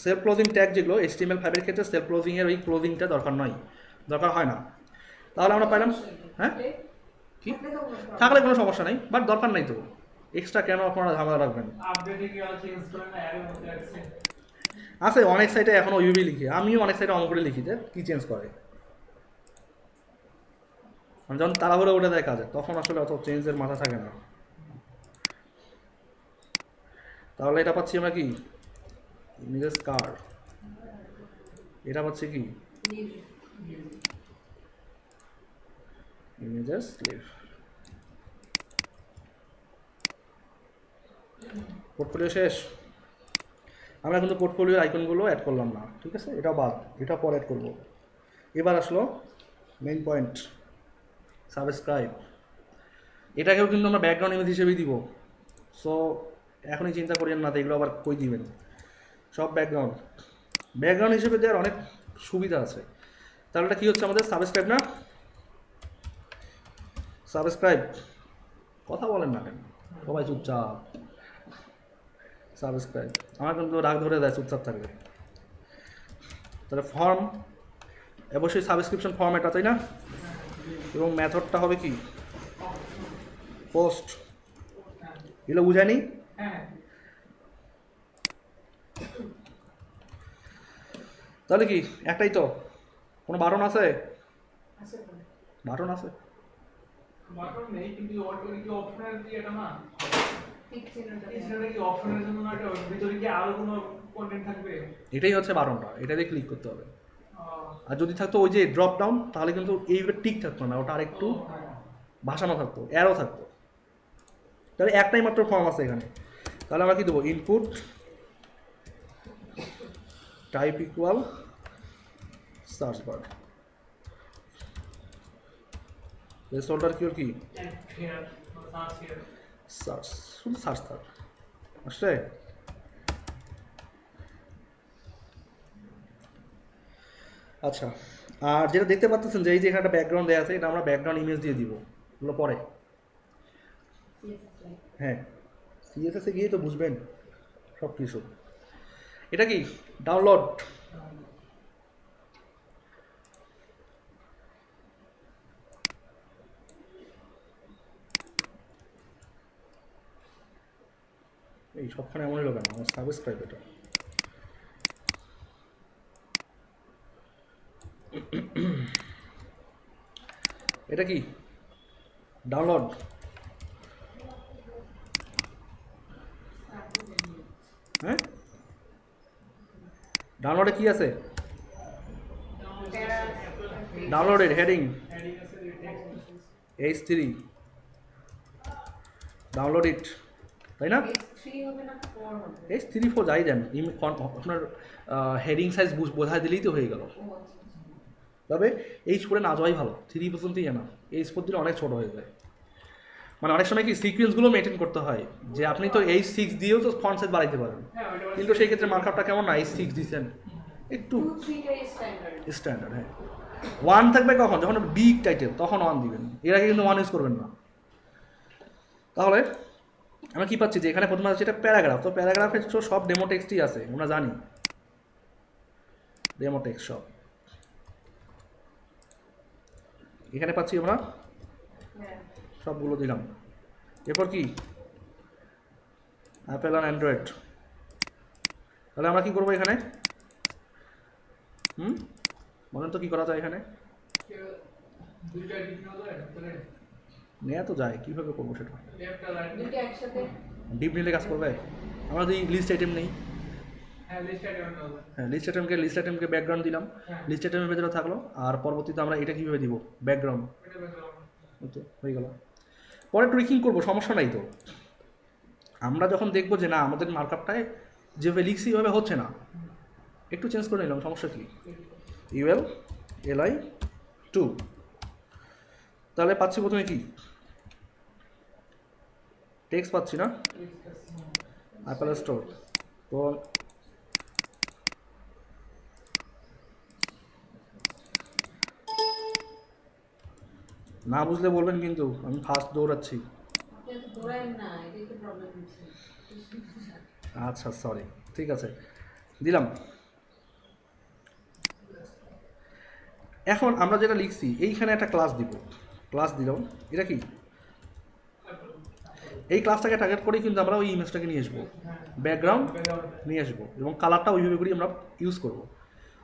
সেলফ ক্লোজিং ট্যাগ যেগুলো HTML5-এর ক্ষেত্রে সেলফ ক্লোজিংয়ের ওই ক্লোজিংটা দরকার হয় না। তাহলে আমরা পাইলাম, হ্যাঁ কি থাকলে কোনো সমস্যা নেই, বাট দরকার নেই তো, এক্সট্রা কেন আপনারা ঝামেলা রাখবেন। আছে অনেক সাইটে এখনও ইউবি লিখি, আমিও অনেক সাইটে অন করে লিখি যে কী চেঞ্জ করে, যখন তাড়াহুড়ো উঠে দেয় কাজে তখন আসলে অত চেঞ্জের মাথা থাকে না। তাহলে এটা পাচ্ছি আমরা কি ইমেজেস কার্ড, এটা পাচ্ছি কি ইমেজেস লিভ। পোর্টফোলিও শেষ, আমরা কিন্তু পোর্টফোলিওর আইকনগুলো অ্যাড করলাম না, ঠিক আছে, এটা বাদ, এটা পরে অ্যাড করবো। এবার আসলো মেইন পয়েন্ট, সাবস্ক্রাইব। এটাকেও কিন্তু আমরা ব্যাকগ্রাউন্ড ইমেজ হিসেবেই দিব, সো এখনই চিন্তা করেন না এগুলো আবার কই দিবেন, সব ব্যাকগ্রাউন্ড হিসেবে দেওয়ার অনেক সুবিধা আছে। তাহলে এটা কী হচ্ছে আমাদের সাবস্ক্রাইব না, সাবস্ক্রাইব, কথা বলেন না কেন সবাই চুপচাপ, সাবস্ক্রাইব। আমার কিন্তু রাগ ধরে দেয় চুপচাপ থাকলে। তাহলে ফর্ম, অবশ্যই সাবস্ক্রিপশন ফর্ম এটা, তাই না? এবং মেথডটা হবে কি পোস্ট, এগুলো বুঝায়নি? তাহলে কি একটাই তো, কোনো বারণ আছে? আছে তো। বাটন আছে? বাটন নেই, কিন্তু ওটা কি অপশনের কি এটা না? ঠিক চিহ্নটা এই দেয়া। ছেলেটা কি অপশনের জন্য না, এটা ভিতরে কি আরো কোনো কন্টেন্ট থাকবে? এটাই হচ্ছে বাটনটা, এটাতে ক্লিক করতে হবে। আহ, আর যদি থাকতো ওই যে ড্রপ ডাউন, তাহলে কিন্তু এইভাবে টিক থাকতো না, ওটা আরেকটু ভাসানো থাকতো, অ্যারো থাকতো। তাহলে একটাই মাত্র ফর্ম আছে এখানে। তাহলে আমরা কি দেবো? Input type equal search bar. Placeholder কি ওর কি? and here, search here. Search, শুধু সার্চ থাক আসছে। আচ্ছা, আর যেটা দেখতে পাচ্ছেন যে এই যে এখানে একটা ব্যাকগ্রাউন্ড দেওয়া আছে, এটা আমরা ব্যাকগ্রাউন্ড ইমেজ দিয়ে দিব, এগুলো পরে। CSS line। হ্যাঁ, সিএসএসে গিয়ে তো বুঝবেন সব কিছু। এটা কি? ডাউনলোড। এই সবখানে এমনই লোক না, আমার সাবস্ক্রাইব এটা। এটা কি? ডাউনলোড। হ্যাঁ, ডাউনলোডে কি আছে? ডাউনলোডেড হেডিং Heading আছে, text H3 ডাউনলোড ইট, তাই না? S3 হবে না 4 হবে? H3 4 যাই দেন, আপনার হেডিং সাইজ বোঝাই দিলেই তো হয়ে গেল। ও আচ্ছা। তবে H4 না যাওয়াই ভালো, 3 পর্যন্তই জানা, H4 দিলে অনেক ছোট হয়ে যায়। মানে অনেক সময় কি সিকোয়েন্সগুলো মেনটেন করতে হয়, যে আপনি তো H6 দিয়েও তো ফন্ট সাইজ বাড়াইতে পারেন, হ্যাঁ, ওইটা কিন্তু সেই ক্ষেত্রে মার্কআপটা কেমন না, H6 দিচ্ছেন একটু 2 3 টাই স্ট্যান্ডার্ড। স্ট্যান্ডার্ড। হ্যাঁ, 1 থাকবে কখন? যখন বিগ টাইটেল, তখন 1 দিবেন, এর আগে কিন্তু 1 ইউজ করবেন না। তাহলে আমরা কি পাচ্ছি যে এখানে প্রথমে আছে এটা প্যারাগ্রাফ, তো প্যারাগ্রাফের তো সব ডেমো টেক্সটই আছে, আমরা জানি ডেমো টেক্সট সব এখানে পাচ্ছি আমরা, হ্যাঁ। সবগুলো দিলাম। এরপর কি? অ্যাপেল আর অ্যান্ড্রয়েড। তাহলে আমরা কি করবো এখানে? বলেন তো কি করা যায় এখানে? দুইটা ডিপ নেওয়া যায় ভিতরে, নেওয়া তো যায়, কীভাবে করবো সেটা? লেফট আর রাইট। দুইটা একসাথে। ডিপ নিলে কাজ করবে? আমরা যদি লিস্ট আইটেম নেই, হ্যাঁ, লিস্ট আইটেম নেওয়া যায়। হ্যাঁ লিস্ট আইটেমকে ব্যাকগ্রাউন্ড দিলাম, হ্যাঁ। লিস্ট আইটেমের ভেতরে থাকলো, আর পরবর্তীতে আমরা এটা কীভাবে দিব? ব্যাকগ্রাউন্ড। এটা বের করলাম। তো হয়ে গেল। পরে টুইকিং করবো, সমস্যা নাই তো। আমরা যখন দেখবো যে না আমাদের মার্কআপটায় যেভাবে লিখছি ওইভাবে হচ্ছে না, একটু চেঞ্জ করে নিলাম, সমস্যা কি? UL LI 2। তাহলে পাচ্ছি প্রথমে কি? টেক্সট পাচ্ছি না, অ্যাপেল স্টোর। তো না বুঝলে বলবেন, কিন্তু আমি ফার্স্ট দৌড়াচ্ছি। আপনি তো দৌড়াইন না, এটাই তো প্রবলেম হচ্ছে। আচ্ছা সরি, ঠিক আছে দিলাম। এখন আমরা যেটা লিখছি এইখানে একটা ক্লাস দিব, ক্লাস দিলাম। এটা কি? এই ক্লাসটাকে টার্গেট করেই কিন্তু আমরা ওই ইমেজটাকে নিয়ে আসবো, ব্যাকগ্রাউন্ড নিয়ে আসবো, এবং কালারটা ওইভাবে করেই আমরা ইউজ করবো।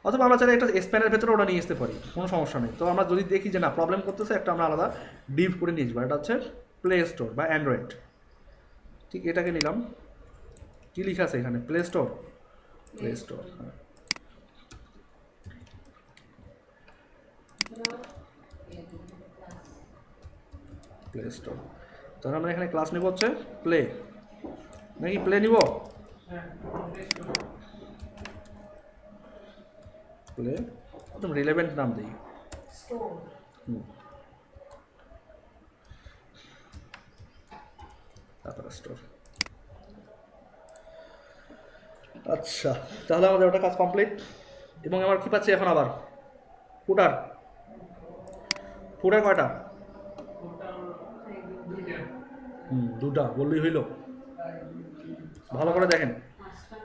অথবা আমরা চাইলে একটা স্প্যানের ভেতরে ওটা নিয়ে আসতে পারি, কোনো সমস্যা নেই। তো আমরা যদি দেখি যে না প্রবলেম করতেছে, একটা আমরা আলাদা ডিভ করে নিয়ে আসবো, এটা হচ্ছে প্লে স্টোর বা অ্যান্ড্রয়েড। ঠিক এটাকে নিলাম। কী লেখা আছে এখানে? Play store. প্লে স্টোর, হ্যাঁ প্লে স্টোর। তাহলে আমরা এখানে ক্লাস নেব হচ্ছে প্লে, নাকি প্লে নিব? হ্যাঁ, নেক্সট প্লে একদম রিলেভেন্ট নাম দিই। স্টোর। তারপরে স্টোর। আচ্ছা, তাহলে আমাদের ওটা কাজ কমপ্লিট। এবং আমার কি পাচ্ছি এখন আবার? ফুটার। ফুটার কয়টা? দুইটা। দুটা বললেই হইল। ভালো করে দেখেন, পাঁচটা।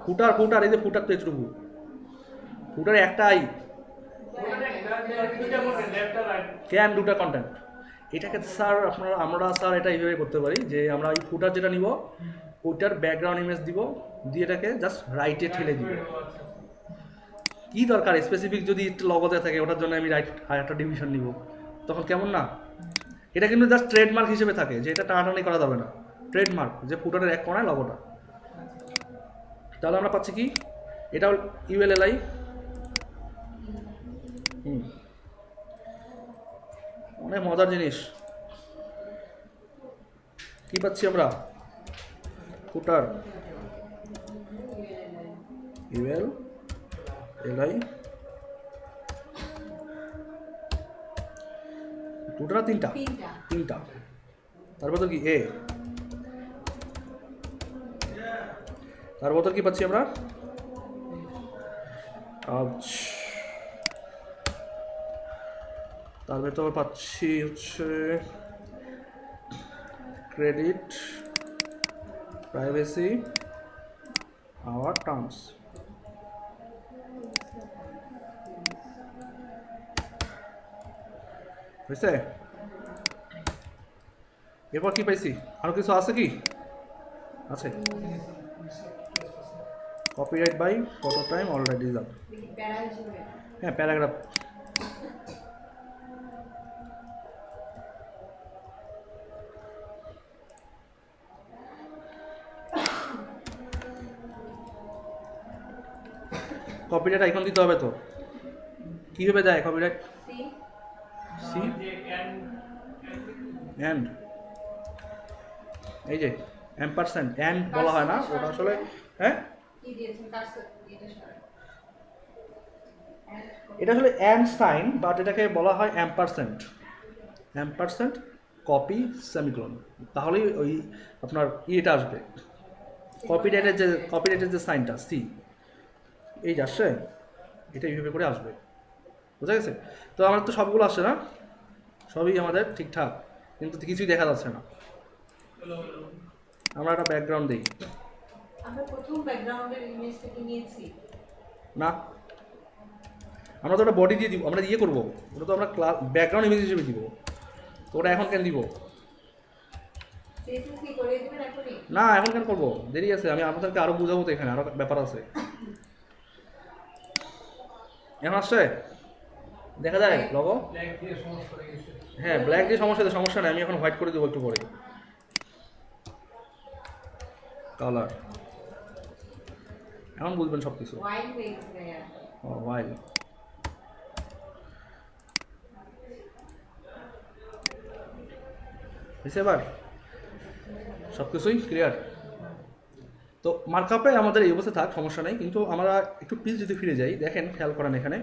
ফুটার ফুটার এই যে ফুটার তো এটুকু, ফুটার একটাই। দুইটা করবেন, লেফট আর রাইট। ক্যান দুটা কন্টেন্ট। এটাকে স্যার আমরা স্যার এটা এইভাবে করতে পারি যে আমরা এই ফুটার যেটা নিব ওইটার ব্যাকগ্রাউন্ড ইমেজ দিব, দিয়ে এটাকে জাস্ট রাইটে ঠেলে দিব। কি দরকার স্পেসিফিক যদি একটু লগতে থাকে ওটার জন্য আমি রাইট আর একটা ডিভিশন নিব, তখন কেমন না? এটা কিন্তু জাস্ট ট্রেডমার্ক হিসেবে থাকে, যে এটা টানাটানি করা যাবে না, ট্রেডমার্ক যে ফুটারের এক কোণায় লগটা। তাহলে আমরা পাচ্ছি কি, এটা ইউএলএলআই, অনেক মজার জিনিস। কি পাচ্ছি আমরা, ফুটার ইউএলএলআই, দুটো না তিনটা? তিনটা। তারপর তো কি এ, তারপর কি পাচ্ছি আমরা, তার ভেতর পাচ্ছি হচ্ছে ক্রেডিট, প্রাইভেসি, আওয়ার টার্মস। বুঝছে? এরপর কি পাইছি, আরো কিছু আছে কি? আছে, copyright by photo time already deserve. হ্যাঁ, প্যারাগ্রাফ। কপিরাইট আইকন দিতে হবে তো, কিভাবে দেয় কপিরাইট? সি এন্ড, এই যে এম্পারসেন্ট এন্ড বলা হয় না ওটা আসলে, হ্যাঁ এটা আসলে এন্ড সাইন, বাট এটাকে বলা হয় এম্পারসেন্ট, এম্পারসেন্ট কপি সেমিকোলন, তাহলেই ওই আপনার ইয়েটা আসবে, কপিরাইটের যে সাইনটা সি, এই যে আসছে, এটা এইভাবে করে আসবে। বুঝা গেছে? তো আমার তো সবগুলো আসছে না, সবই আমাদের ঠিকঠাক, কিন্তু কিছুই দেখা যাচ্ছে না। আমরা একটা ব্যাকগ্রাউন্ড দিই, আমরা প্রথম ব্যাকগ্রাউন্ডের ইমেজটা কি নিয়েছি না, আমরা তো ওটা বডি দিয়ে দিব, আমরা ইয়ে করবো, ওটা তো আমরা ব্যাকগ্রাউন্ড ইমেজ হিসেবে দিব, তো ওটা এখন কেন দিব? সিএসএস করে দিবেন এখনই? না, এখন কেন করবো, দেরি আছে, আমি আপনাদেরকে আরো বুঝাবো, তো এখানে আরো ব্যাপার আছে। এখন আসছে, দেখা যায় লগো? হ্যাঁ, ব্ল্যাক দিয়ে সমস্যা নেই, আমি এখন হোয়াইট করে দেবো একটু পরে, কালার, এখন বুঝবেন সব কিছু। ওয়াইল, হয়েছে এবার সব কিছুই ক্লিয়ার। তো মার্কআপে আমাদের এই অবস্থা থাক, সমস্যা নেই, কিন্তু আমরা একটু প্লিজ যদি ফিরে যাই, দেখেন খেয়াল করেন এখানে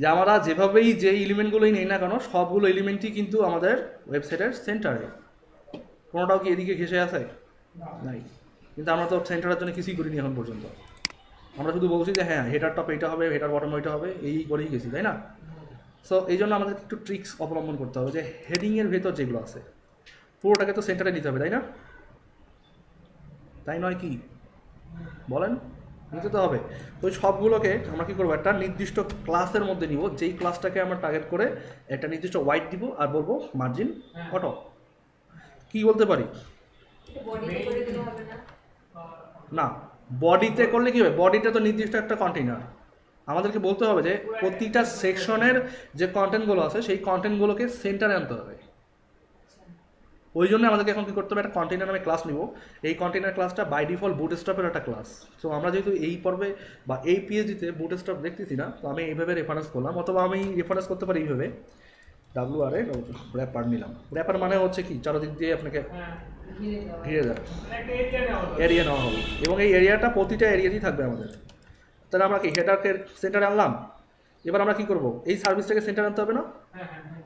যে আমরা যেভাবেই যে এলিমেন্টগুলোই নেই না কেন, সবগুলো এলিমেন্টই কিন্তু আমাদের ওয়েবসাইটের সেন্টারে, কোনোটাও কি এদিকে ঘেসে আছে? নাই। কিন্তু আমরা তো সেন্টারের জন্য কিছুই করিনি এখন পর্যন্ত, আমরা শুধু বলছি যে হ্যাঁ হেডার টপ এইটা হবে, হেডার বটম ওইটা হবে, এই করেই গেছি, তাই না? সো এই জন্য আমাদের একটু ট্রিক্স অবলম্বন করতে হবে, যে হেডিংয়ের ভেতর যেগুলো আছে পুরোটাকে তো সেন্টারে নিতে হবে, তাই না? তাই নয় কি বলেন? নিতে তো হবে। তো ওই সবগুলোকে আমরা কী করবো, একটা নির্দিষ্ট ক্লাসের মধ্যে নিব, যেই ক্লাসটাকে আমরা টার্গেট করে একটা নির্দিষ্ট হোয়াইট দিব, আর বলবো মার্জিন অটো। কি বলতে পারি? না, বডিতে করলে কী হবে, বডিটা তো নির্দিষ্ট একটা কন্টেইনার, আমাদেরকে বলতে হবে যে প্রতিটা সেকশনের যে কন্টেন্টগুলো আছে সেই কন্টেন্টগুলোকে সেন্টারে আনতে হবে। ওই জন্য আমাদেরকে এখন কী করতে হবে, একটা কন্টেইনার নামে ক্লাস নিব, এই কন্টেইনার ক্লাসটা বাই ডিফল্ট বুটস্ট্র্যাপের একটা ক্লাস। সো আমরা যেহেতু এই পর্বে বা এই পিএইচডিতে বুটস্ট্র্যাপ দেখতেছি না, তো আমি এইভাবে রেফারেন্স করলাম, অথবা আমি রেফারেন্স করতে পারি এইভাবে, WRA র্যাপার নিলাম। র্যাপার মানে হচ্ছে কি, চারদিক দিয়ে আপনাকে ঘিরে যাবে, এরিয়া নেওয়া হবে, এবং এই এরিয়াটা প্রতিটা এরিয়াতেই থাকবে আমাদের। তাহলে আমরা কি হেডারকে সেন্টারে আনলাম, এবার আমরা কি করব, এই সার্ভিসটাকে সেন্টার আনতে হবে না?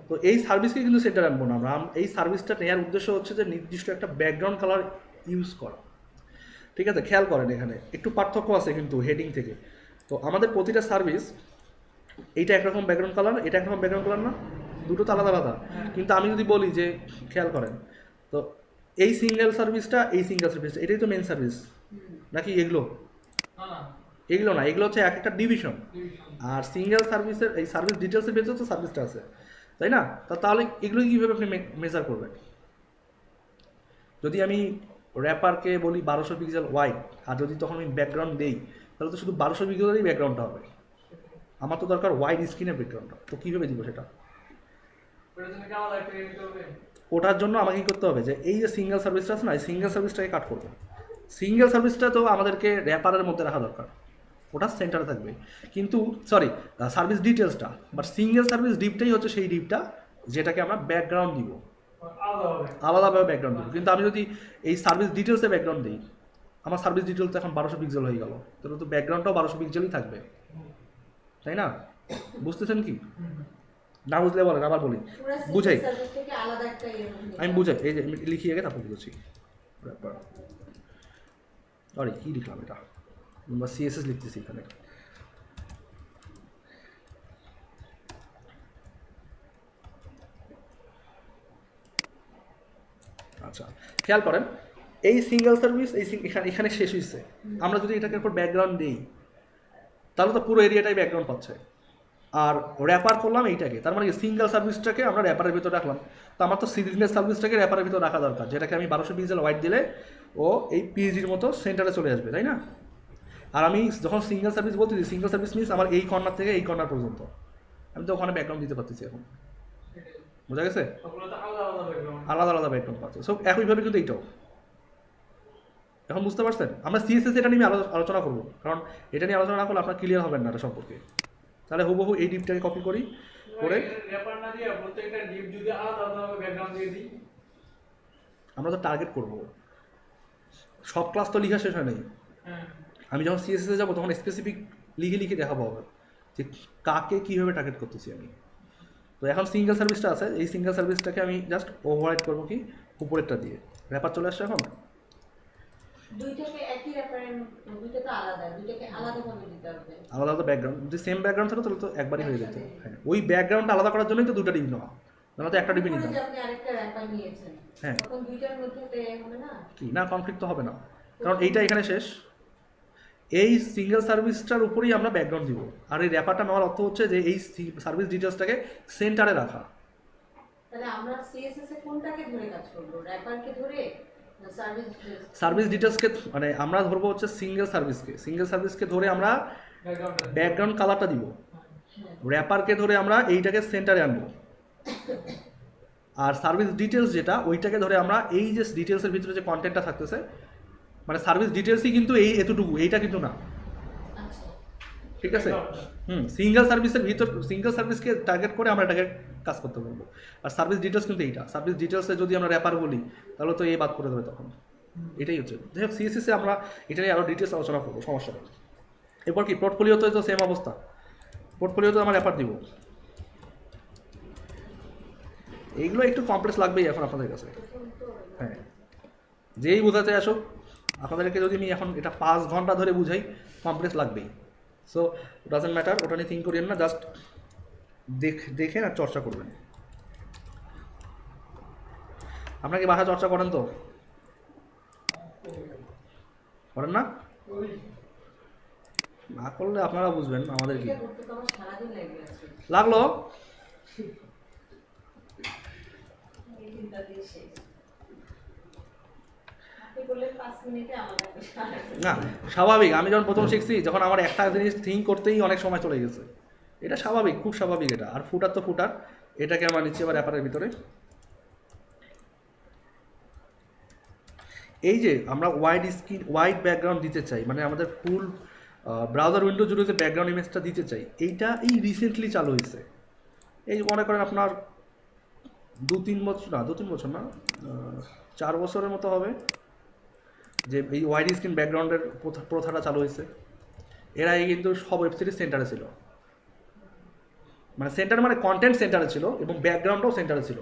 তো এই সার্ভিসকে কিন্তু সেন্টার আনবো না আমরা, এই সার্ভিসটা নেওয়ার উদ্দেশ্য হচ্ছে যে নির্দিষ্ট একটা ব্যাকগ্রাউন্ড কালার ইউজ করা। ঠিক আছে, খেয়াল করেন এখানে একটু পার্থক্য আছে কিন্তু হেডিং থেকে। তো আমাদের প্রতিটা সার্ভিস, এইটা একরকম ব্যাকগ্রাউন্ড কালার, এটা একরকম ব্যাকগ্রাউন্ড কালার না, দুটো তো আলাদা আলাদা। কিন্তু আমি যদি বলি যে খেয়াল করেন, তো এই সিঙ্গেল সার্ভিসটা, এই সিঙ্গেল সার্ভিসটা, এটাই তো মেন সার্ভিস নাকি? এগুলো না, এগুলো হচ্ছে এক একটা ডিভিশন। আর সিঙ্গেল সার্ভিসের এই সার্ভিস ডিটেলসের ভেতরে তো সার্ভিসটা আছে, তাই না? তাহলে এগুলো কীভাবে আপনি মেজার করবেন? যদি আমি র্যাপারকে বলি 1200 পিক্সেল ওয়াইড, আর যদি তখন আমি ব্যাকগ্রাউন্ড দেই, তাহলে তো শুধু 1200 পিক্সেলেরই ব্যাকগ্রাউন্ডটা হবে, আমার তো দরকার ওয়াইড স্ক্রিনের ব্যাকগ্রাউন্ডটা, তো কীভাবে দিব সেটা? ওটার জন্য কি আলাদা একটা নিতে হবে? ওটার জন্য আমাকে কী করতে হবে, যে এই যে সিঙ্গেল সার্ভিসটা আছে না, এই সিঙ্গেল সার্ভিসটাকে কাট করবো। সিঙ্গেল সার্ভিসটা তো আমাদেরকে র্যাপারের মধ্যে রাখা দরকার, ওটা সেন্টারে থাকবে। কিন্তু সরি, সার্ভিস ডিটেলসটা, বাট সিঙ্গেল সার্ভিস ডিপটাই হচ্ছে সেই ডিপটা যেটাকে আমরা ব্যাকগ্রাউন্ড দিব, আলাদা হবে। আলাদাভাবে ব্যাকগ্রাউন্ড দিব। কিন্তু আমি যদি এই সার্ভিস ডিটেলসে ব্যাকগ্রাউন্ড দিই, আমার সার্ভিস ডিটেলস তো এখন 1200 পিক্সেল হয়ে গেল, তাহলে তো ব্যাকগ্রাউন্ডটাও 1200 পিক্সেলই থাকবে, তাই না? বুঝতেছেন কি? না বুঝলে বলেন, আবার বলি, পুরো বুঝাই। সার্ভিস থেকে আলাদা একটা ইয়ে নিতে আমি হবে। বুঝাই, এই যে আমি লিখি আগে তারপর বুঝেছি। আরে কী লিখলাম এটা, বা সিএসএস লিখতেছি এখানে। আচ্ছা, খেয়াল করেন, এই সিঙ্গেল সার্ভিস এখানে শেষ হয়েছে। আমরা যদি এটাকে উপর ব্যাকগ্রাউন্ড দিই, তাহলে তো পুরো এরিয়াটাই ব্যাকগ্রাউন্ড পাচ্ছে। আর র্যাপার করলাম এইটাকে, তার মানে সিঙ্গেল সার্ভিসটাকে আমরা র্যাপারের ভিতরে রাখলাম। তো আমার তো সিরিজনেস সার্ভিসটাকে র্যাপারের ভিতরে রাখা দরকার, যেটাকে আমি 1200 পিক্সেল ওয়াইড দিলে ও এই পিএইচডির মতো সেন্টারে চলে আসবে, তাই না? আর আমি যখন সিঙ্গেল সার্ভিস বলতেছি, সিঙ্গেল সার্ভিস মিনস আমার এই কর্নার থেকে এই কর্নার পর্যন্ত, আমি তো ওখানে ব্যাকগ্রাউন্ড দিতে পারতেছি এখন। বোঝা গেছে? ওগুলো তো আলাদা আলাদা ব্যাকগ্রাউন্ড। আলাদা আলাদা ব্যাকগ্রাউন্ড পাচ্ছে। সো একইভাবে কিন্তু এইটাও, এখন বুঝতে পারছেন? আমরা সিএসএস এটা নিয়ে আলোচনা করবো, কারণ এটা নিয়ে আলোচনা না করলে আপনার ক্লিয়ার হবেন না এটা সম্পর্কে। তাহলে হুবহু এই ডিপটাকে কপি করি, করে র্যাপার না দিয়ে প্রত্যেকটা ডিপ যদি আলাদা আলাদা ব্যাকগ্রাউন্ড দিয়ে দিই, আমরা তো টার্গেট করবো। সব ক্লাস তো লেখা শেষ হয় নাই। হ্যাঁ, আমি যখন সিএসএসে যাবো তখন স্পেসিফিক লিখে লিখে দেখাবো হবে যে কাকে কীভাবে টার্গেট করতেছি আমি। তো এখন সিঙ্গেল সার্ভিসটা আছে, এই সিঙ্গেল সার্ভিসটাকে আমি জাস্ট ওভাররাইড করবো কি উপরেরটা দিয়ে। র্যাপার চলে আসছে এখন। দুইটাকে একই রেফারেন্স, দুইটা তো আলাদা, দুইটাকে আলাদাভাবে দিতে হবে। আলাদা আলাদা ব্যাকগ্রাউন্ড, যদি সেম ব্যাকগ্রাউন্ড থাকতো তাহলে তো একবারই হয়ে যেত। হ্যাঁ, ওই ব্যাকগ্রাউন্ডটা আলাদা করার জন্যই তো দুটো ডিবি নেওয়া, নাহলে তো একটা ডিবি উপরে নিতাম। যে আপনি আরেকটা র্যাপার নিয়েছেন, হ্যাঁ। তখন দুইটার মধ্যে তো এ হবে না। কি না, কনফ্লিক্ট তো হবে না, কারণ এইটা এখানে শেষ। এই সিঙ্গেল সার্ভিসটার উপরেই আমরা ব্যাকগ্রাউন্ড দিব। আর এই র্যাপারটা নেওয়ার অর্থ হচ্ছে যে এই সার্ভিস ডিটেলসটাকে সেন্টারে রাখা। তাহলে আমরা সিএসএস এ কোনটাকে ধরে কাজ করব, র্যাপারকে ধরে না সার্ভিস ডিটেইলস? সার্ভিস ডিটেলসকে মানে আমরা ধরবো হচ্ছে সিঙ্গেল সার্ভিসকে ধরে আমরা ব্যাকগ্রাউন্ডটা ব্যাকগ্রাউন্ড কালারটা দিব। র্যাপারকে ধরে আমরা এইটাকে সেন্টারে আনবো। আর সার্ভিস ডিটেলস যেটা, ওইটাকে ধরে আমরা এই যে ডিটেলসের ভিতরে যে কন্টেন্টটা থাকতেছে, মানে সার্ভিস ডিটেলসই কিন্তু এই এতটুকু, এইটা কিন্তু না, আচ্ছা, ঠিক আছে? সিঙ্গেল সার্ভিসের ভিতর, সিঙ্গেল সার্ভিসকে টার্গেট করে আমরা এটাকে কাজ করতে পারবো। আর সার্ভিস ডিটেলস কিন্তু এইটা, সার্ভিস ডিটেলসে যদি আমরা র্যাপার বলি তাহলে তো এই বাদ করে দেবে তখন। এটাই হচ্ছে, যাই হোক সিএসএসে আমরা এটা নিয়ে আরও ডিটেলস আলোচনা করবো, সমস্যা নেই। এরপর কি পোর্টফোলিওতে তো সেম অবস্থা, পোর্টফোলিওতে আমরা র্যাপার দিব। এইগুলো একটু কমপ্লেক্স লাগবেই এখন আপনাদের কাছে। হ্যাঁ, যেই বোঝাতে আসুক, আপনাদেরকে যদি আমি এখন এটা 5 ঘন্টা ধরে বুঝাই, কমপ্লেক্স লাগবেই। সো ডাজেন্ট ম্যাটার, ওটা নিয়ে থিঙ্ক করিয়েন না, জাস্ট দেখেন আর চর্চা করবেন। আপনারা কি ভাষা চর্চা করেন? তো করেন না? না করলে আপনারা বুঝবেন আমাদের কি এটা করতে তো আমার সারাদিন লেগে আছে, লাগলো। এই চিন্তা দিয়ে শেষ। আপনি বললেন 5 মিনিটে, আমার লাগবে সারাদিন। না, স্বাভাবিক। আমি যখন প্রথম শিখছি, যখন আমার একটা জিনিস থিঙ্ক করতেই অনেক সময় চলে গেছে, এটা স্বাভাবিক, খুব স্বাভাবিক এটা। আর ফুটার তো ফুটার, এটাকে আমরা নিচ্ছি আবার র্যাপারের ভিতরে। এই যে আমরা ওয়াইড ব্যাকগ্রাউন্ড দিতে চাই, মানে আমাদের ফুল ব্রাউজার উইন্ডো জুড়ে যে ব্যাকগ্রাউন্ড ইমেজটা দিতে চাই, এইটা এই রিসেন্টলি চালু হয়েছে। এই মনে করেন আপনার 2-3 বছর না, 4 বছরের মতো হবে যে এই ওয়াইড স্ক্রিন ব্যাকগ্রাউন্ডের প্রথাটা চালু হয়েছে। এর আগে কিন্তু সব ওয়েবসাইট সেন্টারে ছিল, মানে সেন্টার মানে কন্টেন্ট সেন্টারে ছিল এবং ব্যাকগ্রাউন্ডও সেন্টারে ছিল।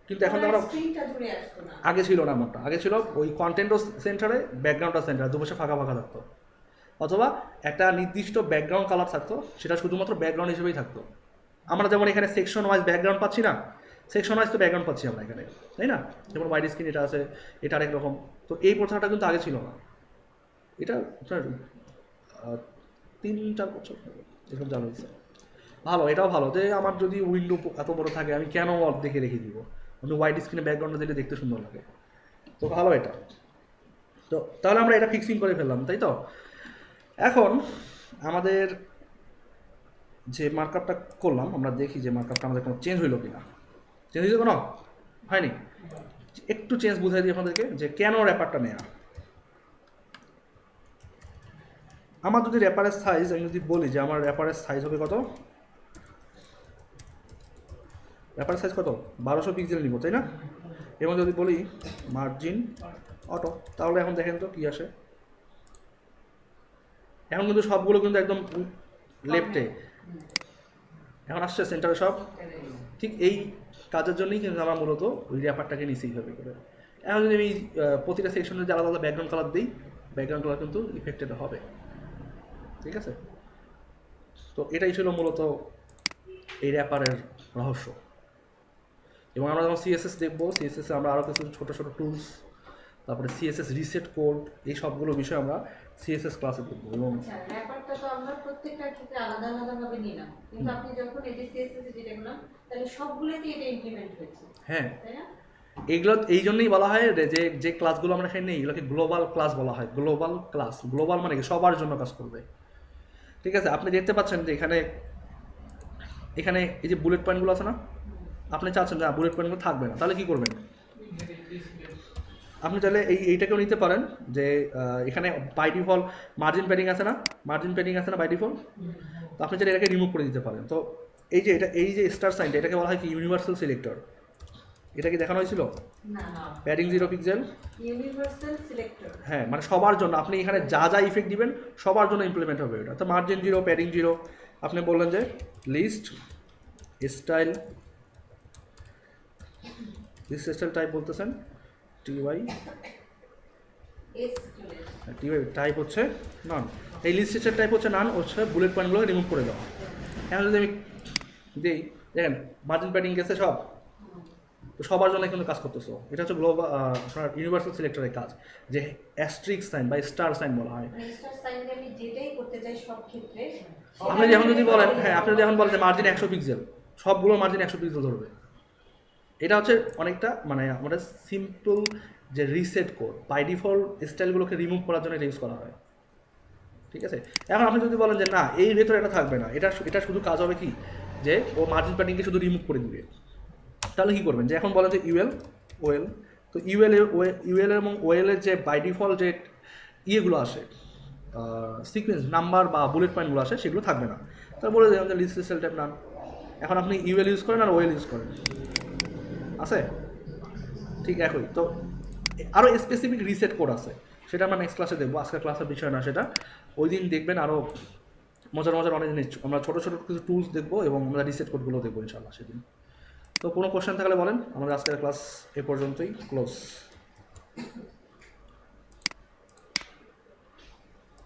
কিন্তু এখন তো আমরা, স্ক্রিনটা জুড়ে আসতো না। আগে ছিল না এমনটা, আগে ছিল ওই কন্টেন্টও সেন্টারে, ব্যাকগ্রাউন্ডটা সেন্টারে, দুপাশে ফাঁকা ফাঁকা থাকতো। অথবা একটা নির্দিষ্ট ব্যাকগ্রাউন্ড কালার থাকতো, সেটা শুধুমাত্র ব্যাকগ্রাউন্ড হিসেবেই থাকতো। আমরা যেমন এখানে সেকশন ওয়াইজ ব্যাকগ্রাউন্ড পাচ্ছি না, সেকশন ওয়াইজ তো ব্যাকগ্রাউন্ড পাচ্ছি আমরা এখানে, তাই না? যেমন ওয়াইড স্ক্রিন এটা আছে, এটা আরেক রকম। তো এই প্রথাটা কিন্তু আগে ছিল না। এটা আপনার 3-4 বছর এরকম চালু হয়েছে। ভালো, এটাও ভালো যে আমার যদি উইন্ডো এত বড় থাকে, আমি কেন দেখে রেখে দিব? আমি ওয়াইড স্ক্রিনে ব্যাকগ্রাউন্ডটা দিলে দেখতে সুন্দর লাগে, তো ভালো এটা। তো তাহলে আমরা এটা ফিক্সিং করে ফেললাম, তাই তো? এখন আমাদের যে মার্কআপটা করলাম আমরা দেখি যে মার্কআপটা আমাদের কোনো চেঞ্জ হইলো কিনা। চেঞ্জ হয়েছে কোনো? হয়নি। একটু চেঞ্জ বুঝাই দিই আপনাদেরকে যে কেন র্যাপারটা নেওয়া। আমার যদি র্যাপারের সাইজ আমি যদি বলি যে আমার র্যাপারের সাইজ হবে কত, র্যাপারের সাইজ কত 1200 পিক্সেল নিব, তাই না? এবং যদি বলি মার্জিন অটো, তাহলে এখন দেখেন তো কী আসে। এখন কিন্তু সবগুলো কিন্তু একদম লেফটে এখন আসছে, সেন্টারে সব। ঠিক এই কাজের জন্যই কিন্তু আমরা মূলত ওই র্যাপারটাকে নিচ্ছি এইভাবে করে। এখন যদি আমি প্রতিটা সেকশনে যদি আলাদা আলাদা ব্যাকগ্রাউন্ড কালার দিই, ব্যাকগ্রাউন্ড কালার কিন্তু ইফেক্টেড হবে। ঠিক আছে, তো এটাই ছিল মূলত এই র্যাপারের রহস্য। এবং আমরা যখন সিএসএস দেখবো, সিএসএসে আমরা আরও কিছু ছোটো ছোটো টুলস, তারপরে সিএসএস রিসেট কোড, এই সবগুলো বিষয় আমরা সিএসএস ক্লাসে দেখবো। এবং আচ্ছা, র্যাপারটা তো আমরা প্রত্যেকটার ক্ষেত্রে আলাদা আলাদাভাবে নিলাম, কিন্তু আপনি যখন এই যে সিএসএস যেটা বললাম, তাহলে সবগুলোতে এটা ইমপ্লিমেন্ট হয়েছে, হ্যাঁ, তাই না? এইগুলো এই জন্যই বলা হয় যে যে ক্লাসগুলো আমরা এখানে নেই এগুলোকে গ্লোবাল ক্লাস বলা হয়। গ্লোবাল ক্লাস, গ্লোবাল মানে কি সবার জন্য কাজ করবে। ঠিক আছে, আপনি দেখতে পাচ্ছেন যে এখানে এখানে এই যে বুলেট পয়েন্টগুলো আছে না, আপনি চাচ্ছেন যে বুলেট পয়েন্টগুলো থাকবে না, তাহলে কি করবেন? আপনি চাইলে এইটাকেও নিতে পারেন যে এখানে বাই ডিফল্ট মার্জিন প্যাডিং আছে না, মার্জিন প্যাডিং আছে না বাই ডিফল্ট, তো আপনি চাইলে এটাকে রিমুভ করে দিতে পারেন। তো এই যে এই যে স্টার সাইনটা, এটাকে বলা হয় কি ইউনিভার্সাল সিলেক্টর। এটা কি দেখানো হয়েছিল? না, প্যাডিং 0 পিক্সেল, ইউনিভার্সাল সিলেক্টর। হ্যাঁ, মানে সবার জন্য আপনি এখানে যা যা ইফেক্ট দিবেন সবার জন্য ইমপ্লিমেন্ট হবে এটা। তো মার্জিন 0, প্যাডিং 0, আপনি বললেন যে list style, list style type বলতেছেন টিওয়াই, এস চলে আসে। টিওয়াই টাইপ হচ্ছে নান। এই লিস্ট স্টাইল টাইপ হচ্ছে নান, হচ্ছে বুলেট পয়েন্টগুলোকে রিমুভ করে দেওয়া। এখন যদি আমি দিই, দেখেন মার্জিন প্যাডিং গেছে সব, তো সবার জন্য কিন্তু কাজ করতেছো। এটা হচ্ছে গ্লোবাল আপনার ইউনিভার্সাল সিলেক্টরের কাজ, যে অ্যাস্ট্রিক সাইন বা স্টার সাইন বলা হয়। মানে স্টার সাইন আমি যেটাই করতে চাই সব ক্ষেত্রে, আপনি যখন যদি বলেন, হ্যাঁ, আপনি যদি এখন বলেন যে মার্জিন 100 পিক্সেল, সবগুলো মার্জিন 100 পিক্সেল ধরবে। এটা হচ্ছে অনেকটা মানে আমাদের সিম্পল যে রিসেট কোড, বাই ডিফল্ট স্টাইলগুলোকে রিমুভ করার জন্য এটা ইউজ করা হয়। ঠিক আছে, এখন আপনি যদি বলেন যে না এই ভেতরে এটা থাকবে না, এটা শুধু কাজ হবে কি যে ও মার্জিন প্যাডিংকে শুধু রিমুভ করে দিবে, তাহলে কী করবেন? যে এখন বলা যে ইউএল ওয়েল, তো ইউএল এবং ওয়েলের যে বাই ডিফল্ট যে ইয়েগুলো আসে সিকোয়েন্স নাম্বার বা বুলেট পয়েন্টগুলো আসে সেগুলো থাকবে না। তারপর বলে দেবেন যে লিস্ট সেল টাইপ নাম। এখন আপনি ইউএল ইউজ করেন আর ওয়েল ইউজ করেন, আছে ঠিক একই। তো আরও স্পেসিফিক রিসেট কোড আছে, সেটা আমরা নেক্সট ক্লাসে দেখবো, আজকের ক্লাসের বিষয় না সেটা। ওই দিন দেখবেন আরও মজার মজার অনেক জিনিস, আমরা ছোটো ছোটো কিছু টুলস দেখবো এবং আমরা রিসেট কোডগুলো দেখবো ইনশাআল্লাহ সেদিন। তো কোনো কোশ্চেন থাকলে বলেন, আমাদের আজকের ক্লাস এ পর্যন্তই ক্লোজ।